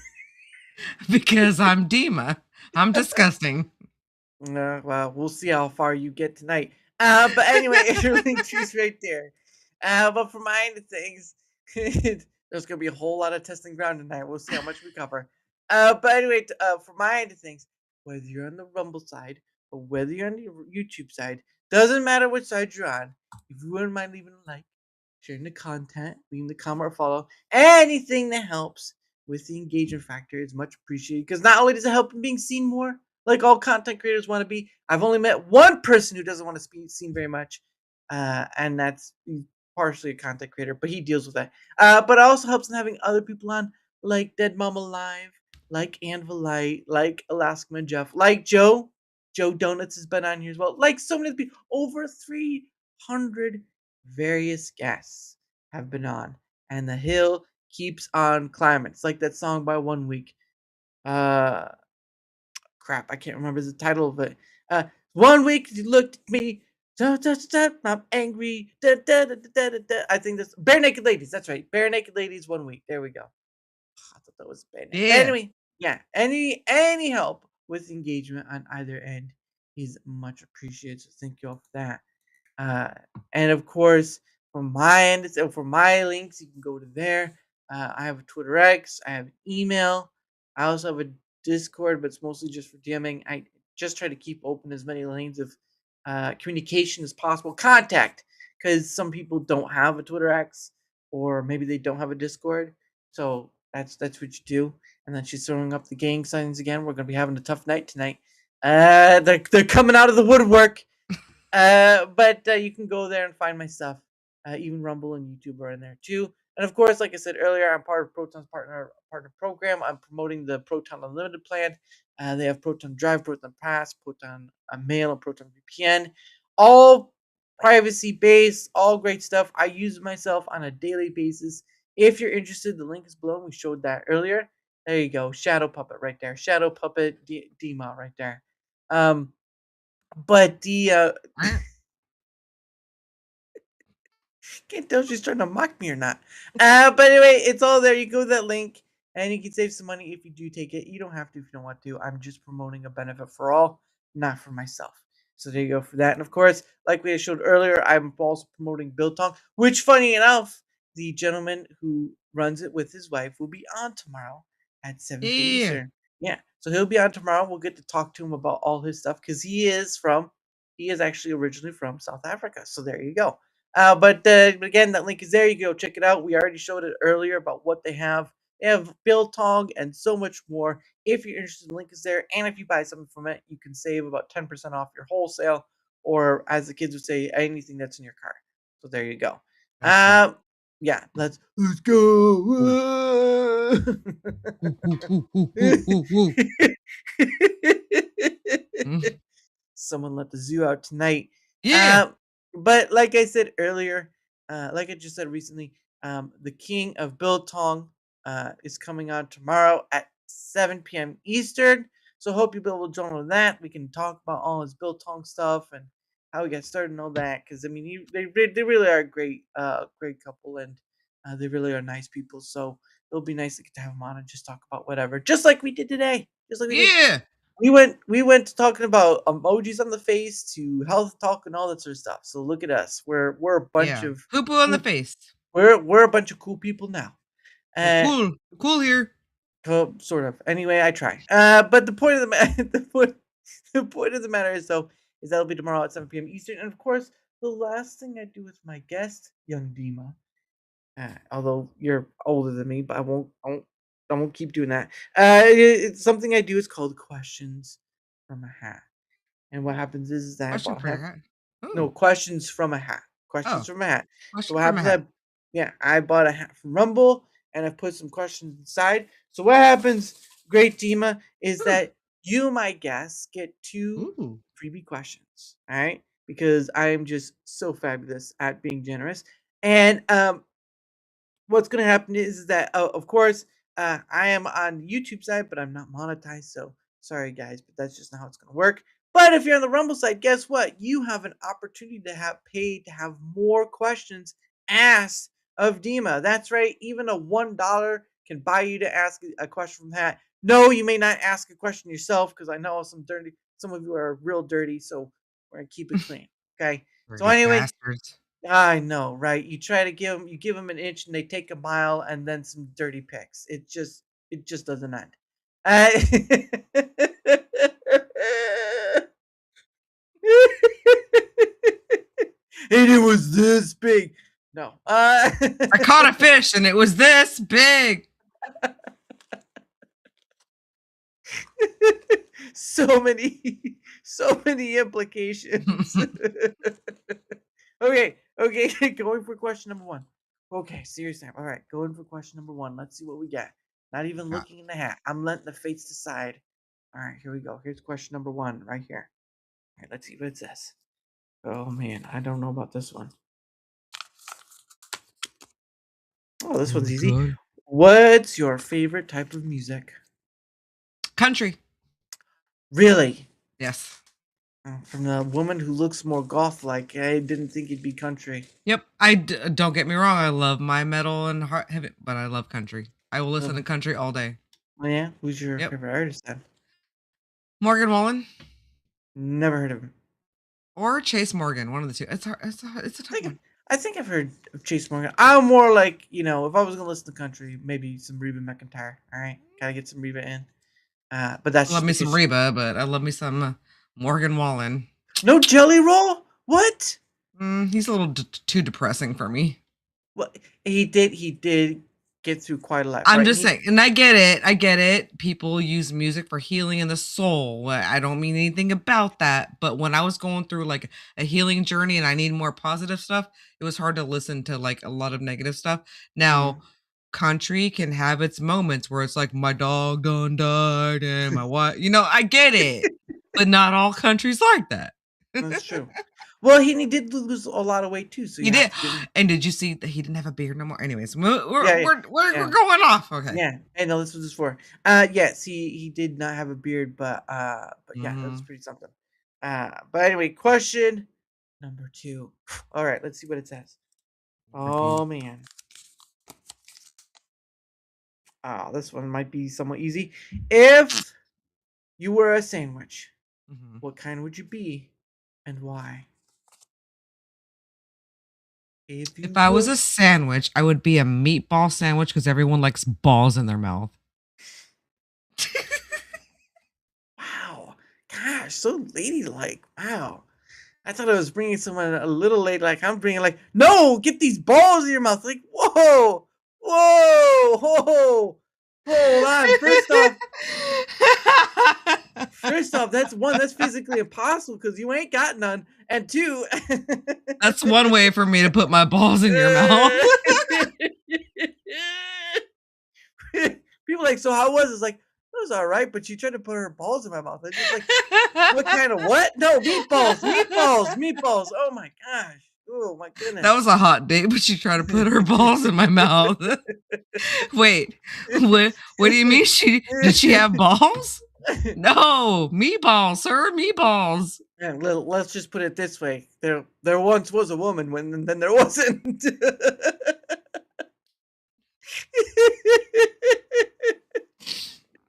Because I'm Dima. I'm disgusting. Well, we'll see how far you get tonight. But anyway, your link tree's right there. But for my end of things, there's gonna be a whole lot of testing ground tonight. We'll see how much we cover. But anyway, for my end of things, whether you're on the Rumble side or whether you're on the YouTube side, doesn't matter which side you're on. If you wouldn't mind leaving a like, sharing the content, leaving the comment or follow, anything that helps with the engagement factor is much appreciated. Because not only does it help in being seen more, like all content creators want to be. I've only met one person who doesn't want to be seen very much, and that's partially a content creator, but he deals with that. But it also helps in having other people on, like DeadMomAlive, like Anvilite, like Alaska and Jeff, like Joe. Joe Donuts has been on here as well. Like so many people, over 300 various guests have been on, and the hill keeps on climbing. It's like that song by 1 Week. Uh, crap, I can't remember the title of it. 1 week you looked at me, da, da, da, da, I'm angry. Da, da, da, da, da, da. I think that's Bare Naked Ladies. That's right, Bare Naked Ladies. 1 week. There we go. I thought that was Bare Naked. But Yeah. anyway, yeah. Any help with engagement on either end is much appreciated. So thank you all for that. Uh, and of course, from my end, so for my links, you can go to there. I have a Twitter X, I have an email, I also have a Discord, but it's mostly just for DMing. I just try to keep open as many lanes of communication as possible, contact, because some people don't have a Twitter X or maybe they don't have a Discord. So that's what you do. And then she's throwing up the gang signs again. We're gonna be having a tough night tonight. They're coming out of the woodwork. But you can go there and find my stuff. Even Rumble and YouTube are in there too. And of course, like I said earlier, I'm part of Proton's partner program. I'm promoting the Proton Unlimited plan. They have Proton Drive, Proton Pass, Proton Mail, and Proton VPN. All privacy based, all great stuff. I use myself on a daily basis. If you're interested, the link is below. We showed that earlier. There you go, Shadow Puppet right there. Shadow Puppet Dima right there. But the can't tell if she's trying to mock me or not. But anyway, it's all there. You go to that link and you can save some money if you do take it. You don't have to if you don't want to. I'm just promoting a benefit for all, not for myself. So there you go for that. And of course, like we showed earlier, I'm also promoting Biltong, which funny enough, the gentleman who runs it with his wife will be on tomorrow at 7 p.m. Yeah. Eastern. Yeah. So he'll be on tomorrow. We'll get to talk to him about all his stuff because he is from he is actually originally from South Africa. So there you go. But again, that link is there. You can go check it out. We already showed it earlier about what they have. They have biltong and so much more. If you're interested, the link is there. And if you buy something from it, you can save about 10% off your wholesale, or as the kids would say, anything that's in your car. So there you go. That's dope. Yeah, let's go. Woo, woo, woo, woo, woo, woo, woo. Mm. Someone let the zoo out tonight. Yeah. Um, but like I said earlier, like I just said recently, the King of Biltong is coming on tomorrow at 7 p.m. Eastern. So hope you'll be able to join on that. We can talk about all his Biltong stuff and how he got started and all that. Because I mean, they really are a great couple, and they really are nice people. So it'll be nice to get to have him on and just talk about whatever, just like we did today, just like we did. Yeah. We went to talking about emojis on the face to health talk and all that sort of stuff. So look at us. We're a bunch Yeah. of Poo poo on the cool, face. we're a bunch of cool people now. We're Uh cool. Cool here. sort of. Anyway, I try. But the point of the the point of the matter is though is that'll be tomorrow at 7 p.m. Eastern. And of course, the last thing I do with my guest, young Dima, although you're older than me, but I won't keep doing that. It's something I do is called questions from a hat. And what happens is that I Question bought a for your hat. hat. No, Ooh. questions from a hat. Questions Oh, from a hat. So question what from a happens? hat. I bought a hat from Rumble, and I put some questions inside. So what happens, Great Dima, is Ooh. that you, my guests, get two Ooh. freebie questions. All right, because I am just so fabulous at being generous. And what's going to happen is that, of course, I am on the YouTube side, but I'm not monetized. So sorry, guys, but that's just not how it's going to work. But if you're on the Rumble side, guess what? You have an opportunity to have paid to have more questions asked of Dima. That's right. Even a $1 can buy you to ask a question from that. No, you may not ask a question yourself because I know some of you are real dirty. So we're gonna keep it clean. Okay. So Dirty anyway, bastards. I know, right? You give them an inch and they take a mile and then some dirty pics. It just doesn't end. Uh, and it was this big. No. I caught a fish and it was this big. so many so many implications. Okay, going for question number one. Okay, seriously. All right, going for question number one. Let's see what we got. Not even Got looking in the hat. I'm letting the fates decide. All right, here we go. Here's question number one right here. All right, let's see what it says. Oh man, I don't know about this one. Oh, this Here one's we easy. go. What's your favorite type of music? Country. Really? Yes. From the woman who looks more goth-like, I didn't think it'd be country. Yep. Don't get me wrong. I love my metal and heavy, but I love country. I will listen to country all day. Oh yeah, who's your Yep. favorite artist then? Morgan Wallen Never heard of him. or Chase Morgan. One of the two. It's a I tough think one. I think I've heard of Chase Morgan. I'm more like, if I was gonna listen to country, maybe some Reba McEntire. All right, gotta get some Reba in. But I that's love just me some because Reba, but I love me some Morgan Wallen. no Jelly Roll. What? He's a little too depressing for me. What he did get through quite a lot, I'm right? And just he saying, and I get it. I get it. People use music for healing in the soul. I don't mean anything about that. But when I was going through like a healing journey and I need more positive stuff, it was hard to listen to like a lot of negative stuff. Now, mm, country can have its moments where it's like my dog done died and my wife. I get it, but not all countries like that. that's true. Well, he did lose a lot of weight too, so He you have did. to give him. And did you see that he didn't have a beard no more? Anyways, we're Yeah, yeah, we're we're, we're yeah. going off. Okay. Yeah, I know this was just for. Yes, he did not have a beard, but yeah, that was Mhm. pretty something. But anyway, question number two. All right, let's see what it says. Number two. Oh man, this one might be somewhat easy. If you were a sandwich, Mhm. what kind would you be, and why? If If you I was were, a sandwich, I would be a meatball sandwich because everyone likes balls in their mouth. wow, gosh, so ladylike. Wow. I thought I was bringing someone a little late. Like I'm bringing, like, no, get these balls in your mouth. Like, whoa, whoa, whoa, hold on. First off, that's one. That's physically impossible because you ain't got none. And two, That's one way for me to put my balls in your mouth. people like, so how was it? It's like, it was all right, but she tried to put her balls in my mouth. It's just like, what kind of what? No, meatballs, meatballs, meatballs. Oh my gosh. Oh my goodness. That was a hot date, but she tried to put her balls in my mouth. Wait, what do you mean did she have balls? No, meatballs, sir, meatballs. Yeah, let's just put it this way. There once was a woman when then there wasn't.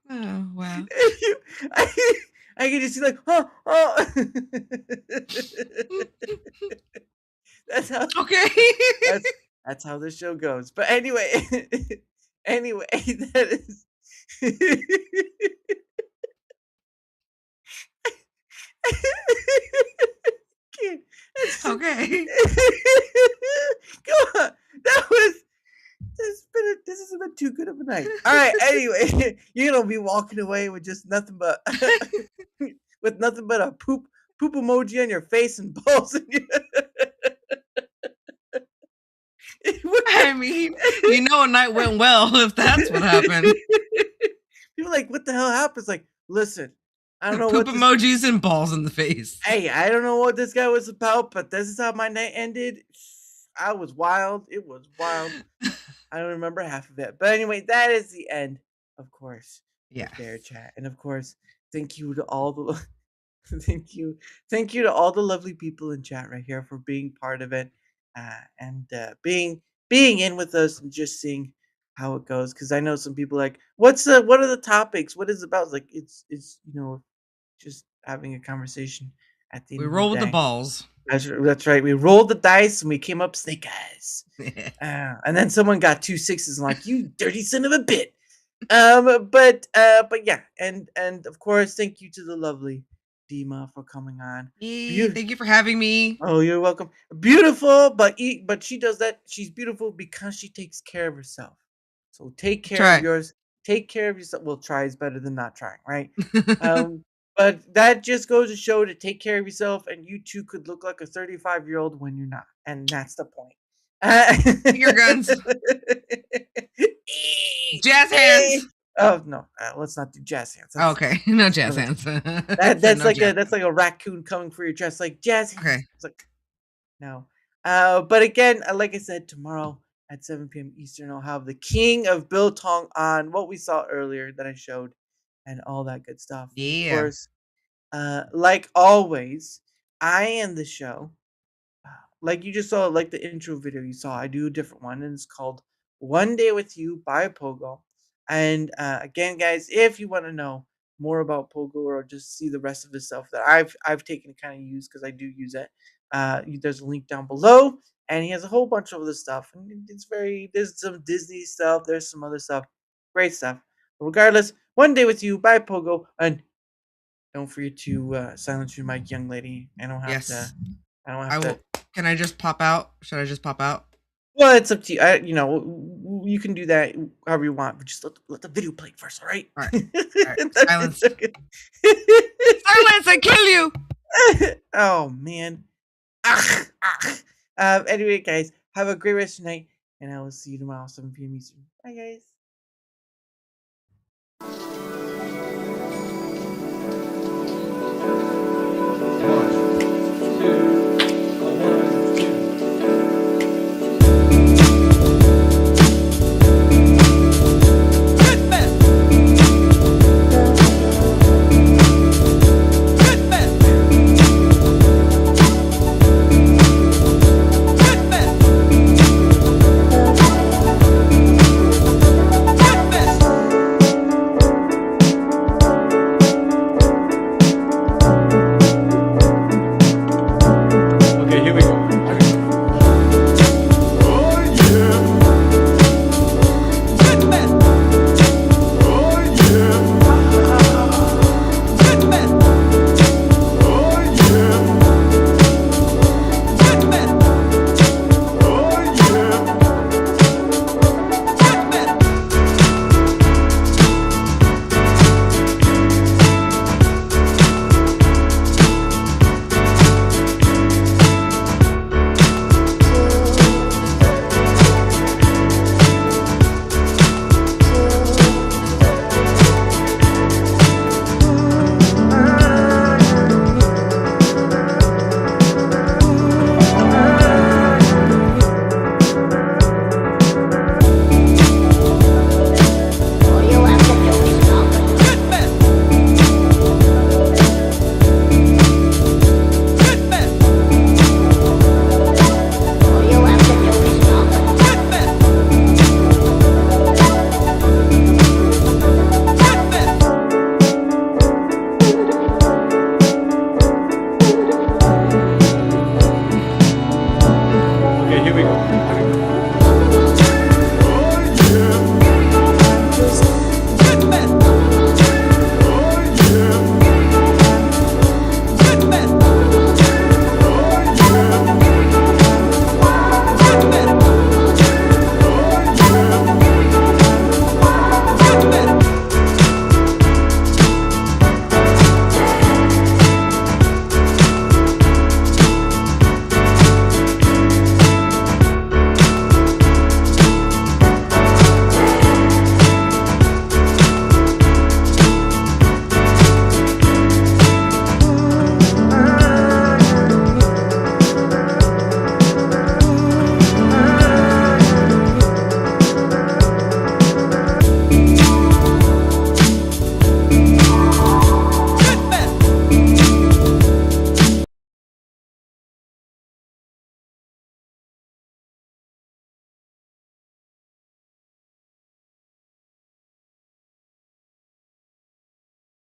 Oh, wow. I, I can just see like, oh, oh. That's how Okay. that's that's how this show goes. But anyway, anyway, that is Can't- it's just- Okay. Come on. That was this has been too good of a night. All right, anyway, you're gonna be walking away with just nothing but with nothing but a poop emoji on your face and balls in your I mean, a night went well if that's what happened. People like, what the hell happens? Like, listen, I don't know Poop what this. emojis and balls in the face. Hey, I don't know what this guy was about, but this is how my night ended. I was wild. It was wild. I don't remember half of it. But anyway, that is the end, of course, Yeah. of DaraChat. And of course, thank you to all the thank you to all the lovely people in chat right here for being part of it, and being in with us and just seeing how it goes. Because I know some people like, what are the topics? What is it about? It's like it's just having a conversation at the We end of roll the with the day. balls. That's right. We rolled the dice and we came up snake eyes. And then someone got 2 6s and like, you dirty son of a bit. But yeah, and of course, thank you to the lovely Dima for coming on. Yay, thank you for having me. Oh, you're welcome. Beautiful, but she does that. She's beautiful because she takes care of herself. So take care of Try. yours. Take care of yourself. Well, try is better than not trying, right? But that just goes to show to take care of yourself, and you too could look like a 35-year-old when you're not, and that's the point. Finger guns. Jazz hands. Oh no, let's not do jazz hands. Okay, no jazz hands. That's like a raccoon coming for your chest, like jazz hands. Okay. It's like no. But again, like I said, tomorrow at 7 p.m. Eastern, I'll have the King of Biltong on, what we saw earlier that I showed, and all that good stuff. And of Yeah. course, like always, I end the show like you just saw, like the intro video you saw. I do a different one, and it's called "One Day with You" by Pogo. And again, guys, if you want to know more about Pogo or just see the rest of the stuff that I've taken to kind of use, because I do use it, there's a link down below, and he has a whole bunch of other stuff, and there's some Disney stuff, there's some other stuff, great stuff. But regardless, "One Day with You" by Pogo, and don't forget to silence your mic, young lady. I don't have to. Yes. I don't have to. Can I just pop out? Should I just pop out? Well, it's up to you. You can do that however you want, but just let the video play first, all right? All right. Silence. Okay. Silence! I kill you. Oh man. Anyway, guys, have a great rest of the night, and I will see you tomorrow, 7 p.m. Eastern. Bye, guys.